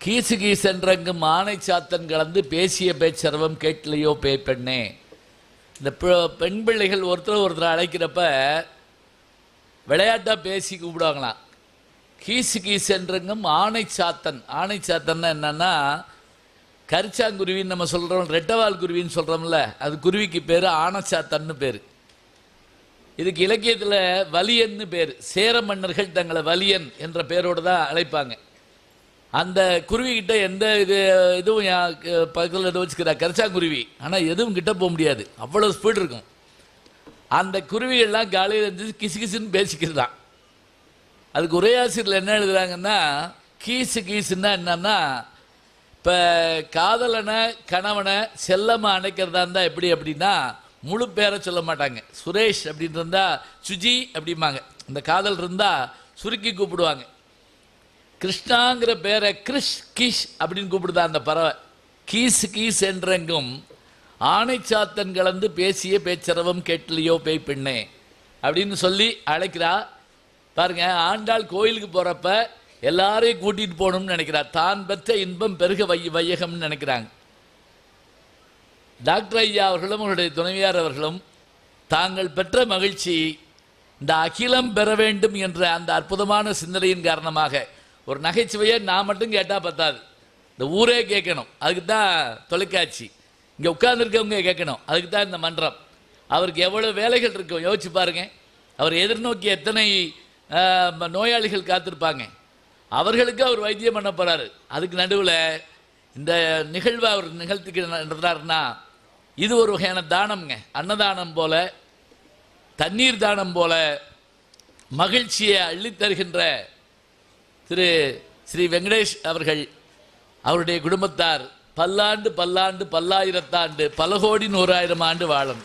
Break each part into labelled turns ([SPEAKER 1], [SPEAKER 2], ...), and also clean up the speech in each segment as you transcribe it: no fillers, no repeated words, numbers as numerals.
[SPEAKER 1] கீசு கீசென்றங்கும் ஆணை சாத்தன் கலந்து பேசிய பேச்சரவம் கேட்கலையோ பெண்ணே. இந்த பெண் பிள்ளைகள் ஒருத்தர் அழைக்கிறப்ப விளையாட்டாக பேசி கூப்பிடுவாங்களாம். கீசு கீசென்றங்கும் ஆணை சாத்தன். ஆணை சாத்தன்னா என்னன்னா, கரிச்சாங்குருவின்னு நம்ம சொல்கிறோம், ரெட்டவால் குருவின்னு சொல்கிறோம்ல, அது குருவிக்கு பேர் ஆணச்சாத்தன்னு பேர். இதுக்கு இலக்கியத்தில் வலியன்னு பேர். சேர மன்னர்கள் தங்களை வலியன் என்ற பேரோடு தான் அழைப்பாங்க. அந்த குருவிக்கிட்ட எந்த இதுவும் பக்கத்தில் எதுவும் வச்சுக்கிறா கரிச்சாங்குருவி, ஆனால் எதுவும் கிட்ட போக முடியாது, அவ்வளோ ஸ்பீடு இருக்கும். அந்த குருவிகள்லாம் காலையில் இருந்து கிசு கிசுன்னு பேசிக்கிறது தான். அதுக்கு உரையாசிரியர்கள் என்ன எழுதுகிறாங்கன்னா, கீசு கீசுன்னா என்னன்னா, இப்போ காதலனை கணவனை செல்லமாக அணைக்கிறதா இருந்தால் எப்படி அப்படின்னா, முழு பேரை சொல்ல மாட்டாங்க. சுரேஷ் அப்படின்னு இருந்தால் சுஜி அப்படிம்பாங்க. இந்த காதல் இருந்தால் சுருக்கி கூப்பிடுவாங்க. கிருஷ்ணாங்கிற பேரை கிருஷ் கிஷ் அப்படின்னு கூப்பிடுதா அந்த பறவை. கீசு கீஸ் என்றெங்கும் ஆணை சாத்தன் கலந்து பேசிய பேச்சரவம் கேட்கலையோ பெண்ணே அப்படின்னு சொல்லி அழைக்கிறா. பாருங்க, ஆண்டாள் கோயிலுக்கு போகிறப்ப எல்லாரையும் கூட்டிகிட்டு போகணும்னு நினைக்கிறா. தான் பெற்ற இன்பம் பெருக வையகம்னு நினைக்கிறாங்க. டாக்டர் ஐயா அவர்களும் அவருடைய துணைவியார் அவர்களும் தாங்கள் பெற்ற மகிழ்ச்சி இந்த அகிலம் பெற வேண்டும் என்ற அந்த அற்புதமான சிந்தனையின் காரணமாக ஒரு நகைச்சுவையை நான் மட்டும் கேட்டால் பத்தாது, இந்த ஊரே கேட்கணும். அதுக்கு தான் தொலைக்காட்சி, இங்கே உட்கார்ந்துருக்கவங்க கேட்கணும். அதுக்கு தான் இந்த மன்றம். அவருக்கு எவ்வளோ வேலைகள் இருக்கும் யோசிச்சு பாருங்க. அவர் எதிர்நோக்கி எத்தனை நோயாளிகள் காத்திருப்பாங்க. அவர்களுக்கு அவர் வைத்தியம் பண்ண போகிறாரு. அதுக்கு நடுவில் இந்த நிகழ்வை அவர் நிகழ்த்திக்கிறாருன்னா இது ஒரு வகையான தானம்ங்க. அன்னதானம் போல, தண்ணீர் தானம் போல மகிழ்ச்சியை அள்ளித்தருகின்ற திரு ஸ்ரீ வெங்கடேஷ் அவர்கள், அவருடைய குடும்பத்தார் பல்லாண்டு பல்லாண்டு பல்லாயிரத்தாண்டு பல கோடி 100,000 ஆண்டு வாழணும்.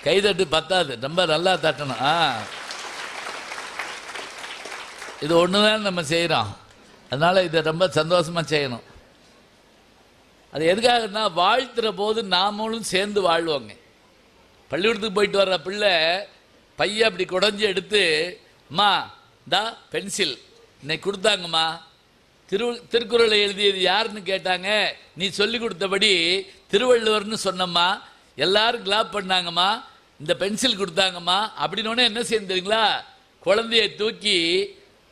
[SPEAKER 1] கைதட்டு பத்தாது, ரொம்ப நல்லா தட்டணும். இது ஒன்று தான் நம்ம செய்கிறோம், அதனால் இதை ரொம்ப சந்தோஷமாக செய்யணும். அது எதுக்காகனா, வாழ்த்துற போது நாமளும் சேர்ந்து வாழ்வோங்க. பள்ளிக்கூடத்துக்கு போயிட்டு வர்ற பிள்ளை பையன் அப்படி குடஞ்சி எடுத்து, அம்மா தா பென்சில் இன்னைக்கு கொடுத்தாங்கம்மா, திருக்குறளை எழுதியது யாருன்னு கேட்டாங்க, நீ சொல்லி கொடுத்தபடி திருவள்ளுவர்னு சொன்னம்மா, எல்லாரும் கிளாப் பண்ணாங்கம்மா, இந்த பென்சில் கொடுத்தாங்கம்மா அப்படின்னோடனே என்ன செய்யும் தெரியுங்களா, குழந்தையை தூக்கி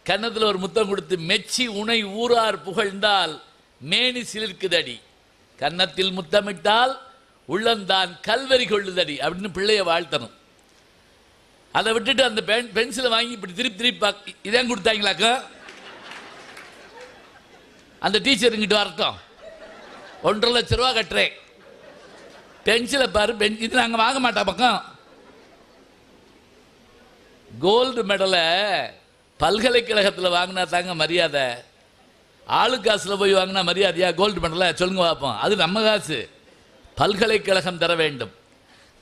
[SPEAKER 1] கன்னத்தில் ஒரு முத்தம் கொடுத்து, மெச்சி உனை ஊரார் புகழ்ந்தால் மேனி சிலிர்க்குதடி, கன்னத்தில் முத்தமிட்டால் உள்ளந்தான் கல்வரி கொள்ளுதடி அப்படின்னு பிள்ளைய வாழ்த்தணும். அதை விட்டுட்டு அந்த பென்சிலை வாங்கி இப்படி திருப்பி இதான் கொடுத்தாங்களாக்கா, அந்த டீச்சர் இங்கிட்டு வரட்டும், 1.5 லட்ச ரூபா கட்டுறேன், பென்சிலை பாரு, இது நாங்கள் வாங்க மாட்டோம் பக்கம். கோல்டு மெடலை பல்கலைக்கழகத்தில் வாங்கினா தாங்க மரியாதை, ஆளு காசில் போய் வாங்கினா மரியாதையா? கோல்டு மெடலை சொல்லுங்க பார்ப்போம். அது நம்ம காசு, பல்கலைக்கழகம் தர வேண்டும்.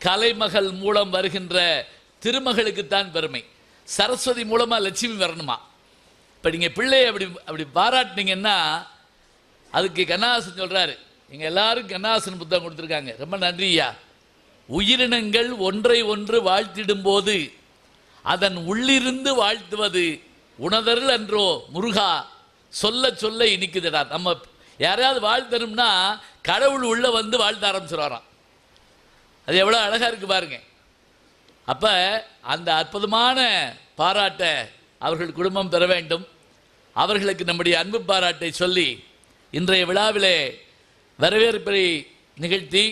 [SPEAKER 1] கலைமகள் மூலம் வருகின்ற திருமகளுக்குத்தான் பெருமை. சரஸ்வதி மூலமாக லட்சுமி வரணுமா? இப்போ நீங்கள் பிள்ளையை அப்படி பாராட்டினீங்கன்னா, அதுக்கு கண்ணாசன் சொல்கிறாரு, நீங்கள் எல்லாரும் கண்ணாசன் புத்தகம் கொடுத்துருக்காங்க, ரொம்ப நன்றியா. உயிரினங்கள் ஒன்றை ஒன்று வாழ்த்திடும் போது அதன் உள்ளிருந்து வாழ்த்துவது உணதருள் அன்றோ முருகா, சொல்ல சொல்ல இனிக்குதுடா. நம்ம யாரையாவது வாழ்த்தணும்னா கடவுள் உள்ள வந்து வாழ்த்த ஆரம்பிச்சுடுறாராம். அது எவ்வளோ அழகாக இருக்குது பாருங்க. அப்போ அந்த அற்புதமான பாராட்டை அவர்கள் குடும்பம் பெற வேண்டும். அவர்களுக்கு நம்முடைய அன்பு பாராட்டை சொல்லி இன்றைய விழாவிலே வரவேற்பை நிகழ்த்தி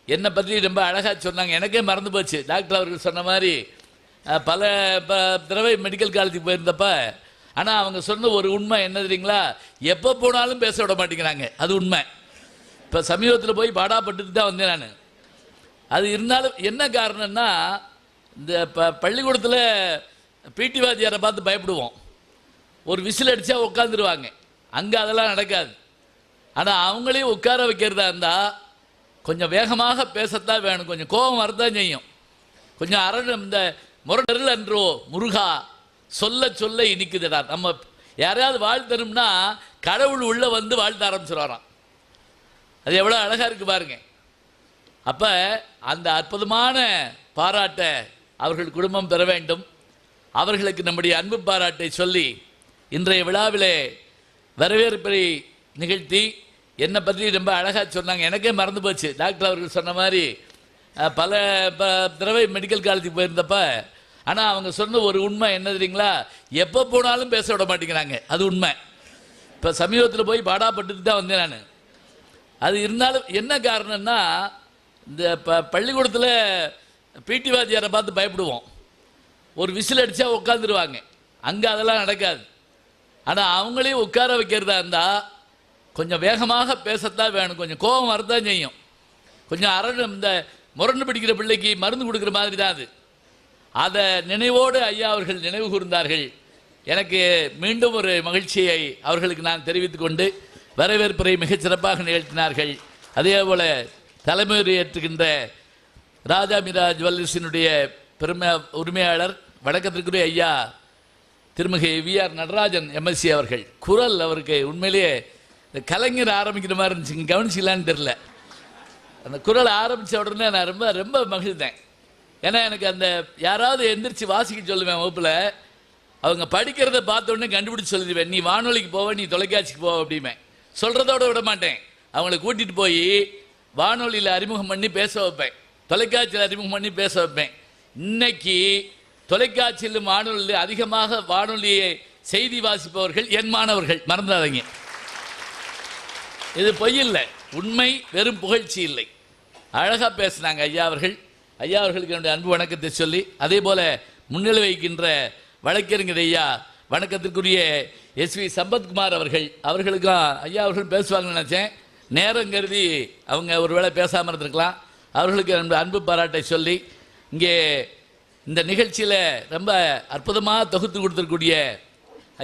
[SPEAKER 1] என்னை பற்றி ரொம்ப அழகாக சொன்னாங்க. எனக்கே மறந்து போச்சு. டாக்டர் அவர்கள் சொன்ன மாதிரி பல தடவை மெடிக்கல் காலேஜுக்கு போயிருந்தப்ப, ஆனால் அவங்க சொன்ன ஒரு உண்மை என்ன தெரியுங்களா, எப்போ போனாலும் பேச விட மாட்டேங்கிறாங்க. அது உண்மை. இப்போ சமீபத்தில் போய் பாடாப்பட்டு தான் வந்தேன் நான். அது இருந்தாலும் என்ன காரணம்னா, இந்த பள்ளிக்கூடத்தில் பிடி வாத்தியாரை பார்த்து பயப்படுவோம். ஒரு விசில் அடித்தா உட்காந்துருவாங்க. அங்கே அதெல்லாம் நடக்காது. ஆனால் அவங்களையும் உட்கார வைக்கிறதா இருந்தால் கொஞ்சம் வேகமாக பேசத்தான் வேணும், கொஞ்சம் கோபம் வரத்தான் செய்யும். கொஞ்சம் இந்த முரடருள் அன்றோ முருகா, சொல்ல சொல்ல இனிக்குதுடா. நம்ம யாரையாவது வாழ்த்தணும்னா கடவுள் உள்ள வந்து வாழ்த்த ஆரம்பிச்சுடுறாராம். அது எவ்வளோ அழகாக இருக்குது பாருங்க. அப்போ அந்த அற்புதமான பாராட்டை அவர்கள் குடும்பம் பெற வேண்டும். அவர்களுக்கு நம்முடைய அன்பு பாராட்டை சொல்லி இன்றைய விழாவிலே வரவேற்பை நிகழ்த்தி என்னை பற்றி ரொம்ப அழகாக சொன்னாங்க. எனக்கே மறந்து போச்சு. டாக்டர் அவர்கள் சொன்ன மாதிரி பல தடவை மெடிக்கல் காலேஜுக்கு போயிருந்தப்ப, ஆனால் அவங்க சொன்ன ஒரு உண்மை என்ன தெரியுங்களா, எப்போ போனாலும் பேச விட மாட்டேங்கிறாங்க. அது உண்மை. இப்போ சமீபத்தில் போய் பாடாப்பட்டு தான் வந்தேன் நான். அது இருந்தாலும் என்ன காரணம்னா, இந்த பள்ளிக்கூடத்தில் பிடி வாத்தியாரை பார்த்து பயப்படுவோம். ஒரு விசில் அடித்தா உட்காந்துருவாங்க. அங்கே அதெல்லாம் நடக்காது. ஆனால் அவங்களையும் உட்கார வைக்கிறதா இருந்தால் கொஞ்சம் வேகமாக பேசத்தான் வேணும். கொஞ்சம் கோபம் வரத்தான் செய்யும். கொஞ்சம் இந்த முரண்டு பிடிக்கிற பிள்ளைக்கு மருந்து கொடுக்குற மாதிரி தான் அது. அதை நினைவோடு ஐயா அவர்கள் நினைவு கூர்ந்தார்கள். எனக்கு மீண்டும் ஒரு மகிழ்ச்சியை அவர்களுக்கு நான் தெரிவித்துக் கொண்டு வரவேற்புரை மிகச்சிறப்பாக நிகழ்த்தினார்கள். அதே போல் தலைமையேற்றுகின்ற ராஜா மீரா ஜுவல்லர்ஸினுடைய உரிமையாளர் வணக்கத்திற்குரிய ஐயா திருமிகு வி.ஆர். நடராஜன் எம்எஸ்சி அவர்கள். குரல் அவருக்கு உண்மையிலேயே கலைஞர் ஆரம்பிக்கிற மாதிரி இருந்துச்சு. கவனிச்சிக்கலான்னு தெரில. அந்த குரல் ஆரம்பித்த உடனே நான் ரொம்ப ரொம்ப மகிழ்ந்தேன். ஏன்னா எனக்கு அந்த யாராவது எந்திரிச்சு வாசிக்க சொல்லுவேன் வகுப்பில், அவங்க படிக்கிறத பார்த்த உடனே கண்டுபிடிச்சி சொல்லிடுவேன். நீ வானொலிக்கு போவேன், நீ தொலைக்காட்சிக்கு போவ அப்படிமே. சொல்கிறதோடு விட மாட்டேன். அவங்கள கூட்டிகிட்டு போய் வானொலியில் அறிமுகம் பண்ணி பேச வைப்பேன், தொலைக்காட்சியில் அறிமுகம் பண்ணி பேச வைப்பேன். இன்னைக்கு தொலைக்காட்சியிலும் வானொலியில் அதிகமாக வானொலியை செய்தி வாசிப்பவர்கள் என் மாணவர்கள். மறந்துடாதீங்க, இது பொய் இல்லை, உண்மை, வெறும் புகழ்ச்சி இல்லை. அழகாக பேசினாங்க ஐயா அவர்கள். ஐயா அவர்களுக்கு என்னுடைய அன்பு வணக்கத்தை சொல்லி, அதே போல் முன்னிலை வைக்கின்ற வழக்கறிஞர் ஐயா வணக்கத்திற்குரிய எஸ்வி சம்பத்குமார் அவர்களுக்கும் ஐயா அவர்கள் பேசுவாங்கன்னு நினச்சேன். நேரம் கருதி அவங்க ஒரு வேளை பேசாமல் இருந்திருக்கலாம். அவர்களுக்கு என்னுடைய அன்பு பாராட்டை சொல்லி, இங்கே இந்த நிகழ்ச்சியில் ரொம்ப அற்புதமாக தொகுத்து கொடுத்துருக்கூடிய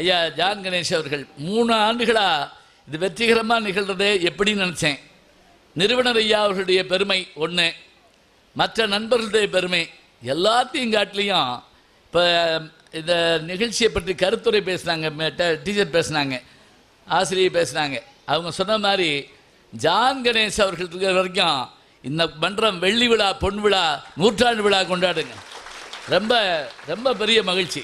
[SPEAKER 1] ஐயா ஜான் கணேஷ் அவர்கள் 3 ஆண்டுகளாக இது வெற்றிகரமாக நிகழ்கிறது எப்படின்னு நினச்சேன். நிறுவனர் ஐயா அவர்களுடைய பெருமை ஒன்று, மற்ற நண்பர்களுடைய பெருமை எல்லாத்தையும் காட்டிலையும். இப்போ இந்த நிகழ்ச்சியை பற்றி கருத்துரை பேசினாங்க, டீச்சர் பேசினாங்க, ஆசிரியர் பேசினாங்க. அவங்க சொன்ன மாதிரி ஜான் கணேஷ் அவர்கள் இருக்கிற வரைக்கும் இந்த மன்றம் வெள்ளி விழா, பொன் விழா, நூற்றாண்டு விழா கொண்டாடுங்க. ரொம்ப ரொம்ப பெரிய மகிழ்ச்சி.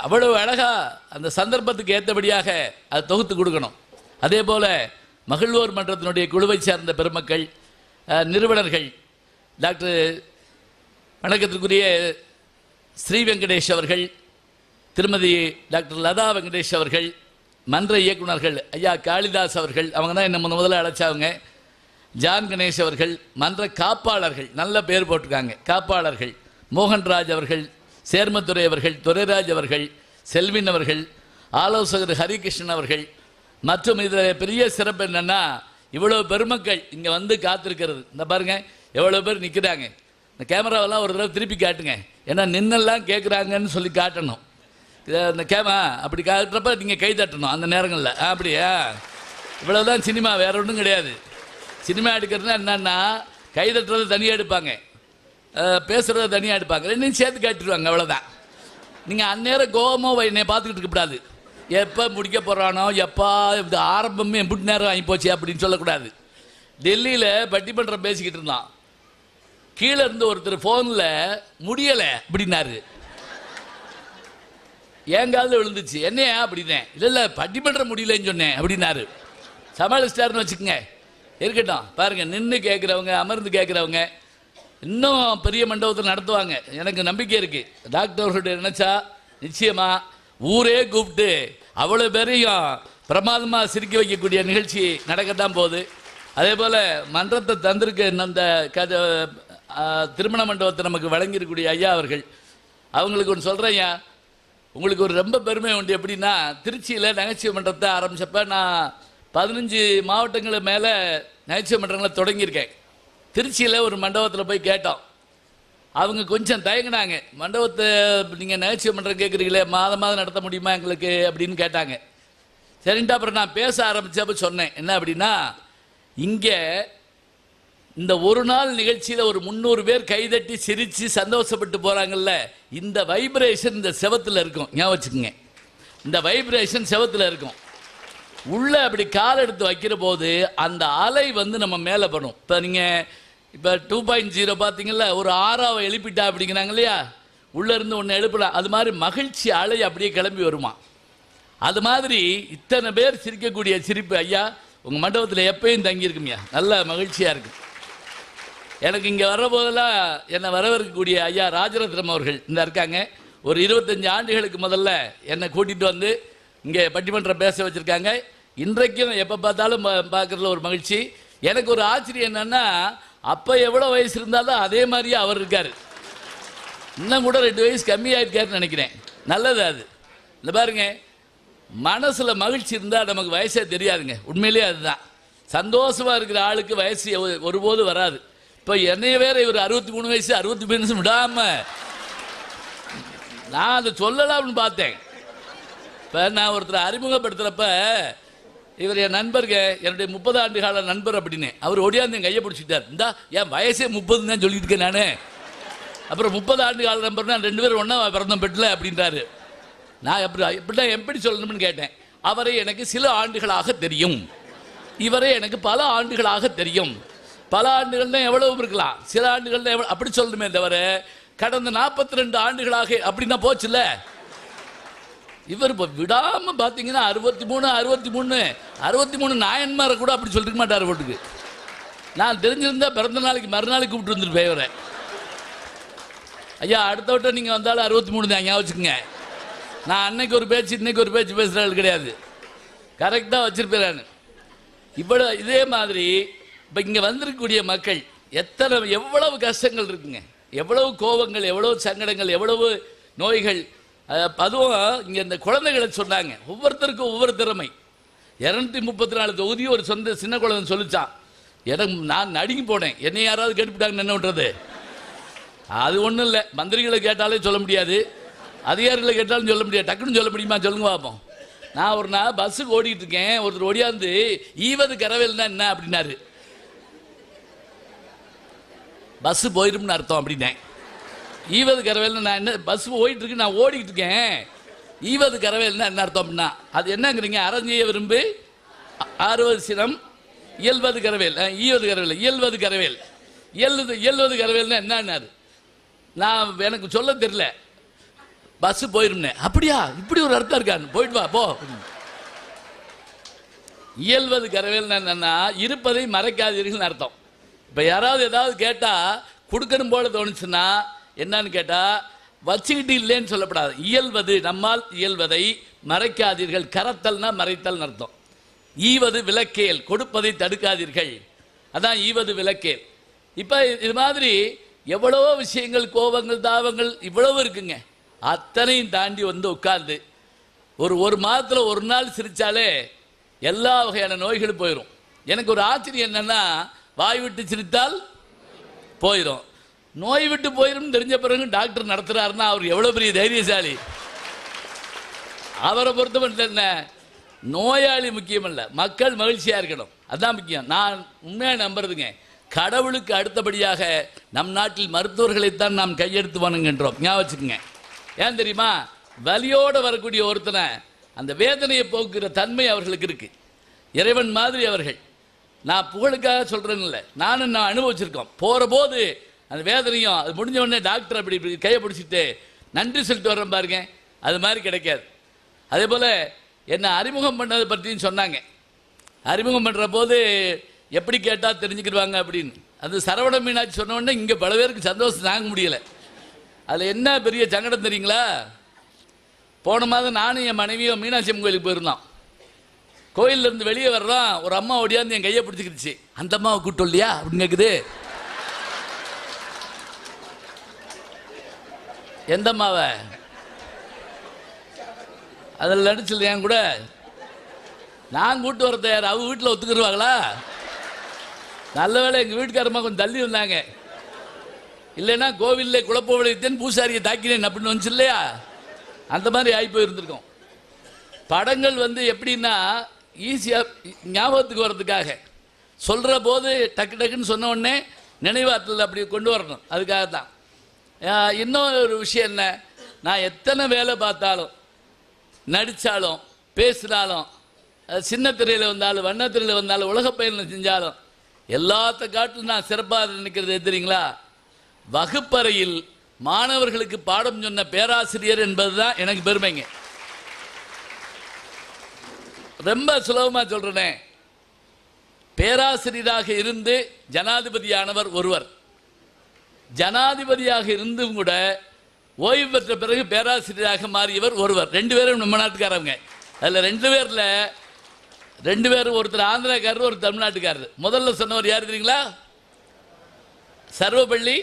[SPEAKER 1] அவ்வளவு அழகாக அந்த சந்தர்ப்பத்துக்கு ஏற்றபடியாக அதை தொகுத்து கொடுக்கணும். அதே போல் மகிழ்வோர் மன்றத்தினுடைய குழுவை சார்ந்த பெருமக்கள், நிறுவனர்கள், டாக்டர் வணக்கத்திற்குரிய ஸ்ரீ வெங்கடேஷ் அவர்கள், திருமதி டாக்டர் லதா வெங்கடேஷ் அவர்கள், மன்ற இயக்குநர்கள் ஐயா காளிதாஸ் அவர்கள், அவங்க தான் என்ன முதல்ல அழைச்சாங்க, ஜான் கணேஷ் அவர்கள், மன்ற காப்பாளர்கள், நல்ல பேர் போட்டிருக்காங்க, காப்பாளர்கள் மோகன்ராஜ் அவர்கள், சேர்மத்துறை அவர்கள், துரைராஜ் அவர்கள், செல்வின் அவர்கள், ஆலோசகர் ஹரிகிருஷ்ணன் அவர்கள். மற்றும் இதில் பெரிய சிறப்பு என்னென்னா, இவ்வளோ பெருமக்கள் இங்கே வந்து காத்திருக்கிறது. இந்த பாருங்கள் எவ்வளோ பேர் நிற்கிறாங்க. இந்த கேமராவெல்லாம் ஒரு தடவை திருப்பி காட்டுங்க. ஏன்னா நின்னெல்லாம் கேட்குறாங்கன்னு சொல்லி காட்டணும். இந்த அப்படி காட்டுறப்ப நீங்கள் கை தட்டணும் அந்த நேரங்களில். அப்படியா? இவ்வளோதான் சினிமா, வேற ஒன்றும் கிடையாது. சினிமா எடுக்கிறதுனா என்னன்னா, கை தட்டுறது தனியாக எடுப்பாங்க, பேசுகிறத தனியாக எடுப்பாங்க, ரெண்டையும் சேர்த்து காட்டிடுவாங்க. அவ்வளோதான். நீங்கள் அந்நேரம் கோபமாக என்னை பார்த்துக்கிட்டு இருக்கக்கூடாது. எப்போ முடிக்க போகிறானோ, எப்போ இந்த ஆரம்பமே எப்படி நேரம் வாங்கி போச்சு அப்படின்னு சொல்லக்கூடாது. டெல்லியில் பட்டிமன்றம் பேசிக்கிட்டு இருந்தான். கீழே இருந்து ஒருத்தர் ஃபோனில் முடியலை அப்படின்னாரு. என் காலில் விழுந்துச்சு. என்னையா அப்படின்னேன். இல்லை பட்டிமன்றம் முடியலன்னு சொன்னேன் அப்படின்னாரு. சமாளிச்சிட்டாருன்னு வச்சுக்கோங்க. இருக்கட்டும், பாருங்கள், நின்று கேட்குறவங்க, அமர்ந்து கேட்குறவங்க இன்னும் பெரிய மண்டபத்தில் நடத்துவாங்க. எனக்கு நம்பிக்கை இருக்குது. டாக்டர் அவர்களுடைய நினச்சா நிச்சயமாக ஊரே கூப்பிட்டு அவ்வளோ பேரையும் பிரமாதமாக சிரிக்க வைக்கக்கூடிய நிகழ்ச்சி நடக்கத்தான் போகுது. அதே போல் மன்றத்தை தந்திருக்க அந்த திருமண மண்டபத்தை நமக்கு வழங்கியிருக்கக்கூடிய ஐயா அவர்கள், அவங்களுக்கு ஒன்று சொல்கிறேன் ஐயா, உங்களுக்கு ஒரு ரொம்ப பெருமை உண்டு. எப்படின்னா, திருச்சியில் நகைச்சுவை மன்றத்தை ஆரம்பித்தப்போ நான் 15 மாவட்டங்களுக்கு மேலே நகைச்சுவை மன்றங்களை தொடங்கியிருக்கேன். திருச்சியில் ஒரு மண்டபத்தில் போய் கேட்டோம். அவங்க கொஞ்சம் தயங்கினாங்க. மண்டபத்தை நீங்கள் நகைச்சுவை மன்றம் கேட்குறீங்களே, மாதம் நடத்த முடியுமா எங்களுக்கு அப்படின்னு கேட்டாங்க. சரின்ட்டு அப்புறம் நான் பேச ஆரம்பித்தப்போ சொன்னேன் என்ன அப்படின்னா, இங்கே இந்த ஒரு நாள் நிகழ்ச்சியில் ஒரு 300 பேர் கைதட்டி சிரித்து சந்தோஷப்பட்டு போகிறாங்கல்ல, இந்த வைப்ரேஷன் இந்த செவத்தில் இருக்கும். ஞாபகம் வச்சுக்கோங்க, இந்த வைப்ரேஷன் செவத்தில் இருக்கும். உள்ளே அப்படி கால் எடுத்து வைக்கிற போது அந்த அலை வந்து நம்ம மேலே படும். இப்போ 2.0 பார்த்தீங்களா, ஒரு 6ஆவை எழுப்பிட்டா அப்படிங்கிறாங்க இல்லையா, உள்ளேருந்து ஒன்று எழுப்பலாம். அது மாதிரி மகிழ்ச்சி அலை அப்படியே கிளம்பி வருமா. அது மாதிரி இத்தனை பேர் சிரிக்கக்கூடிய சிரிப்பு ஐயா உங்கள் மண்டபத்தில் எப்பயும் தங்கியிருக்குமையா, நல்ல மகிழ்ச்சியாக இருக்கு. எனக்கு இங்கே வர்ற போதெல்லாம் என்னை வரவேற்கக்கூடிய ஐயா ராஜரத்னம் அவர்கள் இந்த இருக்காங்க. ஒரு 25 ஆண்டுகளுக்கு முதல்ல என்னை கூட்டிகிட்டு வந்து இங்கே பட்டிமன்றம் பேச வச்சுருக்காங்க. இன்றைக்கும் எப்போ பார்த்தாலும் பார்க்குறதுல ஒரு மகிழ்ச்சி. எனக்கு ஒரு ஆச்சரியம் என்னென்னா, அப்போ எவ்வளோ வயசு இருந்தாலும் அதே மாதிரியே அவர் இருக்கார். இன்னும் கூட 2 வயசு கம்மியாயிருக்காருன்னு நினைக்கிறேன். நல்லது அது. இந்த பாருங்க, மனசில் மகிழ்ச்சி இருந்தால் நமக்கு வயசே தெரியாதுங்க. உண்மையிலேயே அதுதான். சந்தோஷமாக இருக்கிற ஆளுக்கு வயசு ஒருபோது வராது. இப்போ என்னைய வேற இவர் 63 வயசு 63 வயசு விடாமல் நான் அதை சொல்லலாம்னு பார்த்தேன். இப்போ நான் ஒருத்தர் அறிமுகப்படுத்துகிறப்ப இவர் என் நண்பருங்க, என்னுடைய 30 ஆண்டு கால நண்பர் அப்படின்னு அவர் ஒடியாந்து என் கையை பிடிச்சிட்டார். இந்தா என் வயசே 30 தான் சொல்லிட்டு இருக்கேன் நான். அப்புறம் 30 ஆண்டு கால நண்பர்னா 2 பேரும் ஒன்றா பிறந்தோம் பெட்டில் அப்படின்றாரு. நான் எப்படி சொல்லணும்னு கேட்டேன். அவரை எனக்கு சில ஆண்டுகளாக தெரியும், இவரை எனக்கு பல ஆண்டுகளாக தெரியும். பல ஆண்டுகள் தான் எவ்வளவு இருக்கலாம், சில ஆண்டுகள் தான் அப்படி சொல்லணுமே தவிர கடந்த 42 ஆண்டுகளாக அப்படின்னா போச்சுல்ல. இவர் இப்போ விடாமல் பார்த்தீங்கன்னா 63 நாயன்மாரை கூட அப்படி சொல்லிருக்க மாட்டார் வீட்டுக்கு. நான் தெரிஞ்சிருந்தா பிறந்த நாளைக்கு மறுநாளைக்கு கூப்பிட்டு வந்துருப்பேன் இவரை. ஐயா அடுத்த வட்டம் நீங்கள் வந்தாலும் 63 தான் ஞாபகம் வச்சுக்கோங்க. நான் அன்னைக்கு ஒரு பேச்சு இன்னைக்கு ஒரு பேச்சு பேசுகிற கிடையாது, கரெக்டாக வச்சிருப்பேன் நான். இவ்வளோ இதே மாதிரி இப்போ இங்கே வந்திருக்கக்கூடிய மக்கள் எவ்வளவு கஷ்டங்கள் இருக்குங்க, எவ்வளவு கோபங்கள், எவ்வளவு சங்கடங்கள், எவ்வளவு நோய்கள். அதுவும் இங்கே இந்த குழந்தைகளை சொன்னாங்க, ஒவ்வொருத்தருக்கும் ஒவ்வொரு திறமை. 234 தொகுதி ஒரு சொந்த சின்ன குழந்தை சொல்லிச்சான். எனக்கு நான் நடுங்கி போனேன். என்னை யாராவது கேட்டுவிட்டாங்கன்னு என்ன பண்ணுறது? அது ஒன்றும் இல்லை, மந்திரிகளை கேட்டாலே சொல்ல முடியாது, அதிகாரிகளை கேட்டாலும் சொல்ல முடியாது. டக்குன்னு சொல்ல முடியுமா சொல்லுங்க பார்ப்போம். நான் ஒரு நாள் பஸ்ஸுக்கு ஓடிக்கிட்டு இருக்கேன், ஒருத்தர் ஓடியாந்து ஈவது கரவேல்னா என்ன அப்படின்னாரு. பஸ்ஸு போயிரும்னு அர்த்தம் அப்படின்னேன். ஈவது கரவேல்னா நான் என்ன, பஸ் போயிட்டு இருக்கு நான் ஓடிக்கிட்டு இருக்கேன், ஈவது கரவேல்னா என்ன அர்த்தம் அப்படின்னா அது என்னங்கிறீங்க? அறஞ்செய்ய விரும்பு 60 சினம் இயல்வது கரவேல், ஈவது கரவேல் இயல்வது கரவேல், இயல்வது கரவேல்னா என்னன்னாரு. நான் எனக்கு சொல்ல தெரியல, பஸ் போயிருந்தேன். அப்படியா, இப்படி ஒரு அர்த்தம் இருக்கான்னு, போயிட்டு வா போ. இயல்வது கரவேல் என்னன்னா இருப்பதை மறைக்காதீர்கள் அர்த்தம். இப்போ யாராவது ஏதாவது கேட்டால் கொடுக்கணும் போல தோணுச்சுன்னா என்னன்னு கேட்டால் வச்சுக்கிட்டு இல்லைன்னு சொல்லப்படாது. இயல்வது, நம்மால் இயல்வதை மறைக்காதீர்கள். கரத்தல்னா மறைத்தல் அர்த்தம். ஈவது விலக்கேல், கொடுப்பதை தடுக்காதீர்கள், அதான் ஈவது விலக்கேல். இப்போ இது மாதிரி எவ்வளவோ விஷயங்கள், கோபங்கள், தாபங்கள் இவ்வளவு இருக்குங்க. அத்தனையும் தாண்டி வந்து உட்கார்ந்து ஒரு மாதத்தில் ஒரு நாள் சிரித்தாலே எல்லா வகையான நோய்களும் போயிடும். எனக்கு ஒரு ஆச்சரியம் என்னன்னா, வாய் விட்டு சிரித்தால் போயிடும், நோய் விட்டு போயிடும் தெரிஞ்ச பிறகு டாக்டர் நடத்துறாருன்னா அவர் எவ்வளோ பெரிய தைரியசாலி. அவரை பொறுத்த மட்டும் என்ன, நோயாளி முக்கியம் இல்லை, மக்கள் மகிழ்ச்சியாக இருக்கணும், அதுதான் முக்கியம். நான் உண்மையாக நம்புறதுங்க, கடவுளுக்கு அடுத்தபடியாக நம் நாட்டில் மருத்துவர்களைத்தான் நாம் கையெடுத்து வணங்குகின்றோம். ஞாபகம் வச்சுக்கோங்க. ஏன் தெரியுமா? வலியோடு வரக்கூடிய ஒருத்தனை அந்த வேதனையை போக்குற தன்மை அவர்களுக்கு இருக்கு. இறைவன் மாதிரி அவர்கள். நான் புகழுக்காக சொல்றேன்னு இல்லை, நான் அனுபவிச்சிருக்கோம். போகிற போது அந்த வேதனையும் அது முடிஞ்ச உடனே டாக்டர் அப்படி இப்படி கையை பிடிச்சிட்டு நன்றி சொல்லிட்டு வர்றேன் பாருங்க, அது மாதிரி கிடைக்காது. அதே போல் என்னை அறிமுகம் பண்ணதை பற்றியும் சொன்னாங்க. அறிமுகம் பண்ணுற போது எப்படி கேட்டால் தெரிஞ்சுக்கிடுவாங்க அப்படின்னு. அது சரவண மீனாட்சி சொன்ன உடனே இங்கே பல பேருக்கு சந்தோஷம் தாங்க முடியலை. அதில் என்ன பெரிய சங்கடம் தெரியுங்களா? போன மாதம் நானும் என் மனைவியும் மீனாட்சி அம்மன் கோயிலுக்கு போயிருந்தோம். கோயிலிருந்து வெளியே வர்றோம், ஒரு அம்மா ஓடியாந்து என் கையை பிடிச்சிக்கிடுச்சு. அந்த அம்மாவை கூப்பிட்டு இல்லையா அப்படின்னு கேட்குது. எந்த அம்மாவை? அதில் நடிச்சல என் கூட. நான் கூப்பிட்டு வர தயார், அவங்க வீட்டில் ஒத்துக்கிடுவாங்களா? நல்ல வேலை எங்கள் வீட்டுக்காரம்மா கொஞ்சம் தள்ளி வந்தாங்க, இல்லைன்னா கோவிலில் குழப்ப விளைத்தேன் பூசாரியை தாக்கினேன் அப்படின்னு வந்துச்சு இல்லையா? அந்த மாதிரி ஆகி போயிருந்திருக்கோம். படங்கள் எப்படின்னா ஈஸியாக ஞாபகத்துக்கு வர்றதுக்காக சொல்கிற போது டக்கு டக்குன்னு சொன்ன உடனே நினைவாற்றல் அப்படி கொண்டு வரணும், அதுக்காக தான். இன்னொரு விஷயம் என்ன, நான் எத்தனை வேலை பார்த்தாலும், நடித்தாலும், பேசினாலும், சின்ன திரையில் வந்தாலும், வண்ணத்திரையில் வந்தாலும், உலக பயணம் செஞ்சாலும் எல்லாத்த காட்டிலும் நான் சிறப்பாக நினைக்கிறது தெரியுங்களா? வகுப்பறையில் மாணவர்களுக்கு பாடம் சொன்ன பேராசிரியர் என்பது தான் எனக்கு பெருமைங்க. ரொம்ப சுலபமாக சொல்கிறேனே, பேராசிரியராக இருந்து ஜனாதிபதியானவர் ஒருவர், ஜனாதிபதியாக இருந்தும் கூட ஓய்வு பெற்ற பிறகு பேராசிரியராக மாறியவர் ஒருவர். 2 பேரும் நம்ம நாட்டுக்காரங்க. அதில் 2 பேரில் 2 பேரும், ஒருத்தர் ஆந்திராக்காரர், ஒரு தமிழ்நாட்டுக்காரர். முதல்ல சொன்னவர் யார் தெரியுங்களா? சர்வப்பள்ளி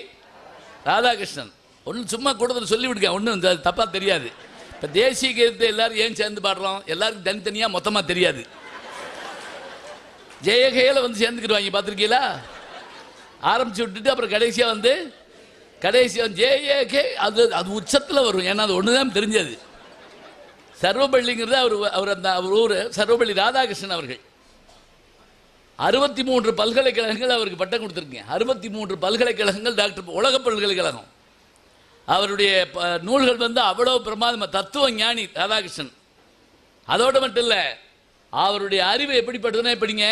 [SPEAKER 1] ராதாகிருஷ்ணன். ஒன்றும் சும்மா கூடத்தில் சொல்லிவிடுங்க, ஒன்றும் தப்பாக தெரியாது. இப்போ தேசிய கீதத்தை எல்லாரும் ஏன் சேர்ந்து பாடுறோம்? எல்லாருக்கும் தனித்தனியாக மொத்தமாக தெரியாது. ஜெயகையில் வந்து சேர்ந்துக்கிடுவாங்க, பார்த்துருக்கீங்களா? ஆரம்பிச்சு விட்டுட்டு அப்புறம் கடைசியாக ஜேஏகே அது உச்சத்தில் வரும். ஏன்னா அது ஒன்று தான் தெரிஞ்சது. சர்வப்பள்ளிங்கிறது அவர் ஊர் சர்வப்பள்ளி ராதாகிருஷ்ணன் அவர்கள். 63 பல்கலைக்கழகங்கள் அவருக்கு பட்டம் கொடுத்துருக்கீங்க. 63 பல்கலைக்கழகங்கள், டாக்டர் உலக பல்கலைக்கழகம். அவருடைய நூல்கள் வந்து அவ்வளோ பிரமாதமாக, தத்துவ ஞானி ராதாகிருஷ்ணன். அதோடு மட்டும் இல்லை, அவருடைய அறிவு எப்படிப்பட்டதுன்னா, எப்படிங்க,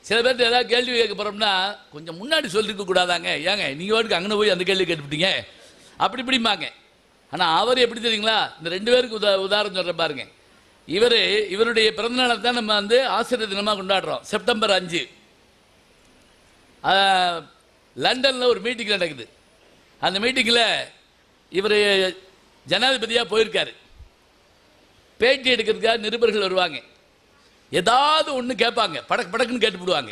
[SPEAKER 1] சில பேர்ட்டு ஏதாவது கேள்வி கேட்க போகிறோம்னா கொஞ்சம் முன்னாடி சொல்லியிருக்க கூடாதாங்க, ஏங்க நீங்கள் வாட்டுக்கு அங்கே போய் அந்த கேள்வி கேட்டுவிட்டீங்க அப்படி இப்படிம்பாங்க. ஆனால் அவர் எப்படி தெரியுங்களா? இந்த 2 பேருக்கு உதாரணம் சொல்கிறேன் பாருங்க. இவருடைய பிறந்தநாளை தான் நம்ம வந்து ஆசிரியர் தினமாக கொண்டாடுறோம். செப்டம்பர் 5 லண்டனில் ஒரு மீட்டிங் நடக்குது. அந்த மீட்டிங்கில் இவர் ஜனாதிபதியாக போயிருக்காரு. பேட்டி எடுக்கிறதுக்காக நிருபர்கள் வருவாங்க. ஏதாவது ஒன்று கேட்பாங்க, படக்குன்னு கேட்டுவிடுவாங்க.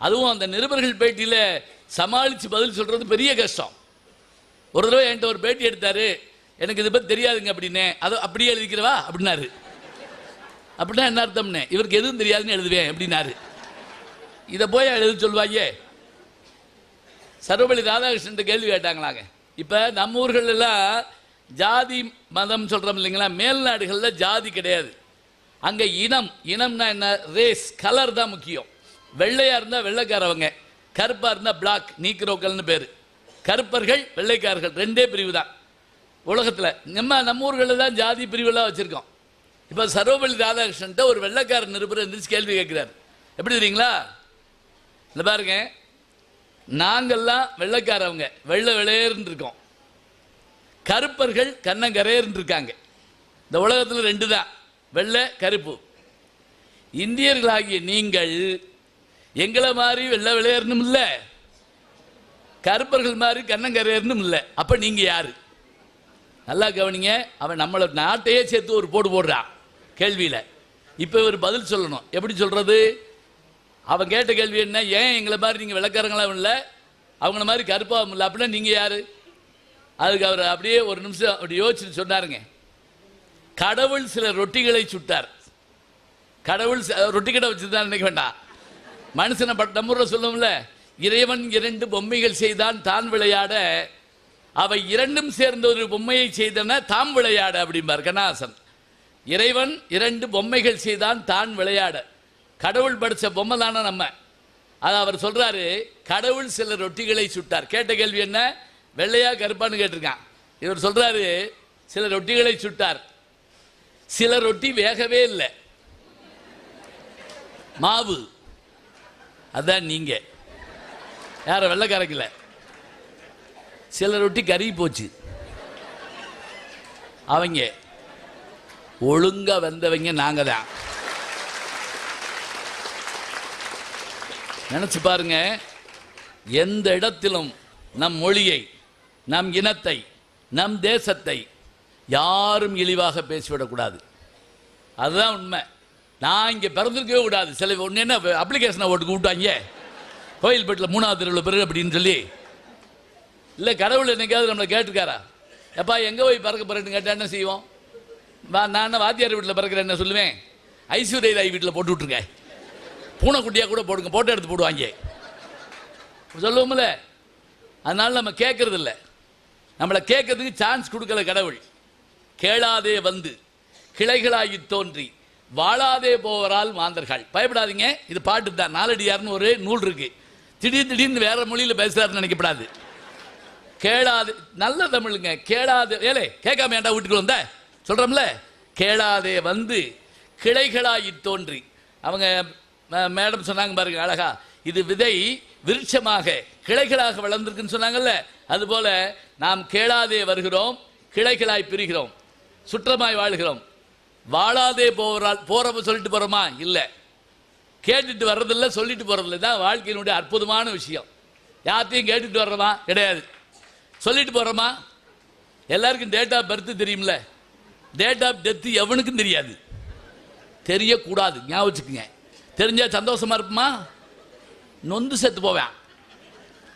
[SPEAKER 1] அதுவும் அந்த நிருபர்கள் பேட்டியில் சமாளித்து பதில் சொல்கிறது பெரிய கஷ்டம். ஒரு தடவை என்கிட்ட ஒரு பேட்டி எடுத்தார். எனக்கு இதை பற்றி தெரியாதுங்க அப்படின்னு. அதை அப்படியே எழுதிக்கிறவா அப்படின்னாரு. அப்படின்னா என்ன அர்த்தம்னு? இவருக்கு எதுவும் தெரியாதுன்னு எழுதுவேன் அப்படின்னாரு. இதை போய் எழுத சொல்லுவாங்க. சர்வப்பள்ளி ராதாகிருஷ்ணன் கேள்வி கேட்டாங்களாங்க. இப்போ நம்ம ஊர்களெல்லாம் ஜாதி மதம் சொல்கிறோம் இல்லைங்களா? மேல்நாடுகளில் ஜாதி கிடையாது. அங்கே இனம்னா என்ன? ரேஸ், கலர் தான் முக்கியம். வெள்ளையாக இருந்தால் வெள்ளைக்காரவங்க, கருப்பாக இருந்தால் பிளாக், நீக்ரோக்கள்னு பேர். கருப்பர்கள் வெள்ளைக்காரர்கள் 2 பிரிவு தான் உலகத்தில். நம்ம ஊர்களில் தான் ஜாதி பிரிவெல்லாம் வச்சுருக்கோம். இப்போ சர்வப்பள்ளி ராதாகிருஷ்ணன்ட்ட ஒரு வெள்ளைக்காரர் நிருபர் எந்திரிச்சு கேள்வி கேட்குறாரு. எப்படி தெரியுங்களா? இந்த பாருங்க, நாங்கள்லாம் வெள்ளைக்காரவங்க, வெள்ளை வெளையர்ன்னு இருக்கோம். கருப்பர்கள் கண்ணங்கரையர்ன்னு இருக்காங்க. இந்த உலகத்தில் 2 தான், வெள்ளை கருப்பு. இந்தியர்களாகிய நீங்கள் எங்களை மாதிரி வெள்ளை விளையாடணும் இல்லை, கருப்பர்கள் மாதிரி கண்ணங்கரையர்னும் இல்லை. அப்போ நீங்கள் யார்? நல்லா கவனிங்க. அவன் நம்மளை நாட்டையே சேர்த்து ஒரு போடுறான் கேள்வியில். இப்போ இவர் பதில் சொல்லணும். எப்படி சொல்கிறது? அவன் கேட்ட கேள்வி என்ன? ஏன் எங்களை மாதிரி நீங்கள் வெள்ளைக்காரங்களாம் இல்லை, அவங்கள மாதிரி கருப்பாகவும் இல்லை, அப்படின்னா நீங்கள் யார்? அதுக்கு அவர் அப்படியே ஒரு நிமிஷம் அப்படி யோசிச்சுட்டு சொன்னாருங்க. கடவுள் சில ரொட்டிகளை சுட்டார். கடவுள் ரொட்டி கடை வச்சுதான் நினைக்க வேண்டாம். மனுஷனை நம்ம ஊரில் சொல்லுவோம்ல, இறைவன் 2 பொம்மைகள் செய்தான் தான் விளையாட, அவை 2ம் சேர்ந்த ஒரு பொம்மையை செய்தன தாம் விளையாட அப்படிம்பார் கண்ணாசன். இறைவன் 2 பொம்மைகள் செய்தான் தான் விளையாட. கடவுள் படித்த பொம்மை தானே நம்ம. அது அவர் சொல்றாரு, கடவுள் சில ரொட்டிகளை சுட்டார். கேட்ட கேள்வி என்ன? வெள்ளையா கருப்பான்னு கேட்டிருக்கான். இவர் சொல்றாரு, சில ரொட்டிகளை சுட்டார். சில ரொட்டி வேகவே இல்லை, மாவு. அதான் நீங்க யார வெள்ளைக்காரக்கில்ல. சில ரொட்டி கருகி போச்சு. அவங்க ஒழுங்கா வந்தவங்க நாங்க தான். நினைச்சு பாருங்க. எந்த இடத்திலும் நம் மொழியை, நம் இனத்தை, நம் தேசத்தை யாரும் இழிவாக பேசிவிடக்கூடாது. அதுதான் உண்மை. நான் இங்கே பிறந்திருக்கவே கூடாது. சில ஒன்று என்ன அப்ளிகேஷனை ஓட்டு கூப்பிட்டாங்க கோயில்பேட்டில் 3வது தெருவில் பிறகு அப்படின்னு சொல்லி. இல்லை கடவுள் என்னைக்காவது நம்மளை கேட்டுக்காரா? எப்பா எங்கே போய் பிறக்க போகிறேன்னு கேட்டால் என்ன செய்வோம்? நான் வாத்தியார் வீட்டில் பிறக்கிறேன் என்ன சொல்லுவேன்? ஐஸ்வர்யா ராய் வீட்டில் போட்டு விட்ருங்க, பூனைக்குட்டியாக கூட போடுங்க, போட்டோ எடுத்து போடுவாங்க சொல்லுவோம்ல. அதனால நம்ம கேட்கறது இல்லை. நம்மளை கேட்கறதுக்கு சான்ஸ் கொடுக்கல கடவுள். கேளாதே வந்து கிளைகளாகி தோன்றி வாழாதே போவரால் மாந்தர்கள். பயப்படாதீங்க, இது பாட்டு தான். நாலடியார்னு ஒரு நூல் இருக்கு. திடீர்னு வேற மொழியில் பேசுறாருன்னு நினைக்கப்படாது. கேளாதே, நல்ல தமிழுங்க. கேளாதே, ஏலே கேட்காம ஏண்டா வீட்டுக்கு வந்த சொல்றோம்ல. கேளாதே வந்து கிளைகளாகி தோன்றி. அவங்க மேடம் சொன்னாங்க பாருங்க அழகா, இது விதை விருட்சமாக கிளைகளாக வளர்ந்துருக்குன்னு சொன்னாங்கல்ல. அதுபோல நாம் கேளாதே வருகிறோம், கிளைகளாய் பிரிகிறோம், சுற்றமாய் வாழ்கிறோம். வாழாதே போறப்ப சொல்லிட்டு போறோமா? இல்லை. கேட்டுட்டு வர்றதில்லை, சொல்லிட்டு போறதில்லை. தான் வாழ்க்கையினுடைய அற்புதமான விஷயம். யார்த்தையும் கேட்டுட்டு வர்றதா கிடையாது, சொல்லிட்டு போறோமா? எல்லாருக்கும் டேட் ஆஃப் பர்த் தெரியும்ல, டேட் ஆஃப் டெத் எவனுக்கும் தெரியாது, தெரியக்கூடாது. ஞாபகம் வச்சுக்குங்க. தெரிஞ்சா சந்தோஷமா இருப்போமா? நொந்து செத்து போவேன்.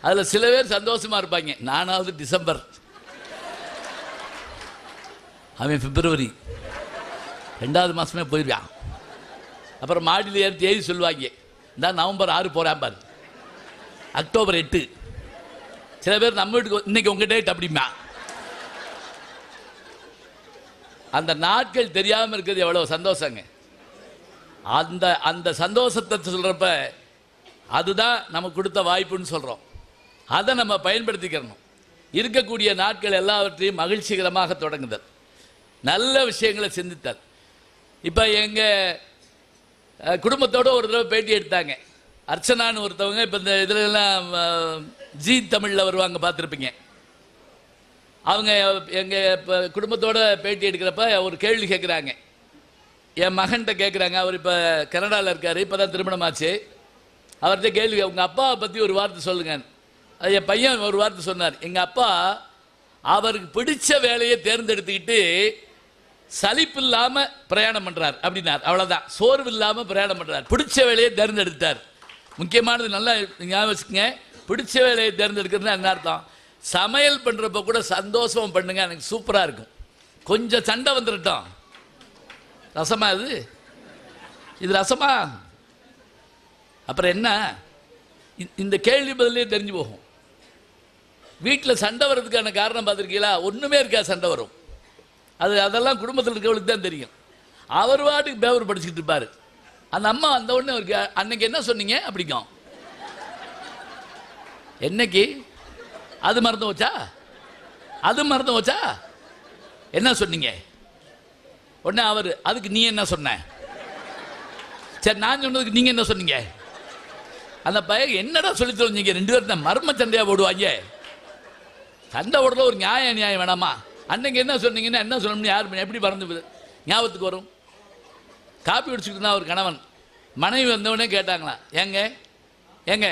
[SPEAKER 1] அதில் சில பேர் சந்தோஷமா இருப்பாங்க. நானாவது டிசம்பர், அவன் பிப்ரவரி, 2வது மாதமே போயிடுவான். அப்புறம் மாடியில் ஏறி எழுதி சொல்லுவாங்க, இந்த நவம்பர் 6 போகிறான் பாரு, அக்டோபர் 8. சில பேர் நம்ம வீட்டுக்கு இன்னைக்கு உங்கள் டேட் அப்படிமா. அந்த நாட்கள் தெரியாமல் இருக்கிறது எவ்வளோ சந்தோஷங்க. அந்த அந்த சந்தோஷத்தை சொல்கிறப்ப அதுதான் நமக்கு கொடுத்த வாய்ப்புன்னு சொல்கிறோம். அதை நம்ம பயன்படுத்திக்கிறணும். இருக்கக்கூடிய நாட்கள் எல்லாவற்றையும் மகிழ்ச்சிகரமாக தொடங்குதல், நல்ல விஷயங்களை சிந்தித்தல். இப்போ எங்கள் குடும்பத்தோடு ஒரு தடவை பேட்டி எடுத்தாங்க. அர்ச்சனான்னு ஒருத்தவங்க. இப்போ இந்த இதிலெல்லாம் ஜி தமிழில் வருவாங்க, பார்த்துருப்பீங்க. அவங்க எங்கள் இப்போ குடும்பத்தோடு பேட்டி எடுக்கிறப்ப ஒரு கேள்வி கேட்குறாங்க. என் மகன்கிட்ட கேட்குறாங்க. அவர் இப்போ கனடாவில் இருக்கார், இப்போ தான் திருமணம் ஆச்சு. அவர்கிட்ட கேள்வி, உங்கள் அப்பாவை பற்றி ஒரு வார்த்தை சொல்லுங்க. அது என் பையன் ஒரு வார்த்தை சொன்னார். எங்கள் அப்பா அவருக்கு பிடிச்ச வேலையை தேர்ந்தெடுத்துக்கிட்டு சலிப்பு இல்லாமல் பிரயாணம் பண்ணுறார் அப்படின்னார். அவ்வளோதான், சோர்வு இல்லாமல் பிரயாணம் பண்ணுறார். பிடிச்ச வேலையை தேர்ந்தெடுத்தார். முக்கியமானது நல்லா ஞாபகம் வச்சுக்கங்க. பிடிச்ச வேலையை தேர்ந்தெடுக்கிறதுனா என்ன அர்த்தம்? சமையல் பண்ணுறப்ப கூட சந்தோஷம் பண்ணுங்க, எனக்கு சூப்பராக இருக்கும். கொஞ்சம் சண்டை வந்துடட்டும். ரசமா இது ரசமா? அப்புறம் என்ன? இந்த கேள்வி பதிலே தெரிஞ்சு போகும். வீட்டில் சண்டை வர்றதுக்கான காரணம் பார்த்துருக்கீங்களா? ஒன்றுமே இருக்கா, சண்டை வரும். அதெல்லாம் குடும்பத்தில் இருக்கவங்களுக்கு தான் தெரியும். அவர் வாட்டுக்கு பேவர் படிச்சுக்கிட்டு இருப்பார். அந்த அம்மா வந்த உடனே அவருக்கு, அன்னைக்கு என்ன சொன்னீங்க அப்படிக்கும். என்னைக்கு? அது மறந்து வச்சா? அது மறந்து வச்சா? என்ன சொன்னீங்க? உடனே அவர், அதுக்கு நீ என்ன சொன்ன? சரி, நான் சொன்னதுக்கு நீங்கள் என்ன சொன்னீங்க? அந்த பையன் என்னடா சொல்லி தொலைஞ்சிங்க? 2 பேரும் தான் மர்ம சண்டையாக போடுவாங்க. சண்டை ஓடுறது ஒரு நியாயம் வேணாமா? அன்னைக்கு என்ன சொன்னீங்கன்னா என்ன சொல்லணும்னு யார் எப்படி மறந்து ஞாபகத்துக்கு வரும்? காப்பி குடிச்சுக்கிட்டு ஒரு கணவன் மனைவி வந்தவொடனே கேட்டாங்களா, ஏங்க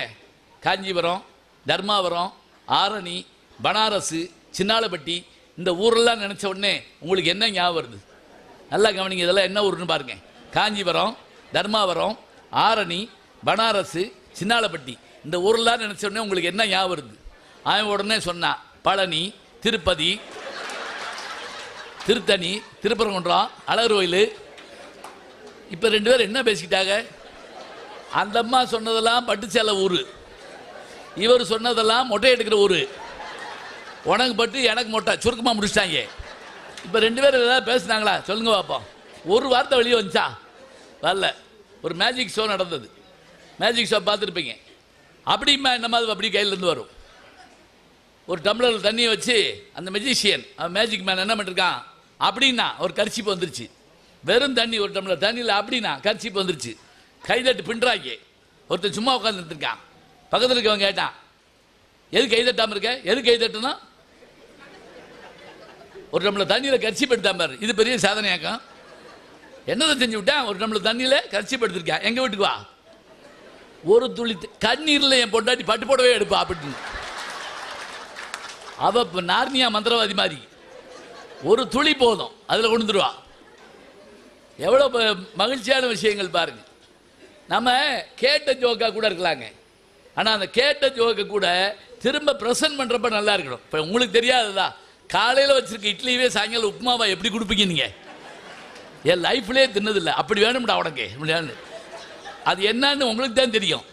[SPEAKER 1] காஞ்சிபுரம், தர்மாபுரம், ஆரணி, பனாரஸ், சின்னாலப்பட்டி இந்த ஊரெல்லாம் நினச்ச உடனே உங்களுக்கு என்ன ஞாபகம் வருது? நல்லா கவனிங்க. இதெல்லாம் என்ன ஊருன்னு பாருங்க. காஞ்சிபுரம், தர்மாபுரம், ஆரணி, பனாரஸ், சின்னாலப்பட்டி இந்த ஊரெல்லாம் நினச்ச உடனே உங்களுக்கு என்ன ஞாபகம் வருது? அவன் உடனே சொன்னான், பழனி, திருப்பதி, திருத்தணி, திருப்பரங்குன்றம், அழகர் கோயில். இப்போ 2 பேரும் என்ன பேசிக்கிட்டாங்க? அந்த அம்மா சொன்னதெல்லாம் பட்டுச்சேலை ஊர், இவர் சொன்னதெல்லாம் மொட்டை எடுக்கிற ஊர். உனக்கு பட்டு எனக்கு மொட்டை, சுருக்கமாக முடிச்சிட்டாங்க. இப்போ 2 பேரும் ஏதாவது பேசுனாங்களா? சொல்லுங்க பார்ப்போம். ஒரு வார்த்தை வெளியே வந்துச்சா? வரல. ஒரு மேஜிக் ஷோ நடந்தது. மேஜிக் ஷோ பார்த்துருப்பீங்க. அப்படிமா என்ன மாதிரி அப்படி கையிலேருந்து வரும். ஒரு டம்ளரில் தண்ணியை வச்சு அந்த மெஜிஷியன், மேஜிக் மேன் என்ன பண்ணிருக்கான் அப்படின்னா ஒரு கர்ச்சிப்பு வந்துருச்சு. வெறும் தண்ணி, ஒரு டம்ளர் தண்ணியில் அப்படின்னா கர்ச்சிப்பு வந்துருச்சு. கைதட்டு பின்றாங்க. ஒருத்தர் சும்மா உட்காந்துருக்கான். பக்கத்தில் இருக்கவங்க கேட்டான், எது கைதட்டாமல் இருக்க? எது கைதட்டுனா? ஒரு டம்ளர் தண்ணியில் கர்ச்சிப்பு எடுத்தாம, இது பெரிய சாதனையாக்கம். என்னதை செஞ்சு விட்டேன்? ஒரு டம்ளர் தண்ணியில் கர்ச்சிப்பு எடுத்திருக்கேன், எங்கள் வீட்டுக்கு வா. ஒரு துளி கண்ணீரில் என் பொண்டாட்டி பட்டு போடவே எடுப்பா அப்படின்னு. அவ இப்போ நார்னியா மந்திரவாதி மாதிரி ஒரு துளி போதும், அதில் கொண்டுருவா. எவ்வளோ மகிழ்ச்சியான விஷயங்கள் பாருங்க. நம்ம கேட்ட ஜோக்கா கூட இருக்கலாங்க. ஆனால் அந்த கேட்ட ஜோக்கை கூட திரும்ப ப்ரெசன்ட் பண்ணுறப்ப நல்லா இருக்கணும். இப்போ உங்களுக்கு தெரியாதுதா, காலையில் வச்சுருக்க இட்லியே சாயங்காலம் உப்புமாவா எப்படி கொடுப்பீங்க நீங்கள்? என் லைஃப்லேயே தின்னதில்லை. அப்படி வேணும்டா உனக்கு முடியாது. அது என்னன்னு உங்களுக்கு தான் தெரியும்.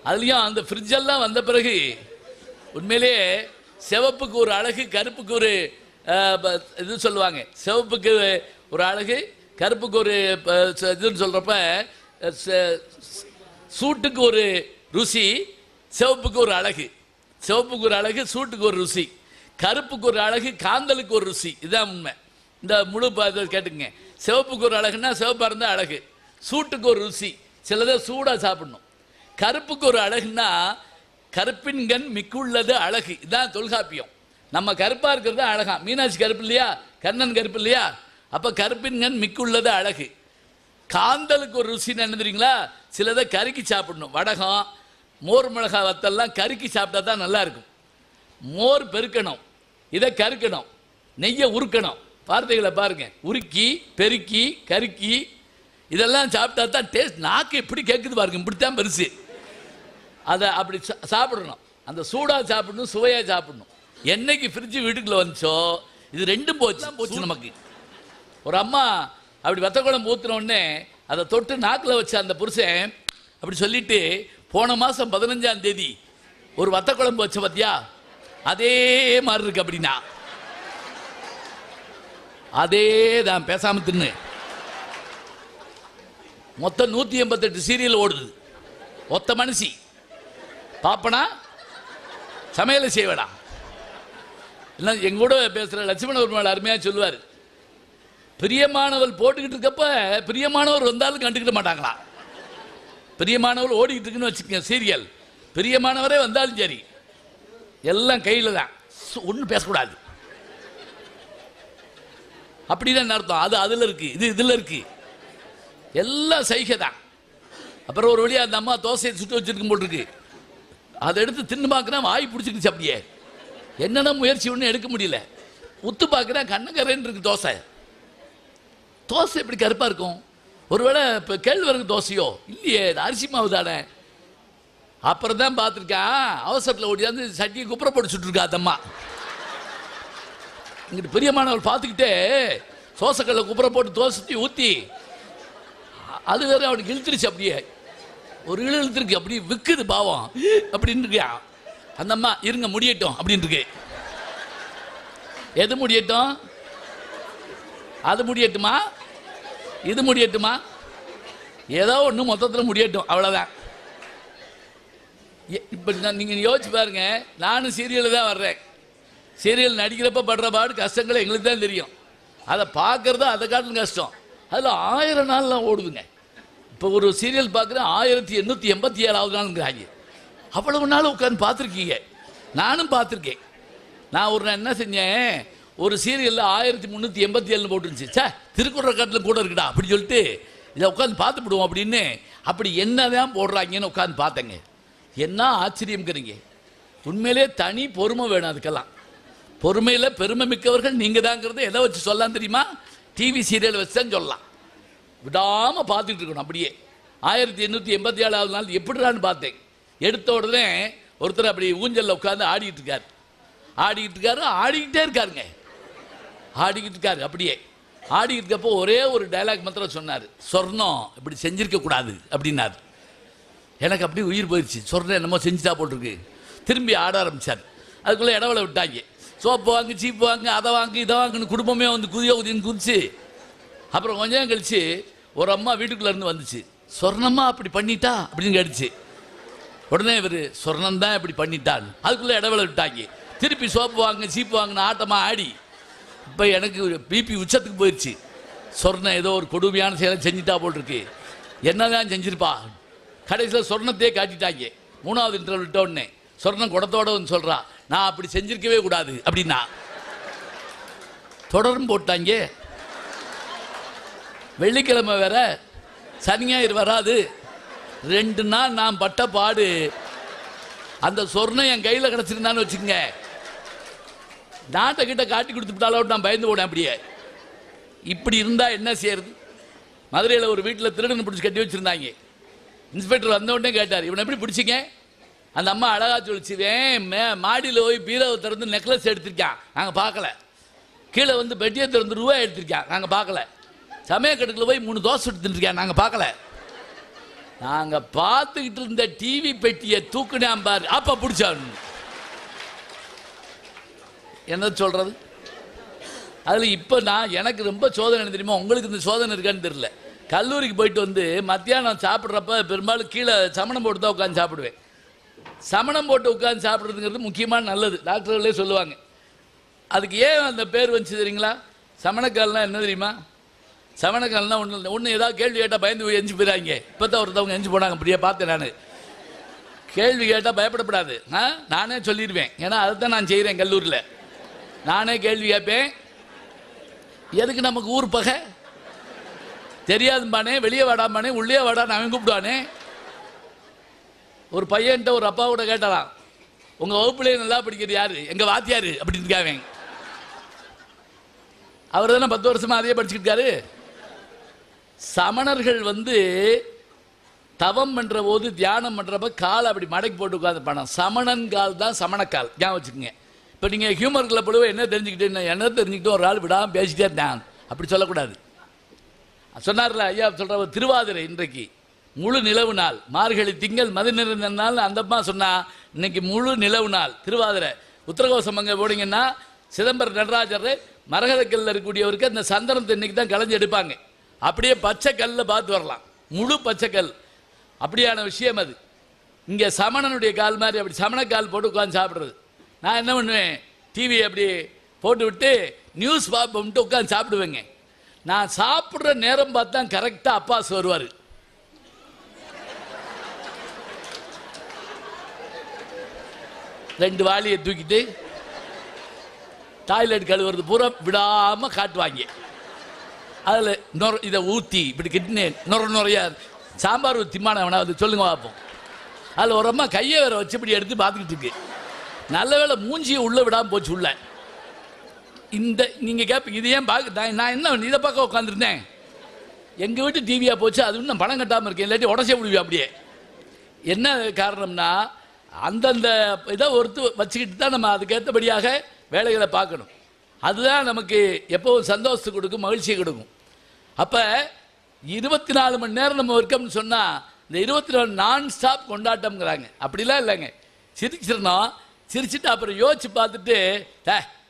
[SPEAKER 1] அதுலேயும் அந்த ஃப்ரிட்ஜெல்லாம் வந்த பிறகு உண்மையிலே சிவப்புக்கு ஒரு அழகு, கருப்புக்கு ஒரு இது சொல்லுவாங்க. சிவப்புக்கு ஒரு அழகு, கருப்புக்கு ஒரு இதுன்னு சொல்கிறப்ப சூட்டுக்கு ஒரு ருசி, சிவப்புக்கு ஒரு அழகு. சிவப்புக்கு ஒரு அழகு, சூட்டுக்கு ஒரு ருசி. கருப்புக்கு ஒரு அழகு, காந்தலுக்கு ஒரு ருசி. இதுதான் உண்மை. இந்த முழு கேட்டுக்குங்க. சிவப்புக்கு ஒரு அழகுன்னா சிவப்பாக இருந்தால் அழகு, சூட்டுக்கு ஒரு ருசி, சிலதை சூடாக சாப்பிடணும். கருப்புக்கு ஒரு அழகுன்னா கருப்பின்கண் மிக்குள்ளது அழகு. இதுதான் தொல்காப்பியம். நம்ம கருப்பாக இருக்கிறது அழகா. மீனாட்சி கருப்பு இல்லையா? கண்ணன் கருப்பு இல்லையா? அப்போ கருப்பின்கண் மிக்குள்ளது அழகு. காந்தலுக்கு ஒரு ருசின்னு என்ன தெரியுங்களா? சிலதை கருக்கி சாப்பிடணும். வடகம், மோர் மிளகா வத்தெல்லாம் கருக்கி சாப்பிட்டா தான் நல்லா இருக்கும். மோர் பெருக்கணும், இதை கருக்கணும், நெய்யை உருக்கணும். வார்த்தைகளை பாருங்க, உருக்கி பெருக்கி கருக்கி இதெல்லாம் சாப்பிட்டா தான் டேஸ்ட். நாக்கு எப்படி கேட்குது பாருங்க, இப்படித்தான் பெருசு. அதை அப்படி சாப்பிடணும். அந்த சூடாக சாப்பிடணும், சுவையாக சாப்பிடணும். என்னைக்கு ஃப்ரிட்ஜு வீட்டுக்குள்ளே வந்துச்சோ இது ரெண்டும் போச்சு நமக்கு. ஒரு அம்மா அப்படி வத்த குழம்பு ஊற்றின உடனே அதை தொட்டு நாக்கில் வச்ச அந்த புருஷன் அப்படி சொல்லிட்டு, போன மாதம் 15ஆம் தேதி ஒரு வத்த குழம்பு வச்ச பார்த்தியா, அதே மாதிரி இருக்கு அப்படின்னா. அதே தான், பேசாமல் தின்னு. மொத்தம் 188 சீரியல் ஓடுது. ஒத்த மனுஷி பாப்பனா சமையலை செய்வேடா. இல்லை எங்க கூட பேசுகிற லட்சுமண ஒரு அருமையாக சொல்லுவார், பிரியமானவள் போட்டுக்கிட்டு இருக்கப்ப பிரியமானவர் வந்தாலும் கண்டுக்கிட மாட்டாங்களா. பிரியமானவள் ஓடிக்கிட்டு இருக்குன்னு வச்சுக்கோங்க சீரியல், பிரியமானவரே வந்தாலும் சரி எல்லாம் கையில் தான், ஒன்றும் பேசக்கூடாது அப்படிதான் அர்த்தம். அது அதில் இருக்கு, இது இதில் இருக்கு, எல்லாம் சைகை தான். அப்புறம் ஒரு வழியாக அந்த அம்மா தோசையை சுட்டு வச்சிருக்கும் போட்டிருக்கு, அதை எடுத்து தின்னு பார்க்குறேன், வாய் பிடிச்சிக்கிச்சு. அப்படியே என்னென்ன முயற்சி ஒன்றும் எடுக்க முடியல. உத்து பார்க்குறேன், கண்ணக்கரைன்னு இருக்கு தோசை. தோசை எப்படி கருப்பாக இருக்கும்? ஒருவேளை இப்போ கேழ்வரகு தோசையோ? இல்லையே, அரிசி மாவு தானே. அப்புறம் தான் பார்த்துருக்கேன், அவசரத்தில் ஓடியாந்து சட்டியை குப்புற போட்டு சுட்டுருக்கா அந்தம்மா. இங்கிட்டு பிரியமானவள் பார்த்துக்கிட்டே சோசைக்கல்ல குப்புற போட்டு தோசை ஊற்றி, அது வேறு அவனுக்கு இழுத்துருச்சு. அப்படியே ஒரு இழுத்துருக்கு, அப்படி விற்குது பாவம் அப்படின்னு இருக்கியா. அந்த அம்மா இருங்க முடியட்டும் அப்படின்னு இருக்கு. எது முடியட்டும்? அது முடியட்டுமா, இது முடியட்டுமா, ஏதோ ஒன்று மொத்தத்தில் முடியட்டும், அவ்வளோதான். இப்போ நீங்கள் யோசிச்சு பாருங்க, நானும் சீரியலில் தான் வர்றேன். சீரியல் நடிக்கிறப்ப படுற பாடு கஷ்டங்கள் எங்களுக்கு தான் தெரியும். அதை பார்க்குறது அதை காட்டிலும் கஷ்டம். அதில் 1000 நாள்லாம் ஓடுதுங்க. இப்போ ஒரு சீரியல் பார்க்குறேன் 1887வது நாளுங்கிறாங்க. அவ்வளவு நாள் உட்காந்து பார்த்துருக்கீங்க, நானும் பார்த்துருக்கேன். நான் ஒரு நாள் என்ன செஞ்சேன், ஒரு சீரியலில் 1387 போட்டுருந்துச்சு. சே, திருக்குறள் காட்டிலும் கூட இருக்குடா அப்படி சொல்லிட்டு இதை உட்காந்து பார்த்துவிடுவோம் அப்படின்னு. அப்படி என்னதான் போடுறாங்கன்னு உட்காந்து பார்த்தேங்க. என்ன ஆச்சரியம்ங்கிறீங்க. உண்மையிலே தனி பொறுமை வேணும் அதுக்கெல்லாம். பொறுமையில் பெருமை மிக்கவர்கள் நீங்கள் தாங்கிறத எதை வச்சு சொல்லலாம் தெரியுமா? டிவி சீரியல் வச்சு தான் சொல்லலாம். விடாமல் பார்த்துட்டு இருக்கணும். அப்படியே 1887வது நாள் எப்படிறான்னு பார்த்தேன். எடுத்த உடனே ஒருத்தர் அப்படி ஊஞ்சலில் உட்காந்து ஆடிக்கிட்டு இருக்காரு. ஆடிக்கிட்டே இருக்காருங்க. ஆடிக்கிட்டு இருக்காரு. அப்படியே ஆடிக்கிட்டு இருக்கப்போ ஒரே ஒரு டைலாக் மாத்திரம் சொன்னார், சொர்ணம் இப்படி செஞ்சிருக்க கூடாது அப்படின்னாரு. எனக்கு அப்படியே உயிர் போயிடுச்சு. சொர்ணம் என்னமோ செஞ்சுட்டா போட்டிருக்கு. திரும்பி ஆட ஆரம்பித்தார். அதுக்குள்ளே இடவளை விட்டாங்க. சோப்பு வாங்கு, சீப்பு வாங்கு, அதை வாங்கு, இதை வாங்குன்னு குடும்பமே வந்து குதின்னு குதிச்சு. அப்புறம் கொஞ்சம் நேரம் கழிச்சு ஒரு அம்மா வீட்டுக்குள்ளேருந்து வந்துச்சு. சொர்ணம்மா அப்படி பண்ணிட்டா அப்படின்னு கேட்டுச்சு. உடனே இவர் சொர்ணம் தான் இப்படி பண்ணிட்டான். அதுக்குள்ளே இடவளை விட்டாங்க. திருப்பி சோப்பு வாங்க, சீப்பு வாங்கின ஆட்டமாக ஆடி இப்போ எனக்கு பிபி உச்சத்துக்கு போயிடுச்சு. சொர்ணம் ஏதோ ஒரு கொடுமையான செயலை செஞ்சுட்டா போட்டிருக்கு. என்னதான் செஞ்சிருப்பா. கடைசியில் சொர்ணத்தையே காட்டிட்டாங்க. 3வது இன்டர்வல் விட்ட உடனே சொர்ணம் குடத்தோட வந்து சொல்கிறா, நான் அப்படி செஞ்சிருக்கவே கூடாது அப்படின்னா. தொடரும் போட்டாங்க. வெள்ளிக்கிழமை வேற, சனி ஞாயிறு வராது. 2 நாள் நான் பட்ட பாடு. அந்த சொர்ணம் என் கையில் கிடச்சிருந்தான்னு வச்சுக்கோங்க, நாட்டை கிட்ட காட்டி கொடுத்துட்டாலும் நான் பயந்து போனேன். அப்படியே இப்படி இருந்தால் என்ன செய்யறது? மதுரையில் ஒரு வீட்டில் திருடனை பிடிச்சி கட்டி வச்சுருந்தாங்க. இன்ஸ்பெக்டர் வந்த உடனே கேட்டார், இவனை எப்படி பிடிச்சிங்க? அந்த அம்மா அழகா சொல்லிச்சுவேன், மாடியில் போய் பீரோவை திறந்து நெக்லஸ் எடுத்திருக்கான், நாங்கள் பார்க்கல. கீழே வந்து பெட்டியை திறந்து ரூபா எடுத்திருக்கான், நாங்கள் பார்க்கல. சமயக்கட்டுக்குள்ள போய் 3 தோசை எடுத்துருக்கேன், நாங்கள் பார்க்கல. நாங்கள் பார்த்துக்கிட்டு இருந்த டிவி பெட்டியை தூக்குனான் பாரு, அப்போ பிடிச்சான். என்ன சொல்கிறது? அதில் இப்போ எனக்கு ரொம்ப சோதனை தெரியுமா? உங்களுக்கு இந்த சோதனை இருக்கான்னு தெரியல. கல்லூரிக்கு போயிட்டு வந்து மத்தியானம் சாப்பிட்றப்ப பெரும்பாலும் கீழே சமணம் போட்டு தான் உட்காந்து சாப்பிடுவேன். சமணம் போட்டு உட்காந்து சாப்பிட்றதுங்கிறது முக்கியமான நல்லது, டாக்டர்களே சொல்லுவாங்க. அதுக்கு ஏன் அந்த பேர் வந்துச்சு தெரியுங்களா? சமணக்கால்னா என்ன தெரியுமா? சமணக்கால்னா ஒன்று ஏதாவது கேள்வி கேட்டால் பயந்து எஞ்சி போயிடாங்க. இப்போ தான் ஒருத்தவங்க எஞ்சி போனாங்க, அப்படியே பார்த்தேன். நான் கேள்வி கேட்டால் பயப்படப்படாது, நானே சொல்லிடுவேன். ஏன்னா அதை தான் நான் செய்கிறேன். கல்லூரியில் நானே கேள்வி கேட்பேன். எதுக்கு நமக்கு ஊர் பகை? தெரியாதும்பானே, வெளியே வாடாம்பானே, உள்ளே வாடான்னு அவன் கூப்பிடுவானே. ஒரு பையன்கிட்ட ஒரு அப்பா கூட கேட்டாராம், உங்கள் வகுப்புலேயே நல்லா படிக்கிறது யாரு? எங்கள் வாத்தியாரு அப்படின்னு இருக்காங்க. அவர் தானே 10 வருஷமா அதையே படிச்சுக்கிட்டு இருக்காரு. சமணர்கள் தவம் பண்ணுற போது, தியானம் பண்ணுறப்ப கால் அப்படி மடக்கி போட்டு உட்காந்துருப்பான. சமணன் கால் தான் சமணக்கால், ஞாபகம் வச்சுக்கோங்க. இப்போ நீங்கள் ஹியூமர் கிளப்பில் என்ன தெரிஞ்சுக்கிட்டு, என்ன தெரிஞ்சுக்கிட்டு ஒரு ஆள் விடாமல் பேசிட்டே இருந்தான், அப்படி சொல்லக்கூடாது. சொன்னார்ல ஐயா, சொல்கிற திருவாதிரை இன்றைக்கு முழு நிலவு நாள், மார்கழி திங்கள் மது நிறைந்த நாள். அந்தம்மா சொன்னா இன்னைக்கு முழு நிலவு நாள் திருவாதிரை. உத்தரகோசம் அங்கே போனீங்கன்னா சிதம்பரம் நடராஜர் மரகதக்கல்லில் இருக்கக்கூடியவருக்கு அந்த சந்தனத்தை இன்னைக்கு தான் களைஞ்சு எடுப்பாங்க. அப்படியே பச்சை கல்லில் பார்த்து வரலாம், முழு பச்சைக்கல். அப்படியான விஷயம் அது. இங்கே சமணனுடைய கால் மாதிரி அப்படி சமணக்கால் போட்டு உட்காந்து சாப்பிட்றது. நான் என்ன பண்ணுவேன், டிவி அப்படி போட்டு விட்டு நியூஸ் பார்ப்போம்ட்டு உட்காந்து சாப்பிடுவேங்க. நான் சாப்பிட்ற நேரம் பார்த்தா கரெக்டாக அப்பாஸ் வருவார். ரெண்டு வாளியை தூக்கிட்டு டாய்லெட் கழுவுறது பூரா விடாமல் காட்டுவாங்க. அதில் இதை ஊற்றி இப்படி கிட்னே நுறையா சாம்பார் திம்மான வேணா சொல்லுங்க பார்ப்போம். அதில் ஒரு அம்மா கையை வேற வச்சு இப்படி எடுத்து பார்த்துக்கிட்டு இருக்கு. நல்ல வேளை மூஞ்சியை உள்ளே விடாமல் போச்சு உள்ள. இந்த நீங்கள் கேட்பீங்க, இது ஏன் பார்க்க, நான் என்ன இதை பார்க்க உட்காந்துருந்தேன். எங்கள் வீட்டு டிவியாக போச்சு, அது இன்னும் பணம் கட்டாமல் இருக்கேன், இல்லாட்டி உடச்சே விடுவேன். அப்படியே என்ன காரணம்னா, அந்தந்த இதை ஒருத்து வச்சுக்கிட்டு தான் நம்ம அதுக்கேற்றபடியாக வேலைகளை பார்க்கணும். அதுதான் நமக்கு எப்போவும் சந்தோஷத்தை கொடுக்கும், மகிழ்ச்சியை கொடுக்கும். அப்போ 24 மணி நேரம் நம்ம இருக்கோம்னு சொன்னால், இந்த 24 நான் ஸ்டாப் கொண்டாட்டம்ங்கிறாங்க. அப்படிலாம் இல்லைங்க, சிரிச்சிடணும். சிரிச்சுட்டு அப்புறம் யோசிச்சு பார்த்துட்டு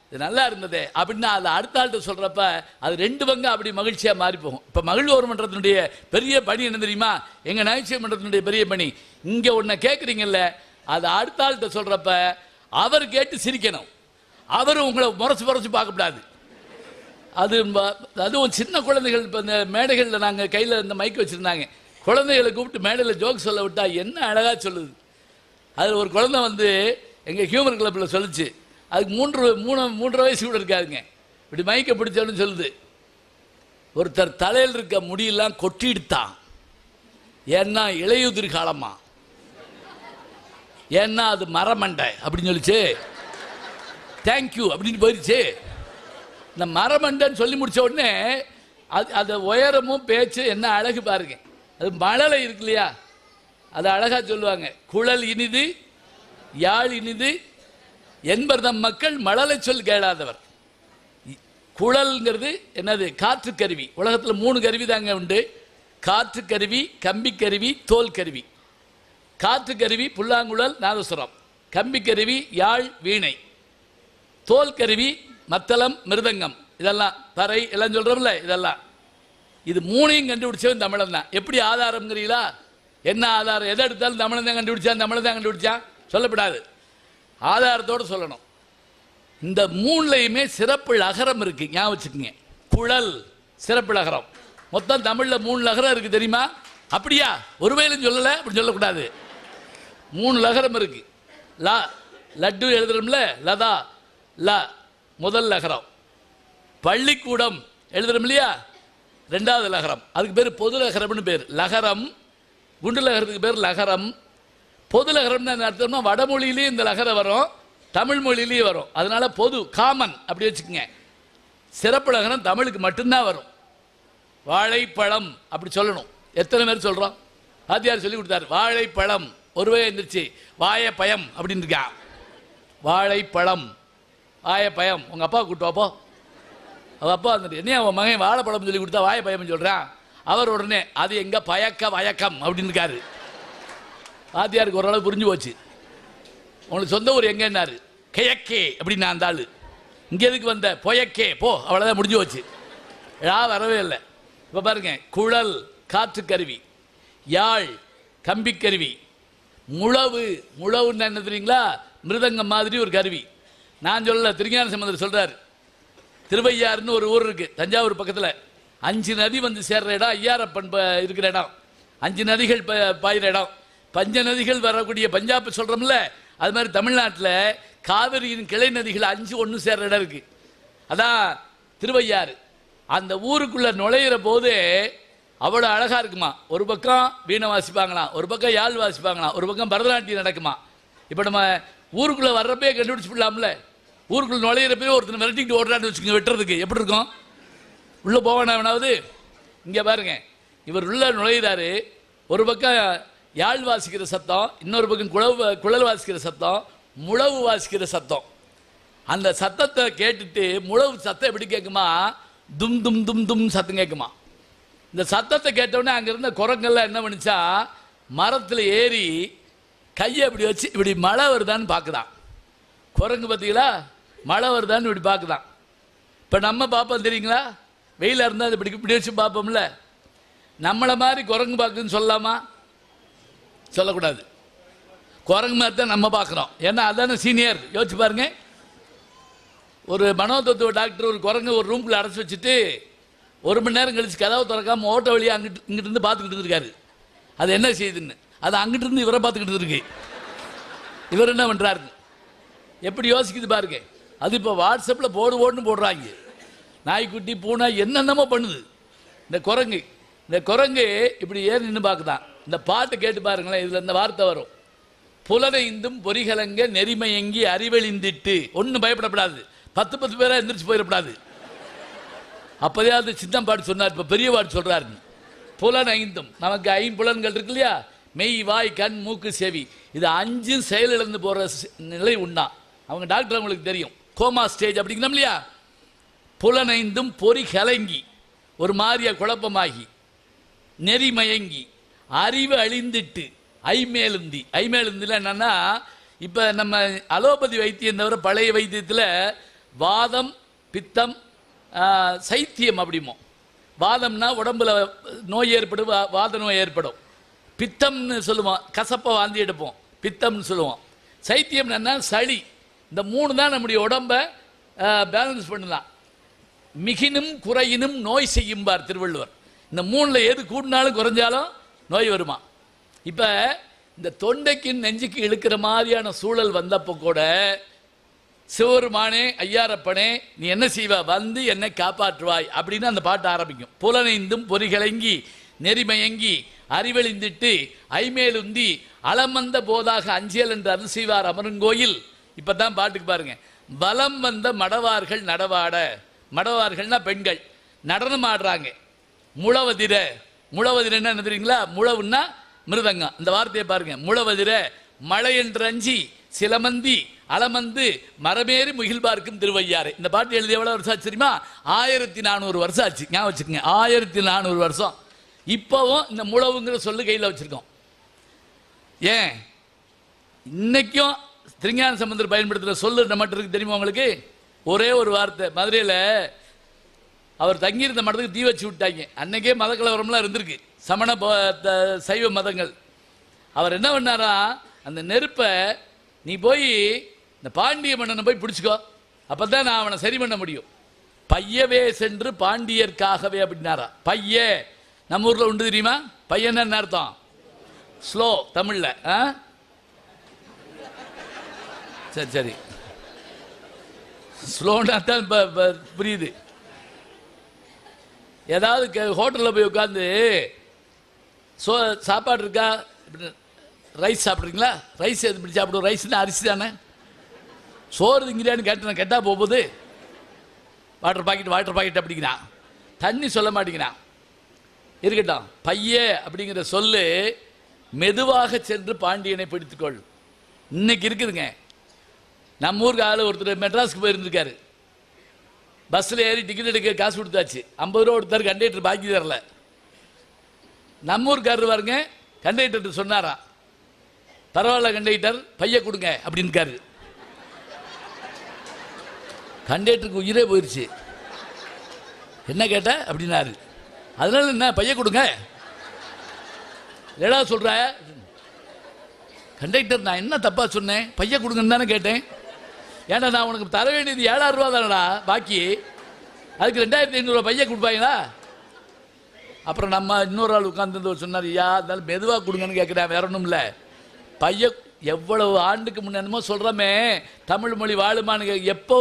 [SPEAKER 1] இது நல்லா இருந்தது அப்படின்னா அதை அடுத்த ஆள்கிட்ட சொல்கிறப்ப அது 2 பங்கு அப்படி மகிழ்ச்சியாக மாறி போகும். இப்போ மகிழ்வோர் மன்றத்தினுடைய பெரிய பணி என்ன தெரியுமா? எங்கள் நகைச்சுவை மன்றத்தினுடைய பெரிய பணி, இங்கே ஒன்றை கேட்குறீங்கல்ல, அது அடுத்த ஆள்கிட்ட சொல்கிறப்ப அவர் கேட்டு சிரிக்கணும். அவரும் உங்களை முறைச்சி பார்க்கக்கூடாது. அதுவும் சின்ன குழந்தைகள் இப்போ இந்த மேடைகளில் நாங்கள் கையில் இந்த மைக் வச்சுருந்தாங்க, குழந்தைகளை கூப்பிட்டு மேடையில் ஜோக் சொல்ல விட்டால் என்ன அழகாக சொல்லுது. அதில் ஒரு குழந்தை எங்கள் ஹியூமர் கிளப்பில் சொல்லிச்சு. அதுக்கு 3 வயசு கூட இருக்காதுங்க. இப்படி மைக்கை பிடிச்சோன்னு சொல்லுது, ஒருத்தர் தலையில் இருக்க முடியெல்லாம் கொட்டிடுத்தான், ஏன்னா இளையுதிர் காலமா, ஏன்னா அது மரமண்டை அப்படின்னு சொல்லிச்சு. தேங்க்யூ அப்படின்னு போயிடுச்சு. இந்த மரமண்டைன்னு சொல்லி முடித்த உடனே அது உயரமும் பேச்சு என்ன அழகு பாருங்க. அது மழலை இருக்கு இல்லையா, அது அழகாக சொல்லுவாங்க. குழல் இனிது யாழ் இனிது என்பர்தம் மக்கள் மழலை சொல் கேளாதவர். குழல்ங்கிறது என்னது? காற்று கருவி. உலகத்தில் 3 கருவி தாங்க உண்டு. காற்று கருவி, கம்பி கருவி, தோல் கருவி. காற்று கருவி புல்லாங்குழல், நாதசுரம். கம்பி கருவி யாழ், வீணை. தோல் கருவி மத்தளம், மிருதங்கம். இதெல்லாம் பறை எல்லாம் சொல்கிறோம்ல, இதெல்லாம். இது 3ஐயும் கண்டுபிடிச்சவன் தமிழன் தான். எப்படி ஆதாரம்ங்கிறீங்களா? என்ன ஆதாரம்? எதை எடுத்தாலும் தமிழன் தான் கண்டுபிடிச்சான், தமிழன் தான் கண்டுபிடிச்சான் சொல்லப்படாது, ஆதாரத்தோடு சொல்லணும். இந்த 3லையுமே சிறப்பு லகரம் இருக்கு, ஞாபகம் வச்சுக்கோங்க. குழல் சிறப்பு லகரம். மொத்தம் தமிழில் 3 லகரம் இருக்கு தெரியுமா? அப்படியா? ஒரு வயலும் சொல்லலை அப்படி சொல்லக்கூடாது. 3 லகரம் இருக்கு. லா, லட்டு எழுதுறோம்ல, லதா, ல முதல் லகரம். பள்ளிக்கூடம் எழுதுறோம் இல்லையா, 2வது லகரம். அதுக்கு பேர் பொது லகரம்னு பேர். லகரம், குண்டு லகரத்துக்கு பேர் லகரம். பொது லகரம்னு அர்த்தம்னா வடமொழியிலையும் இந்த லகரம் வரும், தமிழ் மொழியிலையும் வரும். அதனால பொது, காமன் அப்படி வச்சுக்கோங்க. சிறப்பு லகரம் தமிழுக்கு மட்டும்தான் வரும். வாழைப்பழம் அப்படி சொல்லணும். எத்தனை பேர் சொல்கிறோம்? ஆத்தியார் சொல்லி கொடுத்தாரு. வாழைப்பழம் ஒரு வகை இருந்துச்சு, வாழைப்பயம் அப்படின்னு இருக்கா. வாழைப்பழம், வாழைப்பயம். உங்கள் அப்பா கூப்பிட்டு வாப்போ. அவள் அப்பா வந்துட்டு, என்ன அவன் மகன் வாழைப்பழம் சொல்லி கொடுத்தா வாழைப்பயம்னு சொல்கிறான். அவர் உடனே அது எங்கே பயக்க வயக்கம் அப்படின்னு இருக்காரு. ஆத்தியாருக்கு ஓரளவு புரிஞ்சு போச்சு. உங்களுக்கு சொந்த ஊர் எங்கன்னாரு, கிழக்கே அப்படின்னு. அந்த ஆள் இங்கே எதுக்கு வந்த? பொயக்கே போ, அவ்வளோதான், முடிஞ்சு போச்சு. வரவே இல்லை. இப்போ பாருங்க, குழல் காற்று கருவி, யாழ் கம்பிக்கருவி, முழவு. முழவுன்னு என்ன தெரியுங்களா? மிருதங்கம் மாதிரி ஒரு கருவி. நான் சொல்லல, திருஞான சம்பந்தர் சொல்கிறார். திருவையாறுன்னு ஒரு ஊர் இருக்குது தஞ்சாவூர் பக்கத்தில். 5 நதி சேர்ற இடம், ஐயாரப்பன் இருக்கிற இடம். 5 நதிகள் பாயிற இடம். பஞ்ச நதிகள் வரக்கூடிய பஞ்சாப் சொல்கிறோம்ல, அது மாதிரி தமிழ்நாட்டில் காவிரியின் கிளை நதிகள் 5 ஒன்று சேர்ற இடம் இருக்குது. அதான் திருவையாறு. அந்த ஊருக்குள்ளே நுழையிற போது அவ்வளோ அழகாக இருக்குமா. ஒரு பக்கம் வீணை வாசிப்பாங்களாம், ஒரு பக்கம் யாழ் வாசிப்பாங்களாம், ஒரு பக்கம் பரதநாட்டியம் நடக்குமா. இப்போ நம்ம ஊருக்குள்ளே வர்றப்பே கண்டுபிடிச்சி விடலாம்ல. ஊருக்குள்ளே நுழையிறப்பே ஒருத்தர் மிரட்டிக்கிட்டு ஓடுறான்னு வச்சுக்கோங்க, வெட்டுறதுக்கு எப்படி இருக்கும்? உள்ளே போவானா வேணாவது? இங்கே பாருங்க, இவர் உள்ளே நுழையிறாரு. ஒரு பக்கம் யாழ் வாசிக்கிற சத்தம், இன்னொரு பக்கம் குழல் வாசிக்கிற சத்தம், முழவு வாசிக்கிற சத்தம். அந்த சத்தத்தை கேட்டுட்டு முழவு சத்தம் எப்படி கேட்குமா? தும் தும் தும் தும் சத்தம் கேட்குமா. இந்த சத்தத்தை கேட்டவுடனே அங்கே இருந்த குரங்கெல்லாம் என்ன பண்ணிச்சா, மரத்தில் ஏறி கையை இப்படி வச்சு இப்படி மழை வருதான்னு பார்க்குதான். குரங்கு பார்த்தீங்களா, மழை வருதான்னு இப்படி பார்க்குதான். இப்போ நம்ம பார்ப்போம் தெரியுங்களா, வெயிலாக இருந்தால் அது இப்படி இப்படி வச்சு பார்ப்போம்ல. நம்மளை மாதிரி குரங்கு பார்க்குன்னு சொல்லலாமா? சொல்லக்கூடாது. குரங்கு மாதிரி தான் நம்ம பார்க்குறோம். ஏன்னா அதான சீனியர். யோசிச்சு பாருங்க, ஒரு மனோதத்துவ டாக்டர் ஒரு குரங்கு ஒரு ரூம்குள்ளே அடைச்சி வச்சுட்டு 1 மணி நேரம் கழிச்சு கதவை திறக்காம ஓட்ட வழியாக இங்கிட்டு இருந்து பார்த்துக்கிட்டு இருக்காரு. அது என்ன செய்யுதுன்னு. அது அங்கிட்டு இருந்து இவரை பார்த்துக்கிட்டு இருக்கு. இவர் என்ன பண்ணுறாரு, எப்படி யோசிக்குது பாருங்க. அது இப்போ வாட்ஸ்அப்பில் போடுன்னு போடுறாங்க. நாய்க்குட்டி பூனை என்னென்னமோ பண்ணுது இந்த குரங்கு. இந்த குரங்கு இப்படி ஏறி நின்று பார்க்குதான். இந்த பாட்டை கேட்டு பாருங்களேன், இதில் இந்த வார்த்தை வரும், புலனைந்தும் பொறிகலங்க நெறிமையங்கி அறிவெளிந்திட்டு. ஒன்றும் பயப்படப்படாது, 10 பேராக எந்திரிச்சு போயிடப்படாது. அப்போதையாவது சின்னம் பாட்டு சொன்னார், இப்போ பெரிய பாட்டு சொல்கிறாரு. புலனைந்தும், நமக்கு 5 புலன்கள் இருக்கு இல்லையா, மெய் வாய் கண் மூக்கு செவி, இது 5 செயலிழந்து போகிற நிலை உண்டா. அவங்க டாக்டர் அவங்களுக்கு தெரியும், கோமா ஸ்டேஜ் அப்படிங்கிறோம் இல்லையா. புலனைந்தும் பொறி கலங்கி ஒரு மாதிரியா குழப்பமாகி, நெறிமயங்கி அறிவு அழிந்துட்டு, ஐமேலுந்தி. ஐமேலுந்தில் என்னன்னா, இப்போ நம்ம அலோபதி வைத்தியம் தவிர பழைய வைத்தியத்தில் வாதம் பித்தம் சைத்தியம் அப்படிமோ. வாதம்னா உடம்புல நோய் ஏற்படும், வாத நோய் ஏற்படும். பித்தம்னு சொல்லுவோம், கசப்பை வாந்தி எடுப்போம், பித்தம்னு சொல்லுவோம். சைத்தியம் என்னன்னா சளி. இந்த 3 தான் நம்முடைய உடம்பை பேலன்ஸ் பண்ணலாம். மிகினும் குறையினும் நோய் செய்யும்பார் திருவள்ளுவர். இந்த 3ல் எது கூடினாலும் குறைஞ்சாலும் நோய் வருமா. இப்போ இந்த தொண்டைக்கு நெஞ்சுக்கு இழுக்கிற மாதிரியான சூழல் வந்தப்போ கூட சிவருமானே ஐயாரப்பனே நீ என்ன செய்வா, வந்து என்னை காப்பாற்றுவாய் அப்படின்னு அந்த பாட்டு ஆரம்பிக்கும். புலனைந்தும் பொறிகலங்கி நெறிமயங்கி அறிவெளிந்திட்டு ஐமேலுந்தி அளமந்த போதாக அஞ்சியல் என்று அருள் செய்வார் அமருங்கோயில். இப்போ தான் பாட்டுக்கு பாருங்க, பலம் வந்த மடவார்கள் நடவாட. மடவார்கள்னா பெண்கள் நடனம் ஆடுறாங்க. முழவதிர, முழவதிரன்னா என்ன தெரியுங்களா, முழவுன்னா மிருதங்கம். இந்த வார்த்தையை பாருங்க, முழவதிர மழை என்று அஞ்சி சிலமந்தி அலமந்து மரமேறி முகில்பார்க்கும் திருவையாறு. இந்த பாட்டு எழுதி எவ்வளோ வருஷம் ஆச்சு தெரியுமா? 1400 வருஷம் ஆச்சு. ஞாபகம் வச்சுக்கோங்க, 1400 வருஷம். இப்போவும் இந்த முழவுங்கிற சொல்லு கையில் வச்சுருக்கோம். ஏன் இன்னைக்கும் திருஞான சம்பந்தர் பயன்படுத்துகிற சொல்லு நம்மகிட்ட இருக்கு தெரியுமா உங்களுக்கு? ஒரே ஒரு வார்த்தை. மதுரையில் அவர் தங்கியிருந்த மடத்துக்கு தீ வச்சு விட்டாங்க. அன்னைக்கே மத கலவரம்லாம் இருந்திருக்கு, சமண சைவ மதங்கள். அவர் என்ன பண்ணாரா, அந்த நெருப்பை நீ போய் இந்த பாண்டிய மன்னனை போய் பிடிச்சிக்கோ, அப்போ தான் நான் அவனை சரி பண்ண முடியும். பையவே சென்று பாண்டியர்க்காகவே அப்படின்னாரா. பைய நம்ம ஊரில் உண்டு தெரியுமா? பையன் என்ன அர்த்தம்? ஸ்லோ தமிழில். சரி சரி, ஸ்லோனா தான் புரியுது. ஏதாவது ஹோட்டலில் போய் உட்காந்து சாப்பாடு இருக்கா, ரைஸ் சாப்பிட்றீங்களா, ரைஸ் எது இப்படி சாப்பிடுவோம், ரைஸ்னா அரிசி தானே. சோறு திங்கிறான்னு கேட்டேன், கேட்டால் போகுது வாட்டர் பாக்கெட் அப்படிங்கிறான், தண்ணி சொல்ல மாட்டேங்கிறான். இருக்கட்டும், பைய அப்படிங்கிற சொல்லு மெதுவாக சென்று பாண்டியனை பிடித்துக்கொள். இன்னைக்கு இருக்குதுங்க. நம்ம ஊருக்கு ஆள் ஒருத்தர் மெட்ராஸுக்கு போயிருந்துருக்காரு. பஸ்ஸில் ஏறி டிக்கெட் எடுக்க காசு கொடுத்தாச்சு, 50 ரூபா கொடுத்தாரு. கண்டக்டர் பாக்கி தரல. நம்ம ஊருக்காரர் பாருங்க, கண்டக்டர் சொன்னாரா, பரவாயில்ல கண்டக்டர் பைய கொடுங்க அப்படின்னுக்காரு. கண்டக்டருக்கு உயிரே போயிடுச்சு. என்ன கேட்ட அப்படின்னாரு. அதனால என்ன பைய கொடுங்க ஏடா சொல்ற கண்டக்டர், நான் என்ன தப்பா சொன்னேன், பைய கொடுங்கன்னு தானே கேட்டேன். ஏன்னா நான் உனக்கு தர வேண்டியது 7000 ரூபா தானடா பாக்கி, அதுக்கு 2500 பைய கொடுப்பாங்களா? அப்புறம் நம்ம இன்னொரு ஆள் உட்கார்ந்து சொன்னார், ஐயா அதனால மெதுவாக கொடுங்கன்னு கேட்குறேன், வேற ஒன்றும் இல்லை, பைய எவ்வளவு ஆண்டுக்கு முன்னமோ சொல்கிறோமே தமிழ் மொழி வாழுமானுங்க. எப்போ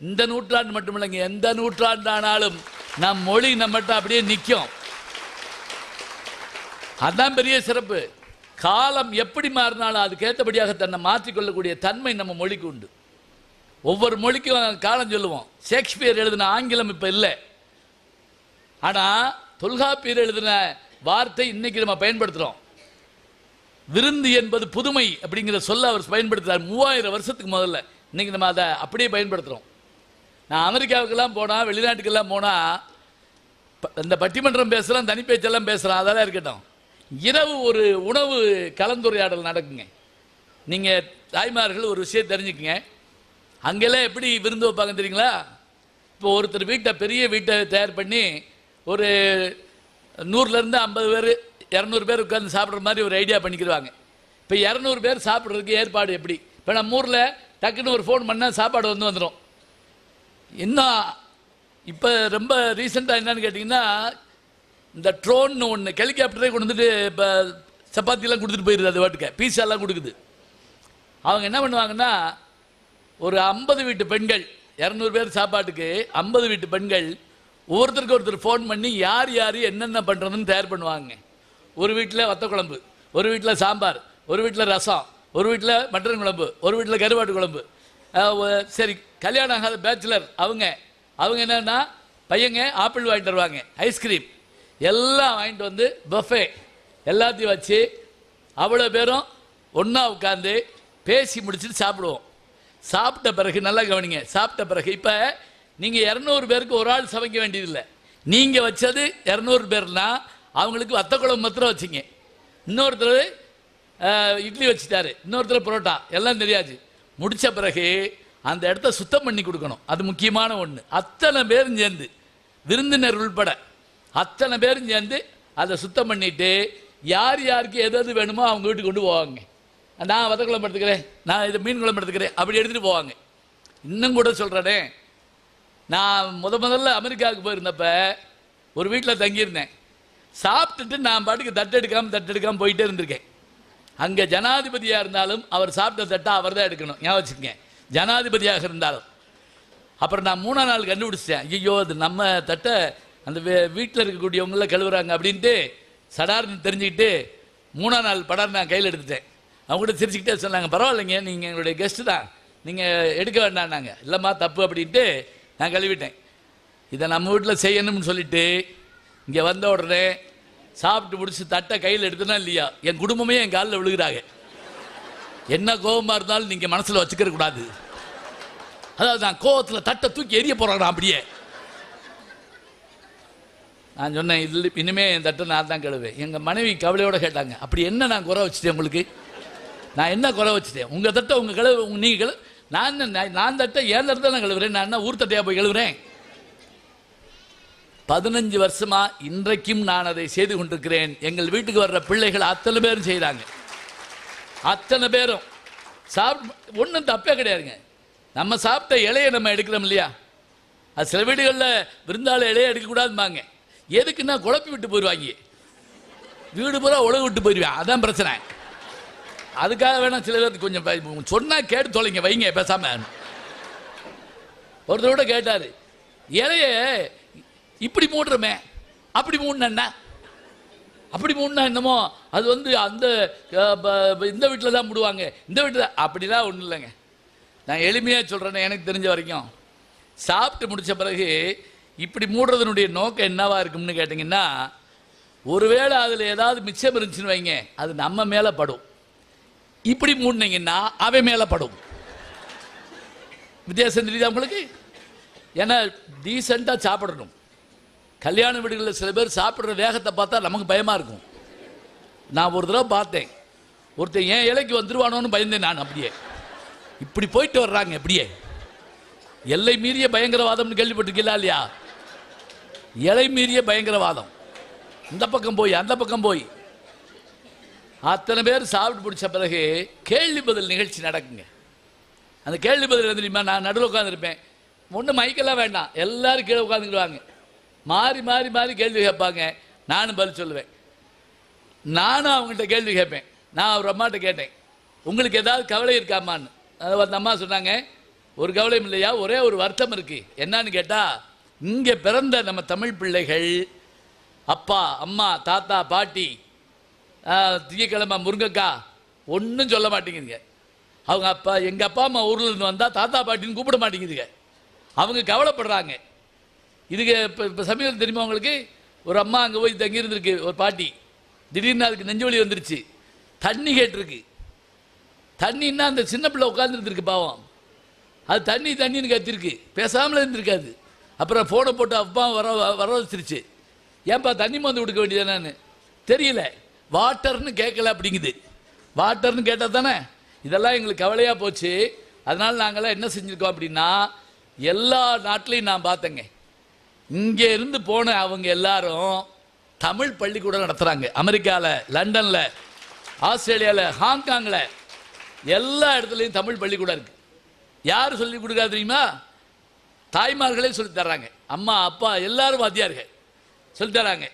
[SPEAKER 1] இந்த நூற்றாண்டு மட்டும் இல்லைங்க, எந்த நூற்றாண்டானாலும் நம் மொழி நம்மகிட்ட அப்படியே நிற்கும். அதுதான் பெரிய சிறப்பு. காலம் எப்படி மாறினாலும் அதுக்கேற்றபடியாக தன்னை மாற்றிக்கொள்ளக்கூடிய தன்மை நம்ம மொழிக்கு உண்டு. ஒவ்வொரு மொழிக்கும் காலம் சொல்லுவோம். ஷேக்ஸ்பியர் எழுதின ஆங்கிலம் இப்போ இல்லை, ஆனால் தொல்காப்பியர் எழுதின வார்த்தை இன்னைக்கு நம்ம பயன்படுத்துகிறோம். விருந்து என்பது புதுமை அப்படிங்கிற சொல்ல அவர் பயன்படுத்துகிறார் 3000 வருஷத்துக்கு முதல்ல. இன்னைக்கு நம்ம அதை அப்படியே பயன்படுத்துகிறோம். நான் அமெரிக்காவுக்கெல்லாம் போனால், வெளிநாட்டுக்கெல்லாம் போனால் இந்த பட்டிமன்றம் பேசுகிறேன், தனிப்பேச்செல்லாம் பேசுகிறேன், அதெல்லாம் இருக்கட்டும். இரவு ஒரு உணவு கலந்துரையாடல் நடக்குங்க. நீங்கள் தாய்மார்கள் ஒரு விஷயம் தெரிஞ்சுக்குங்க. அங்கெல்லாம் எப்படி விருந்து வைப்பாங்க தெரியுங்களா? இப்போ ஒருத்தர் வீட்டை, பெரிய வீட்டை தயார் பண்ணி ஒரு 100லேருந்து 50 பேர் 200 பேர் உட்காந்து சாப்பிட்ற மாதிரி ஒரு ஐடியா பண்ணிக்கிடுவாங்க. இப்போ 200 பேர் சாப்பிட்றதுக்கு ஏற்பாடு எப்படி? இப்போ நம்ம ஊரில் டக்குன்னு ஒரு ஃபோன் பண்ணால் சாப்பாடு வந்துடும். இன்னும் இப்போ ரொம்ப ரீசெண்டாக என்னன்னு கேட்டிங்கன்னா, இந்த ட்ரோன்னு ஒன்று ஹெலிகாப்டரே கொண்டு வந்துட்டு இப்போ சப்பாத்திலாம் கொடுத்துட்டு போயிடுது. அது வாட்டுக்க பீஸாலாம் கொடுக்குது. அவங்க என்ன பண்ணுவாங்கன்னா, ஒரு 50 வீட்டு பெண்கள், 200 பேர் சாப்பாட்டுக்கு 50 வீட்டு பெண்கள் ஒவ்வொருத்தருக்கு ஒருத்தர் ஃபோன் பண்ணி யார் யார் என்னென்ன பண்ணுறதுன்னு தயார் பண்ணுவாங்க. ஒரு வீட்டில் வத்த குழம்பு, ஒரு வீட்டில் சாம்பார், ஒரு வீட்டில் ரசம், ஒரு வீட்டில் மட்டன் குழம்பு, ஒரு வீட்டில் கருவாட்டு குழம்பு. சரி, கல்யாணம் ஆகாத பேச்சுலர் அவங்க என்னென்னா, பையங்க ஆப்பிள் வாங்கிட்டு வருவாங்க, ஐஸ்கிரீம் எல்லாம் வாங்கிட்டு வந்து பஃபே எல்லாத்தையும் வச்சு அவ்வளோ பேரும் ஒன்றா உட்காந்து பேசி முடிச்சுட்டு சாப்பிடுவோம். சாப்பிட்ட பிறகு நல்லா கவனிங்க, சாப்பிட்ட பிறகு இப்போ நீங்கள் 200 பேருக்கு ஒரு ஆள் சமைக்க வேண்டியதில்லை. நீங்கள் வச்சது 200 பேர்னா அவங்களுக்கு வத்த குழம்பு மாத்திரம் வச்சிங்க. இன்னொருத்தர் இட்லி வச்சுட்டாரு, இன்னொருத்தர் புரோட்டா, எல்லாம் தெரியாது. முடித்த பிறகு அந்த இடத்த சுத்தம் பண்ணி கொடுக்கணும். அது முக்கியமான ஒன்று. அத்தனை பேரும் சேர்ந்து, விருந்தினர் உள்பட அத்தனை பேரும் சேர்ந்து அதை சுத்தம் பண்ணிவிட்டு யார் யாருக்கு எது வேணுமோ அவங்க வீட்டுக்கு கொண்டு போவாங்க. நான் வத்த குழம்பு எடுத்துக்கிறேன், நான் இது மீன் குழம்பு எடுத்துக்கிறேன், அப்படி எடுத்துகிட்டு போவாங்க. இன்னும் கூட சொல்கிறேனே, நான் முதல்ல அமெரிக்காவுக்கு போயிருந்தப்ப ஒரு வீட்டில் தங்கியிருந்தேன். சாப்பிட்டுட்டு நான் பாட்டுக்கு தட்டெடுக்காமல் போயிட்டே இருந்திருக்கேன். அங்கே ஜனாதிபதியாக இருந்தாலும் அவர் சாப்பிட்ட தட்டை அவர் தான் எடுக்கணும், ஞாபகம் வச்சுக்கங்க. ஜனாதிபதியாக இருந்தாலும். அப்புறம் நான் 3ஆம் நாள் கண்டுபிடிச்சிட்டேன், ஐயோ அது நம்ம தட்டை அந்த வீட்டில் இருக்கக்கூடியவங்கள கழுவுறாங்க அப்படின்ட்டு சடார்னு தெரிஞ்சுக்கிட்டு 3ஆம் நாள் படார் நான் கையில் எடுத்துட்டேன். அவங்க கூட சிரிச்சுக்கிட்டே சொன்னாங்க, பரவாயில்லைங்க, நீங்கள் எங்களுடைய கெஸ்ட்டு தான், நீங்கள் எடுக்க வேண்டாம்னாங்க. இல்லைம்மா தப்பு அப்படின்ட்டு நான் கழுவிட்டேன். இதை நம்ம வீட்டில் செய்யணும்னு சொல்லிட்டு இங்கே வந்த உடனே சாப்பிட்டு முடிச்சு தட்டை கையில் எடுத்தனா இல்லையா, என் குடும்பமே என் காலில் விழுகிறாங்க. என்ன கோபமாக இருந்தாலும் நீங்கள் மனசில் வச்சுக்கிற கூடாது. அதாவது நான் கோபத்தில் தட்டை தூக்கி எரிய போகிறான். அப்படியே நான் சொன்னேன், இதில் இனிமேல் என் தட்டை நான் தான் கழுவேன். எங்கள் மனைவி கவலையோடு கேட்டாங்க, அப்படி என்ன நான் குறை வச்சுட்டேன் உங்களுக்கு? நான் என்ன குறை வச்சுட்டேன்? உங்கள் தட்டை உங்கள் கழுவு, நீங்கள் கழு, நான் தட்டை ஏன் தட்டை நான் கழுவுறேன், நான் என்ன ஊர் தட்டையாக போய் கழுவுறேன்? 15 வருஷமா இன்றைக்கும் நான் அதை செய்து கொண்டிருக்கிறேன். எங்கள் வீட்டுக்கு வர்ற பிள்ளைகள் அத்தனை பேரும் செய்கிறாங்க. அத்தனை பேரும் சாப்பிட்டு ஒன்றும் தப்பே கிடையாதுங்க. நம்ம சாப்பிட்ட இலையை நம்ம எடுக்கிறோம் இல்லையா, அது சில வீடுகளில் விருந்தாளி இலையை எடுக்கக்கூடாதும்பாங்க. எதுக்குன்னா குழப்பி விட்டு போயிடுவாங்க, வீடு பூரா உழவு விட்டு போயிடுவேன், அதான் பிரச்சனை. அதுக்காக வேணா சில பேருக்கு கொஞ்சம் சொன்னால் கேட்டு தொலைங்க, வைங்க பேசாம. ஒருத்தரோட கேட்டார், இலைய இப்படி மூடுறமே, அப்படி மூடினா அப்படி மூடினா என்னமோ அது வந்து அந்த இந்த வீட்டில் தான் மூடுவாங்க, இந்த வீட்டில் அப்படிலாம் ஒன்றும் இல்லைங்க. நான் எளிமையாக சொல்கிறேன்னு எனக்கு தெரிஞ்ச வரைக்கும், சாப்பிட்டு முடித்த பிறகு இப்படி மூடுறதுனுடைய நோக்கம் என்னவா இருக்கும்னு கேட்டிங்கன்னா, ஒருவேளை அதில் ஏதாவது மிச்சம் இருந்துச்சுன்னு வைங்க, அது நம்ம மேலே படும். இப்படி மூடினீங்கன்னா அவன் மேலே படும். வித்தியாசம் தெரியுதா உங்களுக்கு? ஏன்னா டீசெண்டாக சாப்பிடணும். கல்யாண வீடுகளில் சில பேர் சாப்பிட்ற வேகத்தை பார்த்தா நமக்கு பயமாக இருக்கும். நான் ஒரு தடவை பார்த்தேன், ஒருத்தர் என் இலைக்கு வந்துருவானோன்னு பயந்தேன் நான். அப்படியே இப்படி போயிட்டு வர்றாங்க, இப்படியே எல்லை மீறிய பயங்கரவாதம்னு கேள்விப்பட்டிருக்கீங்களா இல்லையா? எல்லை மீறிய பயங்கரவாதம், இந்த பக்கம் போய் அந்த பக்கம் போய் அத்தனை பேர் சாப்பிட்டு பிடிச்ச பிறகு கேள்வி பதில் நிகழ்ச்சி நடக்குங்க. அந்த கேள்வி பதில் தெரியுமா, நான் நடுவில் உட்காந்துருப்பேன், ஒன்றும் மைக்கெல்லாம் வேண்டாம், எல்லாரும் கீழே உட்காந்துக்கிடுவாங்க, மாறி மாறி மாறி கேள்வி கேட்பாங்க, நானும் பதில் சொல்லுவேன். நானும் அவங்கள்ட்ட கேள்வி கேட்பேன். நான் அவர் அம்மாட்ட கேட்டேன், உங்களுக்கு ஏதாவது கவலை இருக்காமான்னு அந்த அம்மா சொன்னாங்க, ஒரு கவலையும் இல்லையா, ஒரே ஒரு வருத்தம் இருக்கு. என்னன்னு கேட்டால், இங்கே பிறந்த நம்ம தமிழ் பிள்ளைகள் அப்பா அம்மா தாத்தா பாட்டி திங்கக்கிழமை முருங்கக்காய் ஒன்றும் சொல்ல மாட்டேங்குதுங்க. அவங்க அப்பா எங்கள் அப்பா அம்மா ஊரில் இருந்து வந்தால் தாத்தா பாட்டின்னு கூப்பிட மாட்டேங்குதுங்க. அவங்க கவலைப்படுறாங்க. இதுக்கு இப்போ சமீபத்தில் தெரியுமா உங்களுக்கு, ஒரு அம்மா அங்கே போய் தங்கியிருந்துருக்கு, ஒரு பாட்டி. திடீர்னு அதுக்கு நெஞ்சு வலி வந்துருச்சு. தண்ணி கேட்டிருக்கு. தண்ணின்னா அந்த சின்ன பிள்ளை உட்காந்துருந்துருக்கு பாவம். அது தண்ணி தண்ணின்னு கத்திருக்கு, பேசாமல் இருந்திருக்காது. அப்புறம் ஃபோனை போட்டு அப்பா வர வச்சிருச்சு. ஏன்பா தண்ணி மருந்து கொடுக்க வேண்டியதானு தெரியல, வாட்டர்னு கேட்கல அப்படிங்குது. வாட்டர்னு கேட்டால் தானே. இதெல்லாம் எங்களுக்கு கவலையாக போச்சு. அதனால் நாங்களாம் என்ன செஞ்சுருக்கோம் அப்படின்னா, எல்லா நாட்டிலையும் நான் பார்த்தேங்க, இங்கே இருந்து போன அவங்க எல்லாரும் தமிழ் பள்ளிக்கூடம் நடத்துகிறாங்க. அமெரிக்காவில், லண்டனில், ஆஸ்திரேலியாவில், ஹாங்காங்கில் எல்லா இடத்துலையும் தமிழ் பள்ளிக்கூடம் இருக்குது. யார் சொல்லி கொடுக்காது தெரியுமா? தாய்மார்களே சொல்லித்தர்றாங்க. அம்மா அப்பா எல்லாரும் வாத்தியார்கள் சொல்லித்தராங்க.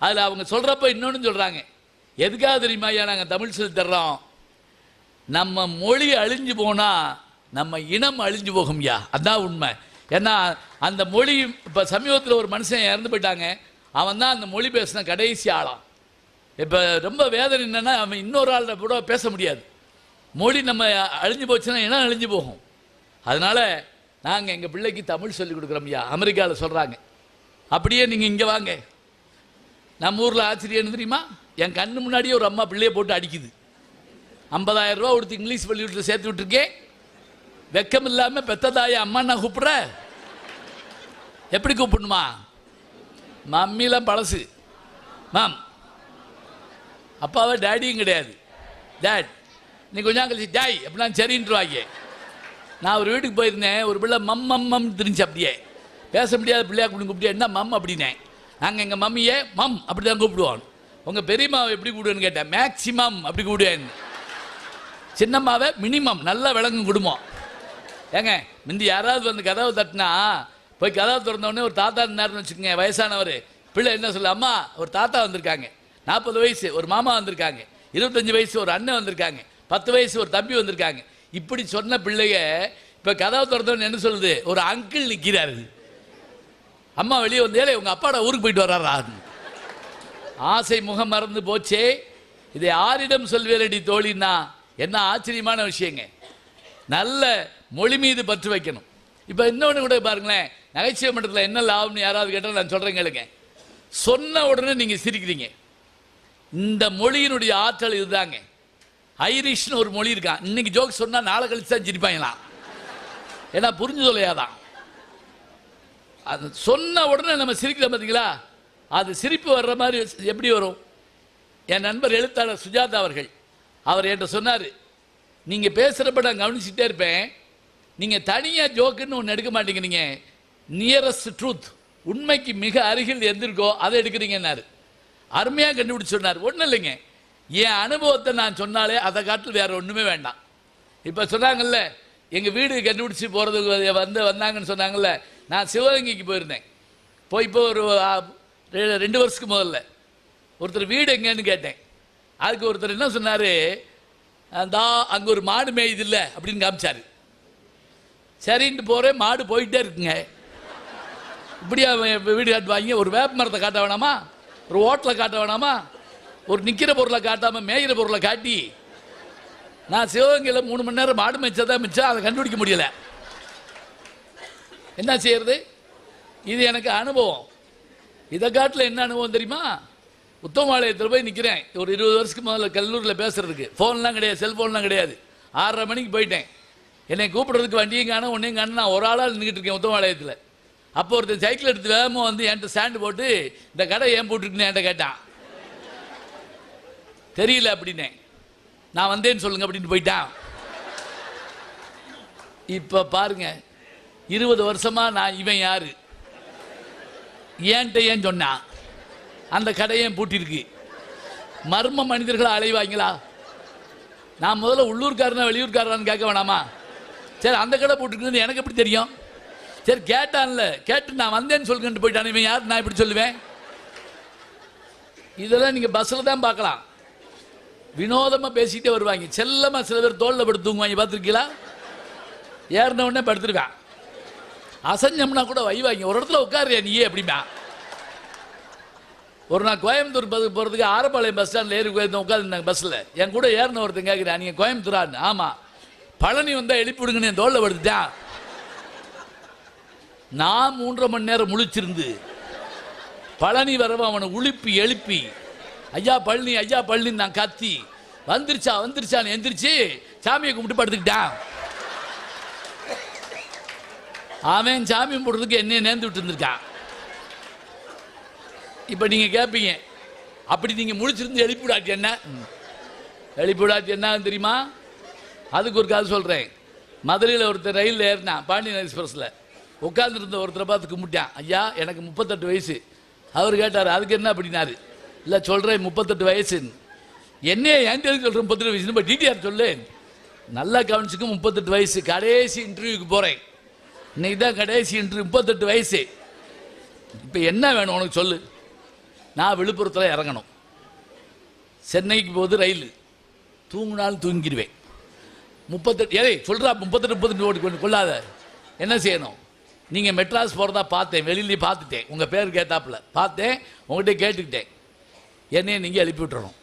[SPEAKER 1] அதில் அவங்க சொல்கிறப்ப இன்னொன்று சொல்கிறாங்க, எதுக்காக தெரியுமா ஐயா நாங்கள் தமிழ் சொல்லித்தர்றோம், நம்ம மொழி அழிஞ்சு போனால் நம்ம இனம் அழிஞ்சு போகும்யா. அதுதான் உண்மை. ஏன்னா அந்த மொழி இப்போ சமீபத்தில் ஒரு மனுஷன் இறந்து போயிட்டாங்க. அவன் தான் அந்த மொழி பேசின கடைசி ஆளாம். இப்போ ரொம்ப வேதனை என்னென்னா, அவன் இன்னொரு ஆள்கிட்ட கூட பேச முடியாது. மொழி நம்ம அழிஞ்சு போச்சுன்னா இனம் அழிஞ்சு போகும். அதனால் நாங்கள் எங்கள் பிள்ளைக்கு தமிழ் சொல்லிக் கொடுக்குறோம்யா. அமெரிக்காவில் சொல்கிறாங்க. அப்படியே நீங்கள் இங்கே வாங்க. நம்ம ஊரில் ஆச்சரியம் தெரியுமா, என் கண்ணு முன்னாடியே ஒரு அம்மா பிள்ளையை போட்டு அடிக்குது. 50,000 ரூபா கொடுத்து இங்கிலீஷ் பள்ளிக்கூடத்தில் சேர்த்து விட்டுருக்கேன். வெக்கம் இல்லாமல் பெத்ததாய அம்மா நான் கூப்பிட்றேன். எப்படி கூப்பிடணுமா? மம்மிலாம் பழசு, மேம். அப்பாவை டேடியும் கிடையாது, டேட். நீ கொஞ்சம் கழிச்சு டாய் அப்படின்னா சரின்ட்டுருவாங்க. நான் ஒரு வீட்டுக்கு போயிருந்தேன், ஒரு பிள்ளை மம் தெரிஞ்சு அப்படியே பேச முடியாத பிள்ளையா கூப்பிட்டு என்ன மம் அப்படின்னேன். நாங்கள் எங்கள் மம்மியை மம் அப்படி தான் கூப்பிடுவோம். உங்கள் பெரியம்மாவை எப்படி கூப்பிடுவேன்னு கேட்டேன். மேக்சிமம் அப்படி கூப்பிடுவேன். சின்னம்மாவை மினிமம். நல்லா விளங்கும் குடும்பம். ஏங்க முந்தி யாராவது வந்து கதவை தட்டினா போய் கதவை திறந்தோடனே ஒரு தாத்தா இருந்தாருன்னு வச்சுக்கோங்க, வயசானவர். பிள்ளை என்ன சொல்ல, அம்மா ஒரு தாத்தா வந்திருக்காங்க, 40 வயசு ஒரு மாமா வந்திருக்காங்க, 25 வயசு ஒரு அண்ணன் வந்திருக்காங்க, 10 வயசு ஒரு தம்பி வந்திருக்காங்க. இப்படி சொன்ன பிள்ளைய இப்போ கதவை திறந்தோன்னு என்ன சொல்லுது, ஒரு அங்கிள் நிற்கிறாரு. அம்மா வெளியே வந்து, ஏழை உங்கள் அப்பாட ஊருக்கு போயிட்டு வர்றாரா? ஆசை முகம் மறந்து போச்சே, இதை யாரிடம் சொல்வேரடி தோழின்னா என்ன ஆச்சரியமான விஷயங்க. நல்ல மொழி மீது பற்று வைக்கணும். இப்போ இன்னொன்று கூட பாருங்களேன், நகைச்சுவை மன்றத்தில் என்ன லாபம்னு யாராவது கேட்டால் நான் சொல்கிறேன் கேளுங்க. சொன்ன உடனே நீங்கள் சிரிக்கிறீங்க. இந்த மொழியினுடைய ஆற்றல் இதுதாங்க. ஐரிஷ்னு ஒரு மொழி இருக்கான். இன்னைக்கு ஜோக் சொன்னால் நாளை கழிச்சு தான் சிரிப்பாங்களாம். ஏன்னா புரிஞ்சு சொல்லையாதான். அது சொன்ன உடனே நம்ம சிரிக்கிறோம் பார்த்தீங்களா, அது சிரிப்பு வர்ற மாதிரி எப்படி வரும்? என் நண்பர் எழுத்தாளர் சுஜாதா அவர்கள், அவர் என்கிட்ட சொன்னார், நீங்கள் பேசுகிறப்ப நான் கவனிச்சுட்டே இருப்பேன், நீங்கள் தனியாக ஜோக்குன்னு ஒன்று எடுக்க மாட்டேங்கிறீங்க, நியரஸ்ட் ட்ரூத், உண்மைக்கு மிக அருகில் எந்த இருக்கோ அதை எடுக்கிறீங்கன்னாரு. அருமையாக கண்டுபிடிச்சு சொன்னார். ஒன்றும் இல்லைங்க, என் அனுபவத்தை நான் சொன்னாலே அதை காட்டில் வேறு ஒன்றுமே வேண்டாம். இப்போ சொன்னாங்கல்ல, எங்கள் வீடு கண்டுபிடிச்சி போகிறதுக்கு வந்தாங்கன்னு சொன்னாங்கல்ல. நான் சிவகங்கைக்கு போயிருந்தேன். இப்போ ஒரு 2 வருஷத்துக்கு முதல்ல ஒருத்தர் வீடு எங்கேன்னு கேட்டேன். அதுக்கு ஒருத்தர் என்ன சொன்னார், அங்கே ஒரு மாடு மேயுது இல்லை அப்படின்னு காமிச்சார். சரின்ட்டு போகிறேன், மாடு போயிட்டே இருக்குங்க. இப்படியா வீடு காட்டுவாங்க? ஒரு வேப்ப மரத்தை காட்ட வேணாமா, ஒரு ஓட்டலை காட்ட வேணாமா, ஒரு நிற்கிற பொருளை காட்டாமல் மேய்கிற பொருளை காட்டி நான் சிவகங்கையில் 3 மணி நேரம் மாடு மேய்ச்சதான் மிச்சம். அதை கண்டுபிடிக்க முடியலை. என்ன செய்யறது? இது எனக்கு அனுபவம். இதை காட்டில் என்ன அனுபவம் தெரியுமா? உத்தமாலயத்தில் போய் நிற்கிறேன். ஒரு 20 வருஷத்துக்கு முதல்ல கல்லூரியில் பேசுறதுக்கு ஃபோன்லாம் கிடையாது, செல்ஃபோன்லாம் கிடையாது. 6:30 மணிக்கு போயிட்டேன். என்னை கூப்பிட்றதுக்கு வண்டியும் காணும் ஒன்றையும் காணும். நான் ஒரு ஆளாக நின்றுக்கிட்டு இருக்கேன் உத்தமாலயத்தில். அப்போ ஒருத்தர் சைக்கிள் எடுத்து வேகமாக வந்து என்கிட்ட ஸ்டாண்டு போட்டு, இந்த கடை ஏன் போட்டுருக்குன்னு என்கிட்ட கேட்டான். தெரியல அப்படின்னேன். நான் வந்தேன்னு சொல்லுங்க அப்படின்னு போயிட்டான். இப்போ பாருங்க, 20 வருஷமா நான் இவன் யாரு, ஏன்ட்ட ஏன் சொன்னான், அந்த கடையேன் பூட்டிருக்கு. மர்ம மனிதர்களை அலைவாங்களா? நான் முதல்ல உள்ளூர்காரனா வெளியூர்காரனான்னு கேட்க வேணாமா? சரி, அந்த கடை போட்டுருக்குன்னு எனக்கு எப்படி தெரியும்? சரி கேட்டான்ல, கேட்டு நான் வந்தேன்னு சொல்லுங்கன்னு போயிட்டான். இவன் யார், நான் இப்படி சொல்லுவேன்? இதெல்லாம் நீங்கள் பஸ்ஸில் தான் பார்க்கலாம். வினோதமாக பேசிக்கிட்டே வருவாங்க. செல்லமாக சில பேர் தோளில் படுத்து தூங்குவாங்க, பார்த்துருக்கீங்களா? ஏறின உடனே படுத்துருவேன். அசஞ்சம்னா கூட வைவாங்க, ஒரு இடத்துல உட்காருறியா நீயே அப்படிமா. ஒரு நாள் கோயம்புத்தூர் போகிறதுக்கு ஆரப்பாளையம் பஸ் ஸ்டாண்டில் ஏறி உட்காந்துருந்தாங்க பஸ்ஸில். என் கூட ஏறின ஒருத்தன் கேட்குறேன், நீங்கள் கோயம்புத்தூரான்னு. ஆமாம். பழனி வந்தால் எழுப்பி விடுங்கன்னு என் தோளில் படுத்துட்டான். நான் 3.5 மணி நேரம் முழிச்சிருந்து பழனி வரவன் அவனை எழுப்பி ஐயா பழனி ஐயா பழனி நான் கத்தி வந்துருச்சான்னு எந்திரிச்சு சாமியை கும்பிட்டு படுத்துக்கிட்டான். அவன் சாமி போடுறதுக்கு என்ன நேர்ந்து விட்டு இருந்திருக்கான். இப்போ நீங்கள் கேட்பீங்க, அப்படி நீங்கள் முழிச்சிருந்து எழுப்பிவிடாட்டி என்ன தெரியுமா? அதுக்கு ஒரு கதை சொல்கிறேன். மதுரையில் ஒருத்தர் ரயிலில் ஏறினான், பாண்டியன் எக்ஸ்பிரஸில். உட்காந்துருந்த ஒருத்தரை பார்த்து கும்பிட்டான். ஐயா எனக்கு 38 வயசு. அவர் கேட்டார், அதுக்கு என்ன அப்படின்னாரு. இல்லை சொல்கிறேன் 38 வயசுன்னு. என்னையே ஏன் தெரிஞ்சு சொல்கிறேன் 38 வயசுன்னு? இப்போ டிடிஆர் சொல்லு. நல்லா கவனிச்சுக்கு 38 வயசு. கடைசி இன்டர்வியூக்கு போகிறேன். இன்னைக்கு தான் கடைசி இன்டர்வியூ. 38 வயசு. இப்போ என்ன வேணும் உனக்கு சொல்லு. நான் விழுப்புரத்தில் இறங்கணும். சென்னைக்கு போகுது ரயில். தூங்கினாலும் தூங்கிடுவேன். 38 ஏதே சொல்கிறா 38 ஓடி கொண்டு கொள்ளாத. என்ன செய்யணும்? நீங்கள் மெட்ராஸ் போகிறதா பார்த்தேன், வெளியிலேயே பார்த்துட்டேன். உங்கள் பேர் கேட்டாப்புல பார்த்தேன், உங்கள்கிட்ட கேட்டுக்கிட்டேன். என்னையே நீங்கள் எழுப்பி விட்டுறணும்.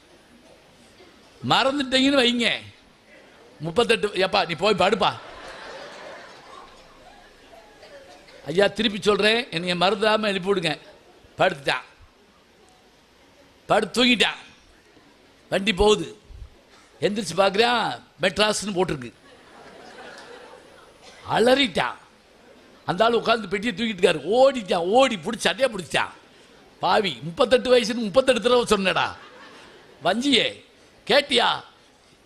[SPEAKER 1] மறந்துட்டீங்கன்னு வைங்க, 38 எப்பா நீ போய் படுப்பா. ஐயா திருப்பி சொல்கிறேன், என்னைய மறந்தாமல் எழுப்பி விடுங்க. படுத்துட்டான். படுத்து தூங்கிட்டான். வண்டி போகுது. எந்திரிச்சு பார்க்குறான், மெட்ராஸ்ன்னு போட்டிருக்கு. அலறிட்டான். அந்த ஆள் உட்காந்து பெட்டியை தூக்கிட்டு இருக்காரு. ஓடிட்டான். ஓடி பிடிச்சி சட்டையாக பிடிச்சிட்டான். பாவி, 38 வயசுன்னு 38 தடவை சொன்னடா. வஞ்சியே கேட்டியா?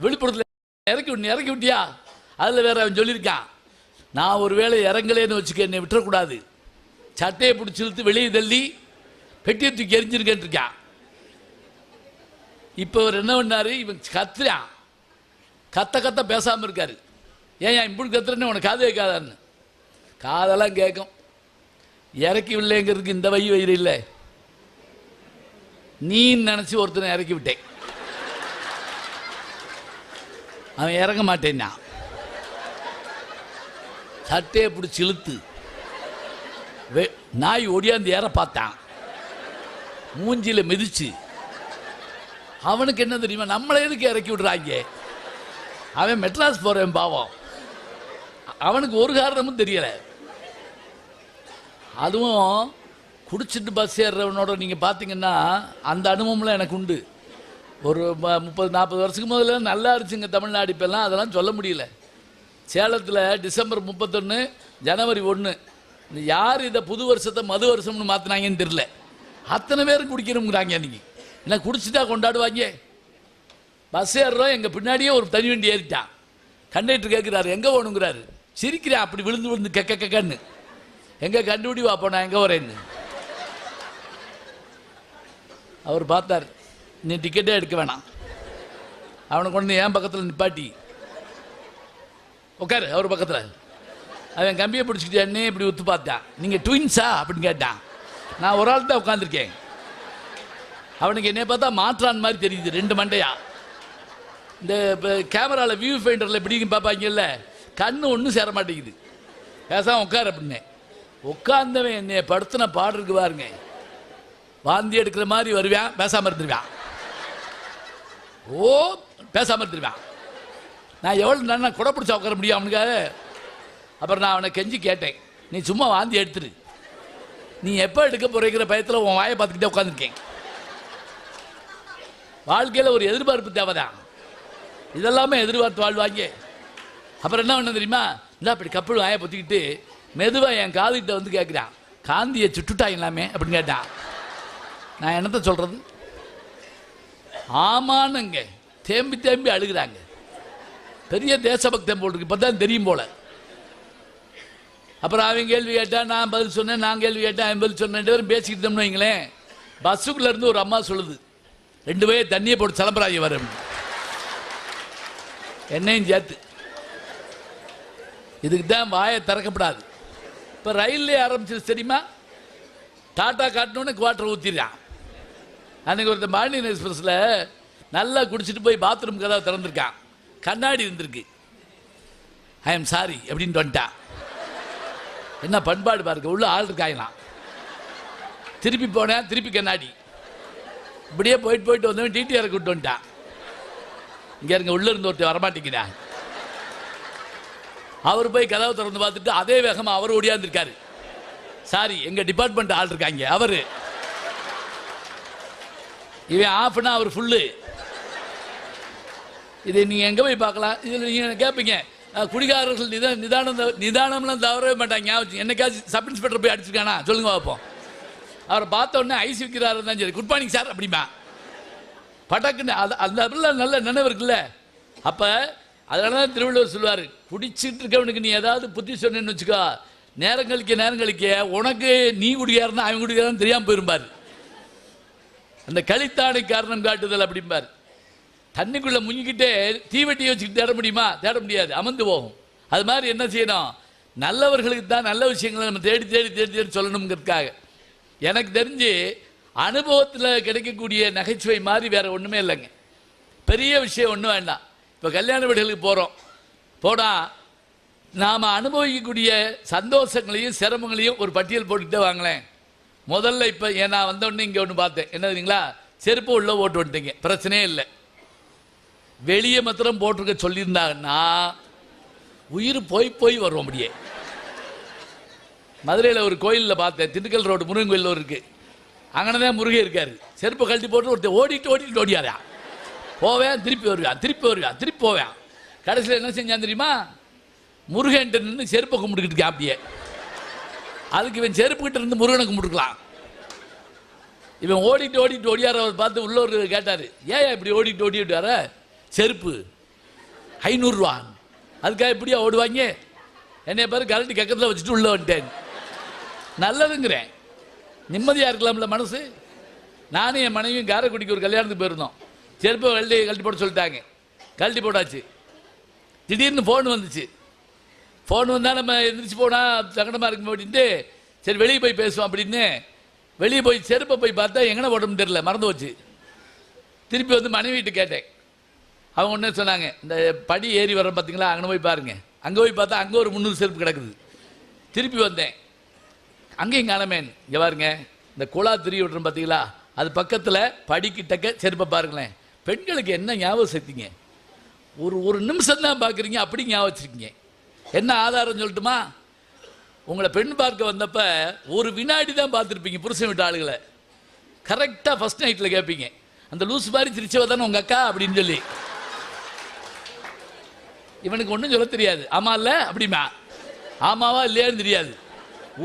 [SPEAKER 1] விழுப்புரத்தில் இறக்கி விட்டியா? அதில் வேற அவன் சொல்லியிருக்கான், நான் ஒரு வேளை இறங்கலேன்னு வச்சுக்க, என்னை விட்டுறக்கூடாது. சட்டையை பிடிச்சி இழுத்து வெளியே தள்ளி பெட்டியை தூக்கி எரிஞ்சிருக்கேன் இருக்கான். இப்போ அவர் என்ன பண்ணாரு, இவன் கத்துறான். கத்த பேசாமல் இருக்காரு. ஏன் இப்படி கத்துறேன்னு உனக்கு காது கேட்காதான்னு. காதெல்லாம் கேட்கும். இறக்கி விடலைங்கிறதுக்கு இந்த வயிறு இல்லை. நீ நினச்சி ஒருத்தனை இறக்கி விட்டேன். அவன் இறங்க மாட்டேன்னா சட்டையை பிடிச்சி இழுத்து நாய் ஒடியாந்து ஏற பார்த்தான். மூஞ்சியில் மிதிச்சு. அவனுக்கு என்ன தெரியுமா, நம்மளை எதுக்கு இறக்கி விடுறாங்க? அவன் மெட்ராஸ் போகிறவன் பாவம். அவனுக்கு ஒரு காரணமும் தெரியலை. அதுவும் குடிச்சிட்டு பஸ் ஏறுறவனோட நீங்கள் பார்த்தீங்கன்னா அந்த அனுபவம்லாம் எனக்கு உண்டு. ஒரு 30-40 வருஷத்துக்கு முதல்ல நல்லா இருந்துச்சுங்க தமிழ்நாடு. இப்போல்லாம் அதெல்லாம் சொல்ல முடியல. சேலத்தில் டிசம்பர் 31 ஜனவரி 1 இந்த யார் இதை புது வருஷத்தை மது வருஷம்னு மாற்றினாங்கன்னு தெரியல. அத்தனை பேரும் குடிக்கணுங்கிறாங்க. அன்றைக்கி என்ன குடிச்சிட்டா கொண்டாடுவாங்க. பஸ் ஏறுறோம், எங்கள் பின்னாடியே ஒரு தனி வண்டி ஏறிட்டான். கண்டக்டர் கேட்குறாரு, எங்கே போகணுங்கிறாரு. சிரிக்கிறேன். அப்படி விழுந்து கெக்கன்னு எங்கே கண்டுபிடி வாப்போ நான் எங்கே வரேன்னு. அவர் பார்த்தார், நீ டிக்கெட்டே எடுக்க வேணாம், அவனை கொண்டு என் பக்கத்தில் நிப்பாட்டி உட்காரு அவர் பக்கத்தில். அவன் கம்பியை பிடிச்சிக்கிட்டு என்னே இப்படி ஒத்து பார்த்தான். நீங்கள் ட்வின்ஸா அப்படின்னு கேட்டான். நான் ஒரு ஆள் தான் உட்காந்துருக்கேன். அவனுக்கு என்னை பார்த்தா மாற்றான் மாதிரி தெரியுது, 2 மண்டையா. இந்த கேமராவில் வியூ ஃபைண்டரில் எப்படின்னு பார்ப்பாங்கல்ல, கண்ணு ஒன்றும் சேர மாட்டேங்குது. பேசாமல் உட்கார் அப்படின்னு. உட்கார்ந்தவன் என்னை படுத்தின பாடுறதுக்கு பாருங்க. வாந்தி எடுக்கிற மாதிரி வருவான், பேசாமல் இருந்துருவான். ஓ பேசாமல் இருந்துருவான். நான் எவ்வளோ நல்லா குடை பிடிச்சா உட்கார முடியும் அவனுக்காக. அப்புறம் நான் அவனை கெஞ்சி கேட்டேன், நீ சும்மா வாந்தி எடுத்துரு, நீ எப்போ எடுக்க போகிற பயத்தில் உன் வாயை பார்த்துக்கிட்டே உட்காந்துருக்கேன். வாழ்க்கையில் ஒரு எதிர்பார்ப்பு தேவைதான். இதெல்லாமே எதிர்பார்த்து வாழ்வாங்க. அப்புறம் என்ன பண்ண தெரியுமா, இல்லை அப்படி கப்பல் வாயை பொத்திக்கிட்டு மெதுவாக என் காதுகிட்ட வந்து கேட்குறான், காந்தியை சுட்டுட்டாங்களாமே அப்படின்னு கேட்டான். நான் என்னத்த சொல்கிறது? ஆமானுங்க தேம்பி அழுகிறாங்க. பெரிய தேசபக்தம் போல் இருக்கு, இப்போ தான் தெரியும் போல. அப்புறம் அவன் கேள்வி கேட்டான், நான் பதில் சொன்னேன். நான் கேள்வி கேட்டேன், அவன் பதில் சொன்னேன். 2 பேரும் பேசிக்கிட்டு இருந்தோம்னு வைங்களேன். பஸ்ஸுக்குள்ளேருந்து ஒரு அம்மா சொல்லுது, 2 பேரும் தண்ணியை போட்டு சலம்பராஜி வர என்னையும் சேர்த்து. இதுக்கு தான் வாயை திறக்கப்படாது. இப்போ ரயிலே ஆரம்பிச்சிருச்சு தெரியுமா. டாட்டா காட்டணுன்னு குவார்டர் ஊற்றிடுறான். அன்றைக்கி ஒருத்தர் பாண்டியன் எக்ஸ்பிரஸில் நல்லா குடிச்சிட்டு போய் பாத்ரூம் கதவை திறந்துருக்கான், கண்ணாடி இருந்திருக்கு. ஐ எம் சாரி அப்படின்ட்டு வந்துட்டான். என்ன பண்பாடு பாருங்க, உள்ள ஆள் இருக்காங்களாம். திருப்பி போனேன், திருப்பி கண்ணாடி. இப்படியே போயிட்டு வந்தவன் டிடிஆரை கூப்பிட்டு வந்துட்டான். இங்கே இருங்க, உள்ள இருந்து ஒருத்தர் வரமாட்டேங்கிறா. அவர் போய் கதவை திறந்து பார்த்துட்டு அதே வேகமாக அவர் ஓடியாந்துருக்காரு. சாரி, எங்கள் டிபார்ட்மெண்ட் ஆள் இருக்காங்க. அவரு இவன் ஆஃப்னா அவர் ஃபுல்லு. இதை நீங்கள் எங்கே போய் பார்க்கலாம்? இதில் நீங்கள் கேட்பீங்க, குடிகாரர்கள் நிதானம்லாம் தவறவே மாட்டாங்க. என்னைக்காச்சும் சப் இன்ஸ்பெக்டர் போய் அடிச்சிருக்கானா சொல்லுங்க பார்ப்போம். அவரை பார்த்த உடனே ஐஸ் விற்கிறாரு தான் சரி, குட் மார்னிங் சார் அப்படிமா பட்டாக்குன்னு அந்த அப்படிலாம் நல்ல நினைவு இருக்குல்ல. அப்போ அதனால தான் திருவள்ளுவர் சொல்லுவார், குடிச்சிட்டு இருக்கவனுக்கு நீ ஏதாவது புத்தி சொன்னேன்னு வச்சுக்கோ, நேரம் கழிக்க உனக்கு நீ குடிக்காரன்னா அவன் குடிக்காரன்னு தெரியாமல் போயிருப்பார். அந்த கழித்தானை காரணம் காட்டுதல் அப்படிம்பார். தண்ணிக்குள்ளே முங்கிக்கிட்டே தீவெட்டியை வச்சுக்கிட்டு தேட முடியுமா? தேட முடியாது, அமர்ந்து போகும். அது மாதிரி என்ன செய்யணும், நல்லவர்களுக்கு தான் நல்ல விஷயங்களை நம்ம தேடி தேடி தேடி தேடி சொல்லணுங்கிறதுக்காக. எனக்கு தெரிஞ்சு அனுபவத்தில் கிடைக்கக்கூடிய நகைச்சுவை மாதிரி வேறு ஒன்றுமே இல்லைங்க. பெரிய விஷயம் ஒன்றும் வேண்டாம். இப்போ கல்யாண வீடுகளுக்கு போனால் நாம் அனுபவிக்கக்கூடிய சந்தோஷங்களையும் சிரமங்களையும் ஒரு பட்டியல் போட்டுக்கிட்டே வாங்களேன். முதல்ல இப்போ நான் வந்தோடனே இங்கே ஒன்று பார்த்தேன். என்ன தெரியுங்களா, செருப்பு உள்ள ஓட்டு வந்துட்டீங்க, பிரச்சனையே இல்லை. வெளியே மாத்திரம் போட்டிருக்க சொல்லியிருந்தாங்கன்னா உயிர் போய் வருவோம். அப்படியே மதுரையில் ஒரு கோயிலில் பார்த்தேன், திண்டுக்கல் ரோடு முருகன் கோயில் இருக்குது. அங்கே தான் முருகன் இருக்கார். செருப்பை கழட்டி போட்டு ஒருத்தர் ஓடிட்டு ஓடியாரா, போவேன் திருப்பி திருப்பி போவேன். கடைசியில் என்ன செஞ்சான் தெரியுமா, முருகன்ட்டு நின்று செருப்பை கும்பிட்டுக்கிட்டு இருக்கேன். அப்படியே அதுக்கு இவன் செருப்புக்கிட்ட இருந்து முருகனை கும்பிட்டுக்கலாம். இவன் ஓடிட்டு ஓடியாரவர் பார்த்து உள்ளவர் கேட்டார், ஏன் இப்படி ஓடிட்டு வர? செருப்பு 500 ரூபா, அதுக்காக இப்படியா ஓடுவாங்க? என்னைய பாரு கரண்டி கக்கத்தில் வச்சுட்டு உள்ள வந்துட்டேன். நல்லதுங்கிறேன், நிம்மதியாக இருக்கலாம்ல மனசு. நானும் என் மனைவியும் காரைக்குடிக்கு ஒரு கல்யாணத்துக்கு போயிருந்தோம். செருப்பை கழட்டி போட சொல்லிட்டாங்க, கழட்டி போட்டாச்சு. திடீர்னு ஃபோன் வந்துச்சு. ஃபோன் வந்தால் நம்ம எந்திரிச்சு போனால் சங்கடமாக இருக்கும் அப்படின்ட்டு சரி வெளியே போய் பேசுவோம் அப்படின்னு வெளியே போய் செருப்பை போய் பார்த்தா எங்கே போடணும்னு தெரியல, மறந்து வச்சு. திருப்பி வந்து மனைவிட்டு கேட்டேன். அவங்க ஒன்றே சொன்னாங்க, இந்த படி ஏறி வர பார்த்தீங்களா, அங்கே போய் பாருங்கள். அங்கே போய் பார்த்தா அங்கே ஒரு 300 செருப்பு கிடக்குது. திருப்பி வந்தேன், அங்கேயும் காணமேன். இங்கே பாருங்க, இந்த குழா திரி விட்டுறோம் பார்த்தீங்களா, அது பக்கத்தில் படிக்கிட்டக்க செருப்பை பாருங்களேன். பெண்களுக்கு என்ன ஞாபகம் சேர்த்திங்க, ஒரு நிமிஷம் தான் பார்க்குறீங்க, அப்படி ஞாபகம் வச்சுருக்கீங்க. என்ன ஆதாரம் சொல்லட்டுமா, உங்களை பெண் பார்க்க வந்தப்போ ஒரு வினாடி தான் பார்த்துருப்பீங்க புருஷன் விட்ட ஆளுகளை. கரெக்டாக ஃபஸ்ட் நைட்டில் கேட்பீங்க, அந்த லூஸ் மாதிரி திருச்சவ தானே உங்கள் அக்கா அப்படின்னு சொல்லி. இவனுக்கு ஒன்றும் சொல்ல தெரியாது, ஆமா இல்லை அப்படிமா, ஆமாவா இல்லையான்னு தெரியாது.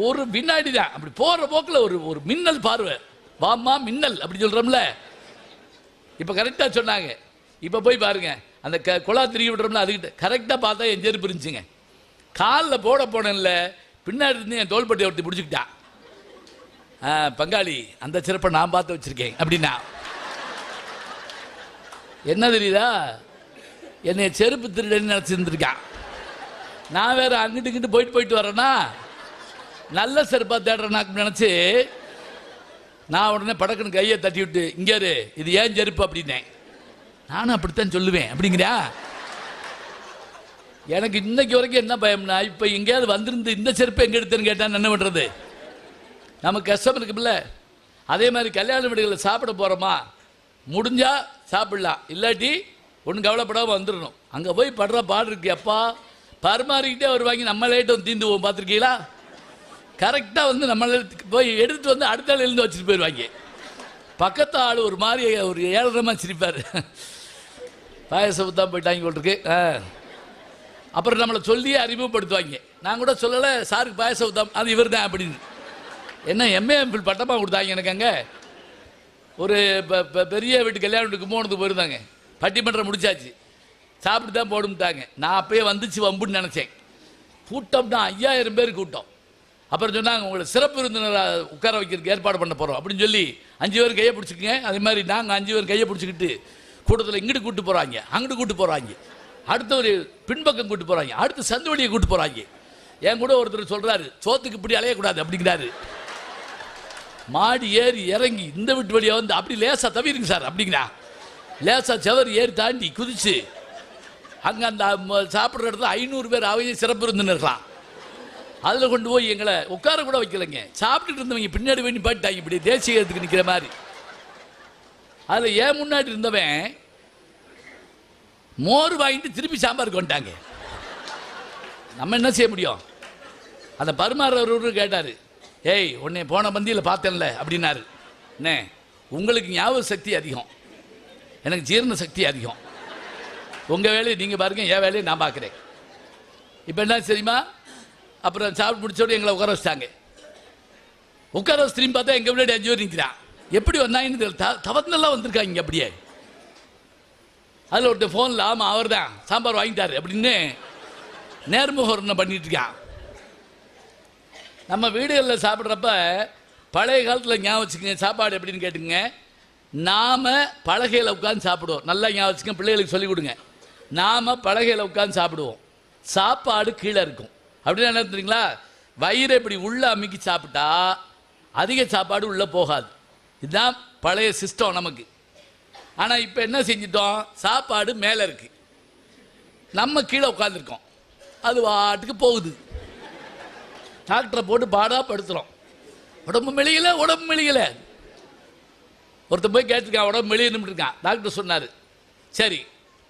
[SPEAKER 1] ஒரு வினாடி தான், அப்படி போகிற போக்கில் ஒரு மின்னல் பார்வை, வாமா மின்னல் அப்படி சொல்கிறோம்ல. இப்போ கரெக்டாக சொன்னாங்க. இப்போ போய் பாருங்க, அந்த குழா திரிவி விடுறோம்ல, அதுக்கிட்ட கரெக்டாக பார்த்தா என் செருப்பு இருந்துச்சுங்க. காலில் போனேன்ல, பின்னாடி இருந்து என் தோள்பட்டியை ஒருத்தி பிடிச்சிக்கிட்டான். பங்காளி, அந்த செருப்பை நான் பார்த்து வச்சுருக்கேன் அப்படின்னா. என்ன தெரியுதா, என்னை செருப்பு திருடன்னு நினச்சிருந்துருக்கான். நான் வேறு அங்கிட்டு இங்கிட்டு போயிட்டு வரேன்னா நல்ல செருப்பாக தேடுறேன்னு நினச்சி நான் உடனே படக்குன்னு கையை தட்டி விட்டு, இங்கே இது ஏன் செருப்பு அப்படின்னேன். நானும் அப்படித்தான் சொல்லுவேன் அப்படிங்கிறா. எனக்கு இன்னைக்கு வரைக்கும் என்ன பயம்னா, இப்போ எங்கேயாவது வந்திருந்து இந்த செருப்பை எங்கே எடுத்தேன்னு கேட்டால் என்ன பண்ணுறது, நமக்கு கஷ்டம் இருக்குல்ல. அதே மாதிரி கல்யாண வீடுகளில் சாப்பிட போகிறோமா, முடிஞ்சால் சாப்பிடலாம், இல்லாட்டி ஒன்றும் கவலைப்படாமல் வந்துடணும். அங்கே போய் படுற பாடு இருக்கு அப்பா, பரிமாறிக்கிட்டே வருவாங்க, நம்ம லேட்டும் தீந்து போவோம். பார்த்துருக்கீங்களா? கரெக்டாக வந்து நம்மளை போய் எடுத்துகிட்டு வந்து அடுத்த ஆள் எழுந்து வச்சுட்டு போயிடுவாங்க. பக்கத்து ஆள் ஒரு மாதிரி ஒரு ஏழரமாக சிரிப்பார், பாயசம் தான் போயிட்டாங்க போட்டிருக்கு. அப்புறம் நம்மளை சொல்லியே அறிமுகப்படுத்துவாங்க. நான் கூட சொல்லலை சாருக்கு பாயசம் தான், அது இவர் தான் அப்படின்னு. என்ன எம்ஏஎம்பிள் பட்டமாக கொடுத்தாங்க எனக்கு. அங்கே ஒரு பெரிய வீட்டு கல்யாண வீட்டுக்கு போனதுக்கு போயிருந்தாங்க. பட்டிமன்றம் முடிச்சாச்சு, சாப்பிட்டு தான் போடும்ட்டாங்க. நான் அப்பயே வந்துச்சு வம்புன்னு நினச்சேன். கூட்டம்னா 5000 பேர் கூட்டம். அப்புறம் சொன்னாங்க, உங்களை சிறப்பு விருந்தினராக உட்கார வைக்கிறதுக்கு ஏற்பாடு பண்ண போகிறோம் அப்படின்னு சொல்லி 5 பேர் கையை பிடிச்சிக்கங்க. அதே மாதிரி நாங்கள் 5 பேர் கையை பிடிச்சிக்கிட்டு கூட்டத்தில் இங்கிட்டு கூட்டு போகிறாங்க, அங்கிட்டு கூட்டு போகிறாங்க, அடுத்த ஒரு பின்பக்கம் கூட்டு போகிறாங்க, அடுத்து சந்து வழியை கூட்டு போகிறாங்க. என் கூட ஒருத்தர் சொல்கிறாரு, சோத்துக்கு இப்படி அலையக்கூடாது அப்படிங்கிறாரு. மாடி ஏறி இறங்கி இந்த வீட்டு வழியாக வந்து அப்படி லேசாக தவிருங்க சார் அப்படிங்கிறா. லேசாக செவர் ஏறி தாண்டி குதிச்சு அங்கே அந்த சாப்பிட்ற இடத்துல 500 பேர் அவையே சிறப்பு இருந்துருக்கலாம். அதில் கொண்டு போய் எங்களை உட்கார கூட வைக்கலைங்க. சாப்பிட்டுட்டு இருந்தவங்க பின்னாடி வேண்டி பாட்டாங்க இப்படி தேசியத்துக்கு நிற்கிற மாதிரி. அதில் ஏன் முன்னாடி இருந்தவன் மோர் வாங்கிட்டு திருப்பி சாம்பாருக்கு வந்துட்டாங்க. நம்ம என்ன செய்ய முடியும்? அந்த பரிமாறவர் கேட்டார், ஏய் உன்னை போன பந்தியில் பார்த்தேன்ல அப்படின்னாரு. என்ன உங்களுக்கு ஞாபக சக்தி அதிகம், எனக்கு ஜீரண சக்தி அதிகம். உங்கள் வேலையை நீங்கள் பாருங்க, என் வேலையை நான் பார்க்குறேன். இப்போ என்ன தெரியுமா? அப்புறம் சாப்பிட்டு முடிச்சோட எங்களை உட்கார வச்சிட்டாங்க. உட்கார வச்சு திரும்பி பார்த்தா எங்கள் முன்னாடி 5 பேர் நிற்கிறான். எப்படி வந்தாங்கன்னு தவறுதெல்லாம் வந்திருக்காங்க. அப்படியே அதில் ஒருத்தர் ஃபோனில் ஆமாம் அவர் தான் சாம்பார் வாங்கிட்டாரு அப்படின்னு நேர்முகம் பண்ணிட்டு இருக்கான். நம்ம வீடுகளில் சாப்பிட்றப்ப பழைய காலத்தில் ஞாபகம் வச்சுக்கோங்க, சாப்பாடு எப்படின்னு கேட்டுங்க. நாம் பலகையில் உட்காந்து சாப்பிடுவோம். நல்லா ஞாபகம் வச்சுக்கோங்க, பிள்ளைகளுக்கு சொல்லிக் கொடுங்க. நாம் பலகையில் உட்காந்து சாப்பிடுவோம், சாப்பாடு கீழே இருக்கும். அப்படின்னு என்ன தெரியுங்களா? வயிறு இப்படி உள்ளே அமுக்கி சாப்பிட்டா அதிக சாப்பாடு உள்ளே போகாது. இதுதான் பழைய சிஸ்டம் நமக்கு. ஆனால் இப்போ என்ன செஞ்சிட்டோம்? சாப்பாடு மேலே இருக்குது, நம்ம கீழே உட்காந்துருக்கோம், அது வாட்டுக்கு போகுது. டாக்டரை போட்டு பாடாக படுத்துகிறோம். உடம்பு மெலியலை, உடம்பு மெலியலை. ஒருத்தர் போய் கேட்டிருக்கான், உடம்பு மெலியன்னு இருக்கான். டாக்டர் சொன்னார், சரி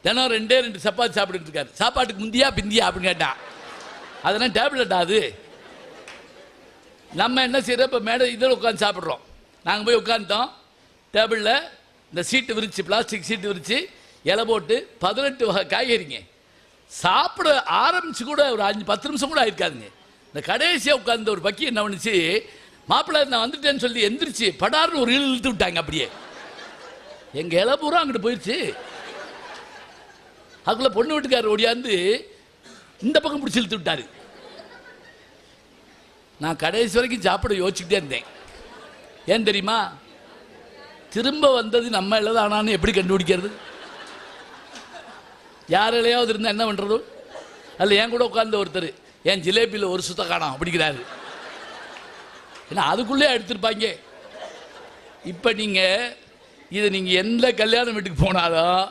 [SPEAKER 1] தினம் 2 சப்பாத்தி சாப்பிட்டுட்டு இருக்காரு, சாப்பாட்டுக்கு முந்தியா பிந்தியா அப்படின்னு கேட்டான். அதெல்லாம் டேப்லெட் ஆகுது. நம்ம என்ன செய்யறோம்? இப்போ மேடை இதில் உட்காந்து சாப்பிட்றோம். நாங்கள் போய் உட்காந்துட்டோம், டேபிளில் இந்த சீட்டு விரிச்சு, பிளாஸ்டிக் சீட்டு விரிச்சு இலை போட்டு 18 வகை காய்கறிங்க. சாப்பிட ஆரம்பிச்சு கூட ஒரு 5-10 நிமிஷம் கூட ஆயிருக்காதுங்க. இந்த கடைசியாக உட்காந்து ஒரு பக்கி என்ன பண்ணுச்சு, மாப்பிள்ளை நான் வந்துட்டேன்னு சொல்லி எந்திரிச்சு படார்னு ஒரு இழுத்து விட்டாங்க. அப்படியே எங்கள் இலை பூரா அங்கிட்டு போயிடுச்சு. அதுக்குள்ளே பொண்ணு வீட்டுக்காரர் ஓடியாந்து இந்த பக்கம் பிடிச்சி இழுத்து விட்டாரு. நான் கடைசி வரைக்கும் சாப்பிட யோசிச்சுக்கிட்டே இருந்தேன். ஏன் தெரியுமா? திரும்ப வந்தது நம்ம இல்லை தானான்னு எப்படி கண்டுபிடிக்கிறது? யாரையாவது இருந்தால் என்ன பண்ணுறது? அதில் என் கூட உட்கார்ந்த ஒருத்தர் என் ஜிலேபியில் ஒரு சுத்த காணோம் அப்படிங்கிறாரு. ஏன்னா அதுக்குள்ளே எடுத்துருப்பாங்க. இப்போ நீங்கள் எந்த கல்யாண வீட்டுக்கு போனாலும்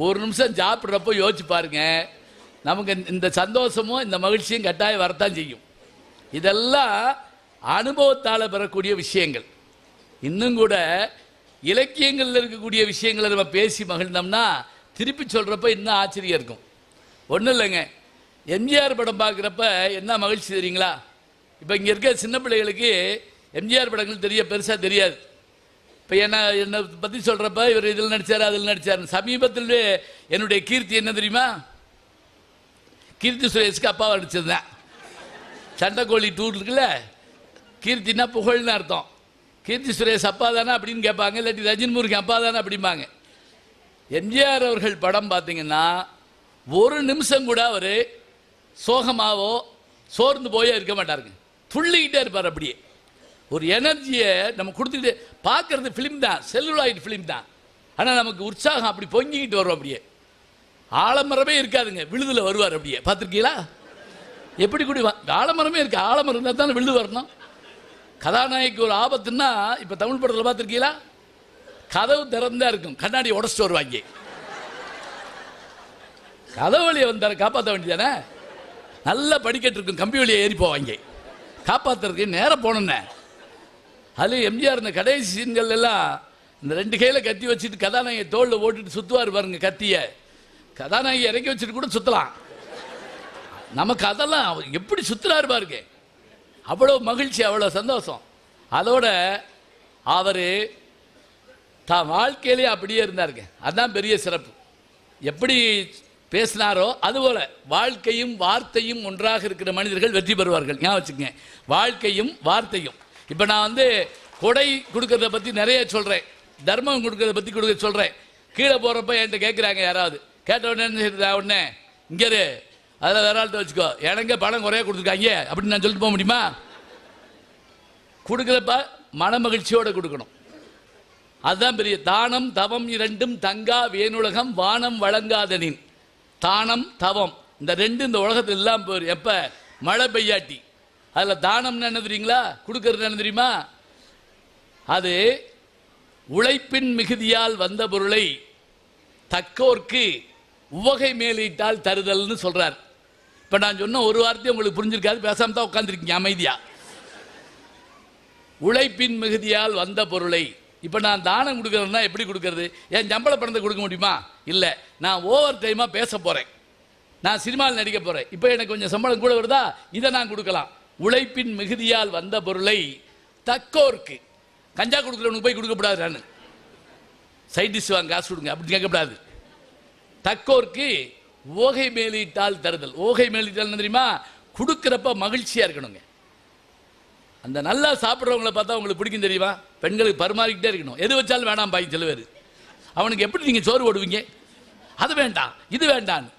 [SPEAKER 1] ஒரு நிமிஷம் சாப்பிட்றப்போ யோசிச்சு பாருங்க, நமக்கு இந்த சந்தோஷமும் இந்த மகிழ்ச்சியும் கட்டாயம் வரத்தான் செய்யும். இதெல்லாம் அனுபவத்தால் பெறக்கூடிய விஷயங்கள். இன்னும் கூட இலக்கியங்களில் இருக்கக்கூடிய விஷயங்களை நம்ம பேசி மகிழ்ந்தோம்னா திருப்பி சொல்கிறப்ப இன்னும் ஆச்சரியம் இருக்கும். ஒன்றும் இல்லைங்க, எம்ஜிஆர் படம் பார்க்குறப்ப என்ன மகிழ்ச்சி தெரியுங்களா? இப்போ இங்கே இருக்க சின்ன பிள்ளைகளுக்கு எம்ஜிஆர் படங்கள் பெருசாக தெரியாது. இப்போ என்னை பற்றி சொல்கிறப்ப இவர் இதில் நடித்தார் அதில் நடித்தார். சமீபத்தில் என்னுடைய கீர்த்தி என்ன தெரியுமா? கீர்த்தி சுரேஷ்க்கு அப்பாவை நடிச்சிருந்தேன். சண்டைக்கோழி டூர் இருக்குல்ல, கீர்த்தினா புகழ்னு அர்த்தம். கீர்த்தி சுரேஷ் அப்பா தானே அப்படின்னு கேட்பாங்க, இல்லாட்டி ரஜினி முருகன் அப்பா தானே அப்படிம்பாங்க. எம்ஜிஆர் அவர்கள் படம் பார்த்தீங்கன்னா ஒரு நிமிஷம் கூட அவர் சோகமாவோ சோர்ந்து போயே இருக்க மாட்டாருங்க, துள்ளிக்கிட்டே இருப்பார். அப்படியே ஒரு எனர்ஜியை நம்ம கொடுத்துக்கிட்டு பார்க்கறது ஃபிலிம் தான், செல்லுலாய்டு ஃபிலிம் தான். ஆனால் நமக்கு உற்சாகம் அப்படி பொங்கிக்கிட்டு வரும். அப்படியே ஆலமரமே இருக்காதுங்க, விழுதில் வருவார். அப்படியே பார்த்துருக்கீங்களா? எப்படி கூடி ஆலமரமே இருக்கு, ஆலமரம் இருந்தால் தானே விழுது வரணும். கதாநாயகிக்கு ஒரு ஆபத்துன்னா இப்போ தமிழ் படத்தில் பார்த்துருக்கீங்களா? கதவு திறந்தா இருக்கும், கண்ணாடி உடச்சிட்டு வருவாங்க. கதவு வழியை வந்தார காப்பாற்ற வேண்டியதானே. நல்லா படிக்கட்டு இருக்கும், கம்பி வழியை ஏறி போவாங்க. காப்பாற்றுறதுக்கு நேரம் போனோன்னே. அது எம்ஜிஆர் இந்த கடைசி சீன்கள் எல்லாம் இந்த 2 கையில் கத்தி வச்சுட்டு கதாநாயகி தோளில் ஓட்டுட்டு சுற்றுவார் பாருங்க கத்தியை. கதாநாயகி இறக்கி வச்சுட்டு கூட சுற்றலாம். நமக்கு அதெல்லாம் எப்படி சுற்றுறாரு பாருங்க, அவ்வளோ மகிழ்ச்சி, அவ்வளோ சந்தோஷம். அதோட அவர் தான் வாழ்க்கையிலே அப்படியே இருந்தாருங்க. அதுதான் பெரிய சிறப்பு. எப்படி பேசினாரோ அதுபோல் வாழ்க்கையும் வார்த்தையும் ஒன்றாக இருக்கிற மனிதர்கள் வெற்றி பெறுவார்கள். ஞாபகம் வச்சுக்கங்க, வாழ்க்கையும் வார்த்தையும். இப்போ நான் கொடை கொடுக்கறத பற்றி நிறைய சொல்கிறேன், தர்மம் கொடுக்கறத பற்றி கொடுக்க சொல்கிறேன். கீழே போகிறப்ப என்கிட்ட கேட்குறாங்க யாராவது, கேட்ட உடனே உடனே இங்கே அதில் வேற ஆள்கிட்ட வச்சுக்கோ, எனக்கு பணம் குறைய கொடுத்துருக்காங்க அப்படின்னு நான் சொல்லிட்டு போக முடியுமா? கொடுக்குறப்ப மன மகிழ்ச்சியோடு கொடுக்கணும். அதுதான் பெரிய தானம் தவம் 2 தங்கா வேணுலகம் வானம் வழங்காதனின். தானம் தவம் இந்த 2 இந்த உலகத்தில் எல்லாம் போயிரு. எப்போ மழை பெய்யாட்டி அதில் தானம்னு என்ன தெரியுங்களா? கொடுக்கறது என்ன தெரியுமா? அது உழைப்பின் மிகுதியால் வந்த பொருளை தக்கோர்க்கு உவகை மேலிட்டால் தருதல்னு சொல்றார். இப்ப நான் சொன்ன ஒரு வார்த்தை உங்களுக்கு புரிஞ்சிருக்காது, பேசாம தான் உட்காந்துருக்கீங்க அமைதியா. உழைப்பின் மிகுதியால் வந்த பொருளை இப்ப நான் தானம் கொடுக்கறேன்னா எப்படி கொடுக்கறது? என் சம்பள பணத்தை கொடுக்க முடியுமா? இல்ல, நான் ஓவர் டைமா பேச போறேன், நான் சினிமாவில் நடிக்க போறேன், இப்போ எனக்கு கொஞ்சம் சம்பளம் கூட வருதா, இதை நான் கொடுக்கலாம். உழைப்பின் மிகுதியால் வந்த பொருளை தக்கோர்க்கு, கஞ்சா கொடுக்குறவனுக்கு போய் கொடுக்கப்படாது, நான் சைட் டிஷ் வாங்க காசு கொடுங்க அப்படி கேட்கக்கூடாது. தக்கோர்க்கு ஓகை மேலிட்டால் தருதல். ஓகை மேலிட்டால் தெரியுமா? கொடுக்குறப்ப மகிழ்ச்சியா இருக்கணுங்க. அந்த நல்லா சாப்பிட்றவங்கள பார்த்தா உங்களுக்கு பிடிக்கும் தெரியுமா? பெண்களுக்கு பரிமாறிக்கிட்டே இருக்கணும். எது வச்சாலும் வேணாம் பாய் சில பேர். அவனுக்கு எப்படி நீங்கள் சோறு போடுவீங்க? அது வேண்டாம் இது வேண்டான்னு.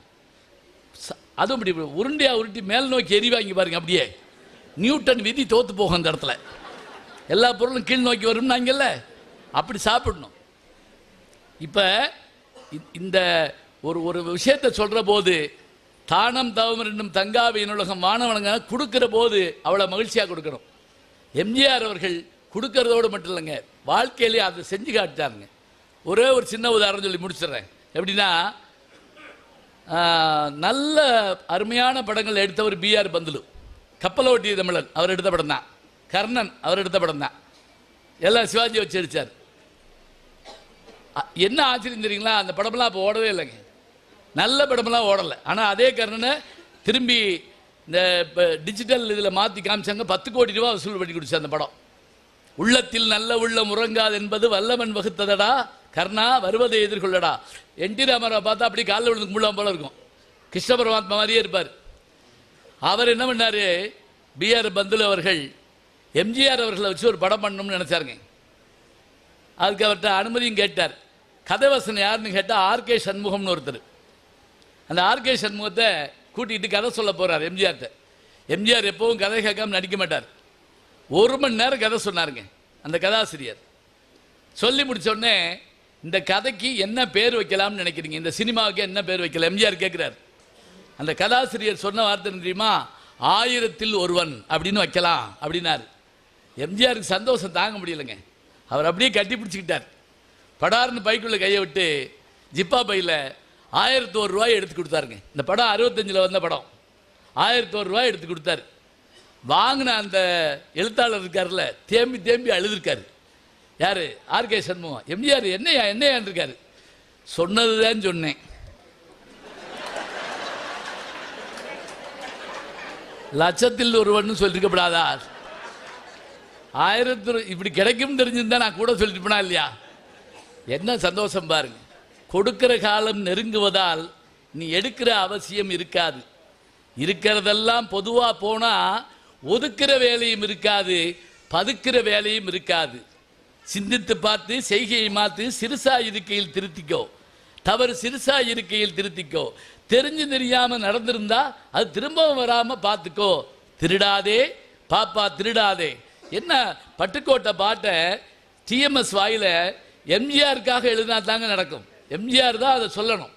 [SPEAKER 1] அதுவும் இப்படி உருண்டையா உருட்டி மேல் நோக்கி எரிவாங்கி பாருங்க, அப்படியே நியூட்டன் விதி தோத்து போகும் அந்த இடத்துல. எல்லா பொருளும் கீழ் நோக்கி வரும் நாங்கல்ல, அப்படி சாப்பிடணும். இப்போ இந்த ஒரு விஷயத்தை சொல்கிற போது தானம் தவம் ரெண்டும் தங்காவின் உலகம் மாணவனுங்க கொடுக்குற போது அவ்வளோ மகிழ்ச்சியாக கொடுக்கணும். எம்ஜிஆர் அவர்கள் கொடுக்கறதோடு மட்டும் இல்லைங்க, வாழ்க்கையிலே அதை செஞ்சு காட்டாருங்க. ஒரே ஒரு சின்ன உதாரணம் சொல்லி முடிச்சிடுறேன். எப்படின்னா, நல்ல அருமையான படங்கள் எடுத்தவர் பிஆர் பந்துலு. கப்பலோட்டிய தமிழன் அவர் எடுத்த படம் தான், கர்ணன் அவர் எடுத்த படம் தான், எல்லாம் சிவாஜி வச்சு அடித்தார். என்ன ஆச்சரியம் தெரியுங்களா? அந்த படமெல்லாம் அப்போ ஓடவே இல்லைங்க, நல்ல படமெல்லாம் ஓடலை. ஆனால் அதே கர்ணனை திரும்பி இந்த டிஜிட்டல் இதில் மாற்றி காமிச்சாங்க, 10 கோடி ரூபா வசூல் பண்ணி கொடுத்து அந்த படம். உள்ளத்தில் நல்ல உள்ளம் உறங்காது என்பது வல்லவன் வகுத்ததடா கர்ணா, வருவதை எதிர்கொள்ளடா. என்டி ராமராவ் பார்த்தா அப்படி காலில் விழுந்து முள்ளாம் போல இருக்கும், கிருஷ்ண பரமாத்மா மாதிரியே இருப்பார். அவர் என்ன பண்ணார், பிஆர் பந்துலு அவர்கள் எம்ஜிஆர் அவர்களை வச்சு ஒரு படம் பண்ணணும்னு நினச்சாருங்க. அதுக்கு அவர்கிட்ட அனுமதியும் கேட்டார். கதை வசனம் யாருன்னு கேட்டால் ஆர்கே சண்முகம்னு ஒருத்தர். அந்த ஆர்கே சண்முகத்தை கூட்டிகிட்டு கதை சொல்ல போகிறார் எம்ஜிஆர்கிட்ட. எம்ஜிஆர் எப்பவும் கதை கேட்காம நடிக்க மாட்டார். 1 மணி நேரம் கதை சொன்னாருங்க அந்த கதாசிரியர். சொல்லி முடித்தோடனே, இந்த கதைக்கு என்ன பேர் வைக்கலாம்னு நினைக்கிறீங்க, இந்த சினிமாவுக்கு என்ன பேர் வைக்கலாம் எம்ஜிஆர் கேட்குறார். அந்த கதாசிரியர் சொன்ன வார்த்தை தெரியுமா? 1000ல் ஒருவன் அப்படின்னு வைக்கலாம் அப்படின்னாரு. எம்ஜிஆருக்கு சந்தோஷம் தாங்க முடியலைங்க. அவர் அப்படியே கட்டி பிடிச்சிக்கிட்டார். படார்னு பைக்குள்ளே கையை விட்டு ஜிப்பா பையில் 1001 ரூபாய் எடுத்து கொடுத்தாருங்க. இந்த படம் 65ல் வந்த படம். 1001 ரூபாய் எடுத்து கொடுத்தாரு. வாங்கின அந்த எழுத்தாளர் இருக்காருல்ல, தேம்பி தேம்பி அழுதுருக்காரு. யார்? ஆர்கே சண்முகம். எம்ஜிஆர் என்னையான் இருக்காரு. சொன்னதுதான் சொன்னேன், லட்சத்தில் ஒருவன் சொல்லிருக்கப்படாதா? 1000 இப்படி கிடைக்கும் தெரிஞ்சிருந்தா நான் கூட சொல்லிட்டு போனா இல்லையா? என்ன சந்தோஷம் பாருங்க. கொடுக்கிற காலம் நெருங்குவதால் நீ எடுக்கிற அவசியம் இருக்காது. இருக்கிறதெல்லாம் பொதுவாக போனால் ஒதுக்கிற வேலையும் இருக்காது, பதுக்கிற வேலையும் இருக்காது. சிந்தித்து பார்த்து செய்கையை மாற்று, சிறுசா இருக்கையில் திருத்திக்கோ. தவறு சிறுசா இருக்கையில் திருத்திக்கோ. தெரிஞ்சு தெரியாமல் நடந்திருந்தா அது திரும்பவும் வராமல் பார்த்துக்கோ. திருடாதே பாப்பா திருடாதே. என்ன பட்டுக்கோட்டை பாட்டை டிஎம்எஸ் வாயில் எம்ஜிஆருக்காக எழுதினா தாங்க நடக்கும். எம்ஜிஆர் தான் அதை சொல்லணும்.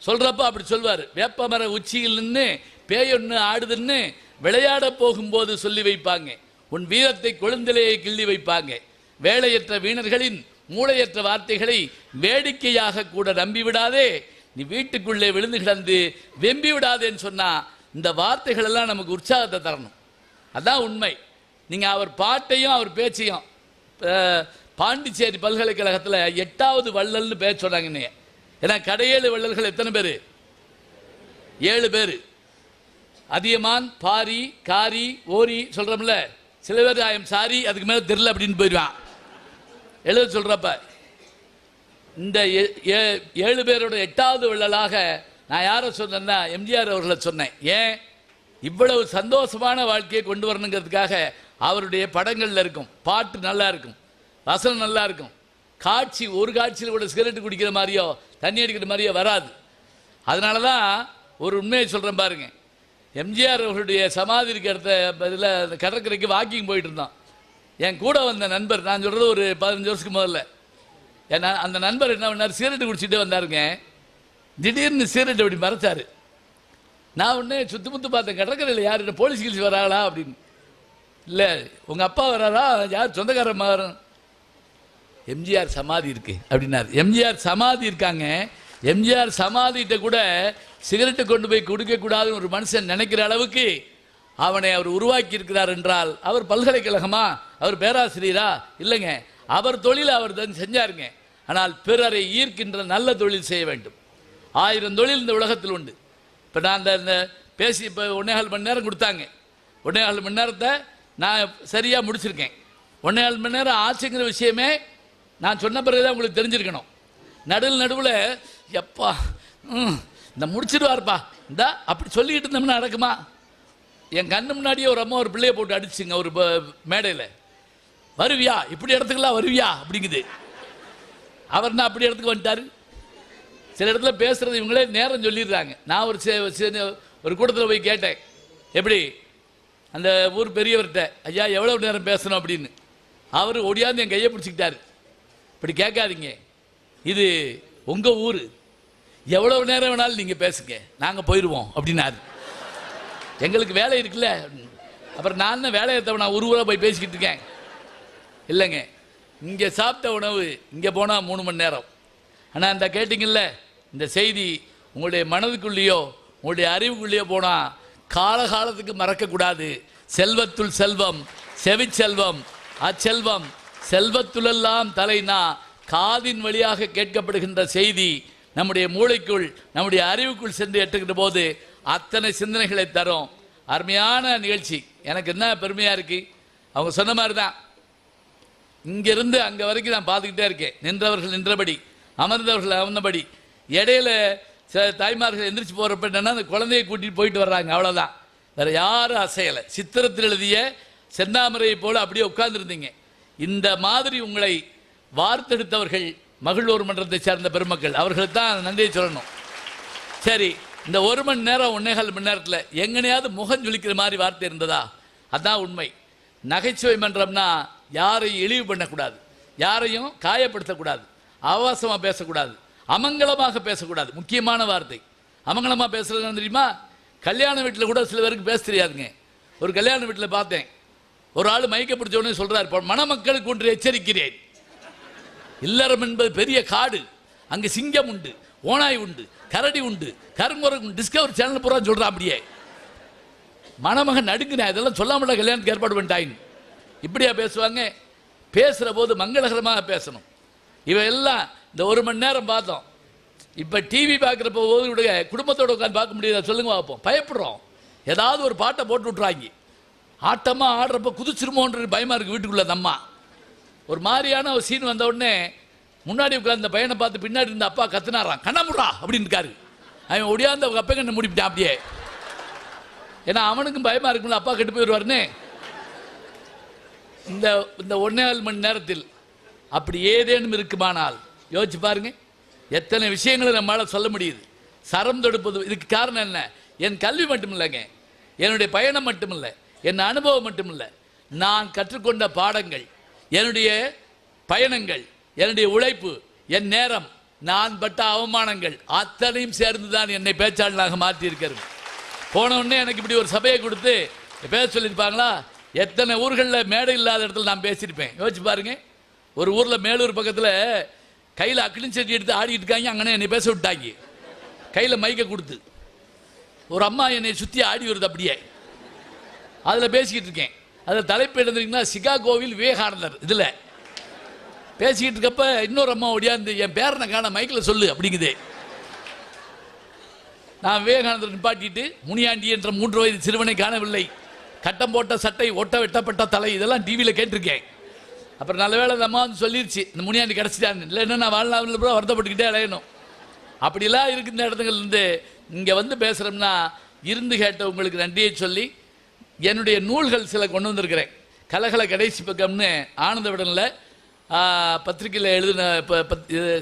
[SPEAKER 1] சொல்கிறப்ப அப்படி சொல்வார். வேப்பமர உச்சியில் நின்று பேயொன்று ஆடுதுன்னு விளையாட போகும்போது சொல்லி வைப்பாங்க. உன் வீரத்தை கொழுந்திலேயே கிள்ளி வைப்பாங்க. வேலையற்ற வீணர்களின் மூளையற்ற வார்த்தைகளை வேடிக்கையாக கூட நம்பிவிடாதே. நீ வீட்டுக்குள்ளே விழுந்து கிடந்து வெம்பி விடாதேன்னு சொன்னால் இந்த வார்த்தைகள் எல்லாம் நமக்கு உற்சாகத்தை தரணும். அதான் உண்மை. நீங்கள் அவர் பாட்டையும் அவர் பேச்சையும் பாண்டிச்சேரி பல்கலைக்கழகத்தில் 8வது வள்ளல்னு பேர் சொன்னாங்க. ஏன்னா கடையேழு வள்ளல்கள் எத்தனை பேர்? 7 பேர். அதியமான், பாரி, காரி, ஓரி சொல்கிறோம்ல. சில பேர் ஐயம் சாரி அதுக்கு மேலே தெரியல அப்படின்னு போயிடுவான் எழுத சொல்கிறப்ப. இந்த 7 பேரோட 8வது வள்ளலாக நான் யாரை சொன்னேன்னா எம்ஜிஆர் அவர்களை சொன்னேன். ஏன்? இவ்வளவு சந்தோஷமான வாழ்க்கையை கொண்டு வரணுங்கிறதுக்காக. அவருடைய படங்களில் இருக்கும், பாட்டு நல்லா இருக்கும், வசனம் நல்லா இருக்கும், காட்சி ஒரு காட்சியில் கூட சிகரெட்டு குடிக்கிற மாதிரியோ தண்ணி அடிக்கிற மாதிரியோ வராது. அதனால தான் ஒரு உண்மையை சொல்கிறேன் பாருங்க. எம்ஜிஆர் அவர்களுடைய சமாதி இருக்கிற இதில் கடற்கரைக்கு வாக்கிங் போயிட்டு இருந்தோம். என் கூட வந்த நண்பர், நான் சொல்கிறது ஒரு 15 வருஷத்துக்கு முதல்ல, ஏன்னா அந்த நண்பர் என்ன பண்ணார், சிகரெட்டு குடிச்சிட்டே வந்தாருங்க. திடீர்னு சிகரெட்டு அப்படி மறைச்சார். நான் உடனே சுற்றி முத்து பார்த்தேன், கடற்கரையில் யார் போலீஸ் கிழிச்சு வராங்களா அப்படின்னு. இல்லை உங்கள் அப்பா வராரா, யார் சொந்தக்காரன் மகன்? எம்ஜிஆர் சமாதி இருக்கு அப்படின்னாரு. எம்ஜிஆர் சமாதி இருக்காங்க, எம்ஜிஆர் சமாதிட்ட கூட சிகரெட்டை கொண்டு போய் கொடுக்கக்கூடாதுன்னு ஒரு மனுஷன் நினைக்கிற அளவுக்கு அவனை அவர் உருவாக்கி இருக்கிறார் என்றால் அவர் பல்கலைக்கழகமா, அவர் பேராசிரியரா? இல்லைங்க, அவர் தொழில் அவர் தான் செஞ்சாருங்க. ஆனால் பிறரை ஈர்க்கின்ற நல்ல தொழில் செய்ய வேண்டும். 1000 தொழில் இந்த உலகத்தில் உண்டு. இப்போ நான் இந்த பேசி இப்போ 1.25 மணி நேரம் கொடுத்தாங்க. 1.25 மணி நேரத்தை நான் சரியாக முடிச்சிருக்கேன். 1.25 மணி நேரம் ஆச்சுங்கிற விஷயமே நான் சொன்ன பிறகு தான் உங்களுக்கு தெரிஞ்சிருக்கணும். நடுவில் எப்பா இந்த முடிச்சிடுவார்ப்பா இந்த அப்படி சொல்லிக்கிட்டு இருந்தோம்னா நடக்குமா? என் கண்ணு முன்னாடியே ஒரு அம்மா ஒரு பிள்ளையை போட்டு அடிச்சுங்க ஒரு மேடையில். வருவியா இப்படி இடத்துக்குலாம் வருவியா அப்படிங்குது. அவர் தான் அப்படி இடத்துக்கு வந்துட்டார். சில இடத்துல பேசுறது இவங்களே நேரம் சொல்லிடுறாங்க. நான் ஒரு கூட்டத்தில் போய் கேட்டேன், எப்படி அந்த ஊர் பெரியவர்கிட்ட, ஐயா எவ்வளோ நேரம் பேசணும் அப்படின்னு. அவர் ஒடியாந்து என் கையை பிடிச்சிக்கிட்டாரு. இப்படி கேட்காதீங்க, இது உங்கள் ஊர், எவ்வளவு நேரம் வேணாலும் நீங்கள் பேசுங்க, நாங்கள் போயிடுவோம் அப்படின்னாரு. எங்களுக்கு வேலை இருக்குல்ல. அப்புறம் நான் தான் வேலையை தவிர நான் ஊராக போய் பேசிக்கிட்டு இருக்கேன். இல்லைங்க, இங்கே சாப்பிட்ட உணவு இங்கே போனால் 3 மணி நேரம். ஆனால் இந்த கேட்டிங்கல்ல, இந்த செய்தி உங்களுடைய மனதுக்குள்ளேயோ உங்களுடைய அறிவுக்குள்ளேயோ போனால் காலகாலத்துக்கு மறக்கக்கூடாது. செல்வத்துள் செல்வம் செவிச்செல்வம் அச்செல்வம் செல்வத்துளெல்லாம் தலைனா காதின் வழியாக கேட்கப்படுகின்ற செய்தி நம்முடைய மூளைக்குள் நம்முடைய அறிவுக்குள் சென்று எட்டுகின்ற போது அத்தனை சிந்தனைகளை தரும். அருமையான நிகழ்ச்சி. எனக்கு என்ன பெருமையாக இருக்கு, அவங்க சொன்ன மாதிரி தான் இங்கிருந்து அங்கே வரைக்கும் நான் பார்த்துக்கிட்டே இருக்கேன். நின்றவர்கள் நின்றபடி, அமர்ந்தவர்கள் அமர்ந்தபடி. இடையில சில தாய்மார்கள் எந்திரிச்சு போகிறப்ப என்னன்னா அந்த குழந்தையை கூட்டிகிட்டு போயிட்டு வர்றாங்க, அவ்வளோதான். வேறு யாரும் அசையலை. சித்திரத்தில் எழுதிய செந்தாமரையை போல அப்படியே உட்கார்ந்துருந்தீங்க. இந்த மாதிரி உங்களை வார்த்தெடுத்தவர்கள் மகிழ்வோர் மன்றத்தை சேர்ந்த பெருமக்கள், அவர்களுக்கு தான் நன்றியை சொல்லணும். சரி, இந்த 1 மணி நேரம் 1.25 மணி நேரத்தில் எங்கனையாவது முகம் ஜொலிக்கிற மாதிரி வார்த்தை இருந்ததா? அதுதான் உண்மை. நகைச்சுவை மன்றம்னா யாரையும் இழிவு பண்ணக்கூடாது, யாரையும் காயப்படுத்தக்கூடாது, ஆபாசமாக பேசக்கூடாது, அமங்கலமாக பேசக்கூடாது. முக்கியமான வார்த்தை அமங்கலமாக பேசுறது தெரியுமா? கல்யாண வீட்டில் கூட சில பேருக்கு பேச தெரியாதுங்க. ஒரு கல்யாண வீட்டில் பார்த்தேன், ஒரு ஆள் மயக்க பிடிச்ச உடனே சொல்றார், மணமக்களுக்கு ஒன்று எச்சரிக்கிறேன், இல்லறம் என்பது பெரிய காடு, அங்கே சிங்கம் உண்டு, ஓனாய் உண்டு, கரடி உண்டு, கருங்குரங்கு உண்டு. டிஸ்கவரி சேனல் பூரா சொல்றான். அப்படியே மணமகன் நடுங்கினா இதெல்லாம் சொல்லாமல கல்யாணத்துக்கு ஏற்பாடு பண்ணிட்டாயின்னு. இப்படியா பேசுவாங்க? பேசுகிற போது மங்களகரமாக பேசணும். இவையெல்லாம் இந்த 1 மணி நேரம் பார்த்தோம். இப்போ டிவி பார்க்குறப்போ போது கூட குடும்பத்தோடு உட்காந்து பார்க்க முடியாத சொல்லுங்க பார்ப்போம். பயப்படுறோம். ஏதாவது ஒரு பாட்டை போட்டு விட்றாங்க. ஆட்டமாக ஆடுறப்ப குதிச்சிருமோன்ற பயமாக இருக்குது வீட்டுக்குள்ளே. அம்மா ஒரு மாதிரியான ஒரு சீன் வந்த உடனே முன்னாடி உட்கார்ந்த பையனை பார்த்து பின்னாடி இருந்த அப்பா கத்துனாராம், கண்ணாமுடா அப்படின்னு இருக்காரு. அவன் ஒடியாந்து அவங்க அப்பா கண்ணை முடிப்பிட்டான் அப்படியே. ஏன்னா அவனுக்கும் பயமாக இருக்கும்ல, அப்பா கெட்டு போயிடுவாருன்னு. இந்த 1.25 மணி நேரத்தில் அப்படி ஏதேனும் இருக்குமானால் யோசிச்சு பாருங்க, எத்தனை விஷயங்களை நம்மளால் சொல்ல முடியுது. சரம் தொடுப்பது. இதுக்கு காரணம் என்ன? என் கல்வி மட்டும் இல்லைங்க, என்னுடைய பயணம் மட்டும் இல்லை, என் அனுபவம் மட்டும் இல்லை, நான் கற்றுக்கொண்ட பாடங்கள், என்னுடைய பயணங்கள், என்னுடைய உழைப்பு, என் நேரம், நான் பட்ட அவமானங்கள் அத்தனையும் சேர்ந்து தான் என்னை பேச்சாளனாக மாற்றி இருக்கிறது. போன உடனே எனக்கு இப்படி ஒரு சபையை கொடுத்து பேச சொல்லியிருப்பாங்களா? எத்தனை ஊர்களில் மேடை இல்லாத இடத்துல நான் பேசியிருப்பேன். யோசிச்சு பாருங்க. ஒரு ஊரில் மேலூர் பக்கத்தில் கையில் அக்ளின் செடி எடுத்து ஆடிக்கிட்டு இருக்காங்க. அங்கே என்னை பேச விட்டாங்க, கையில் மைக்கை கொடுத்து. ஒரு அம்மா என்னை சுற்றி ஆடி வருது அப்படியே. அதில் பேசிக்கிட்டு இருக்கேன். அதில் தலைப்பு எழுந்திருக்கீங்கன்னா சிகாகோவில் விவேகானந்தர். இதில் பேசிக்கிட்டு இருக்கப்ப இன்னொரு அம்மா ஒடியாந்து என் பேரனை காண மைக்கில் சொல்லு அப்படிங்குது. நான் விவேகானந்தர் நிப்பாட்டிட்டு முனியாண்டி என்ற 3 வயது சிறுவனை காணவில்லை, கட்டம் போட்ட சட்டை, ஒட்ட வெட்டப்பட்ட தலை, இதெல்லாம் டிவியில் கேட்டிருக்கேன். அப்புறம் நல்ல வேளை அந்த அம்மா வந்து சொல்லிருச்சு, இந்த முனியாண்டி கிடச்சிட்டான்னு. இல்லைன்னா நான் வாழ்நாளில் கூட வருத்தப்பட்டுக்கிட்டே அலையணும். அப்படிலாம் இருக்கு இந்த இடத்துங்கள்லேருந்து. இங்கே வந்து பேசுகிறோம்னா இருந்து கேட்ட உங்களுக்கு நன்றியை சொல்லி என்னுடைய நூல்கள் சில கொண்டு வந்திருக்கிறேன். கலகல கடைசி பக்கம்னு ஆனந்த விடனில் பத்திரிகையில் எழுதின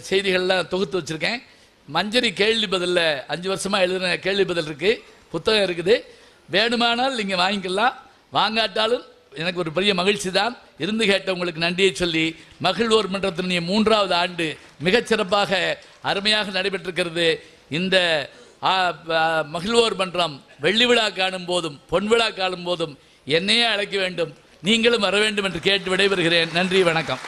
[SPEAKER 1] செய்திகள்லாம் தொகுத்து வச்சுருக்கேன். மஞ்சரி கேள்வி பதிலில் 5 வருஷமாக எழுதின கேள்வி பதில் இருக்குது, புத்தகம் இருக்குது. வேணுமானால் நீங்கள் வாங்கிக்கலாம், வாங்காட்டாலும் எனக்கு ஒரு பெரிய மகிழ்ச்சி தான். இருந்து கேட்ட உங்களுக்கு நன்றியை சொல்லி மகிழ்வோர் மன்றத்தினுடைய 3வது ஆண்டு மிகச்சிறப்பாக அருமையாக நடைபெற்றிருக்கிறது. இந்த மகிழ்வோர் மன்றம் வெள்ளி விழா காணும் போதும் பொன் விழா காணும் போதும் என்னையே அழைக்க வேண்டும், நீங்களும் வர வேண்டும் என்று கேட்டு விடைபெறுகிறேன். நன்றி, வணக்கம்.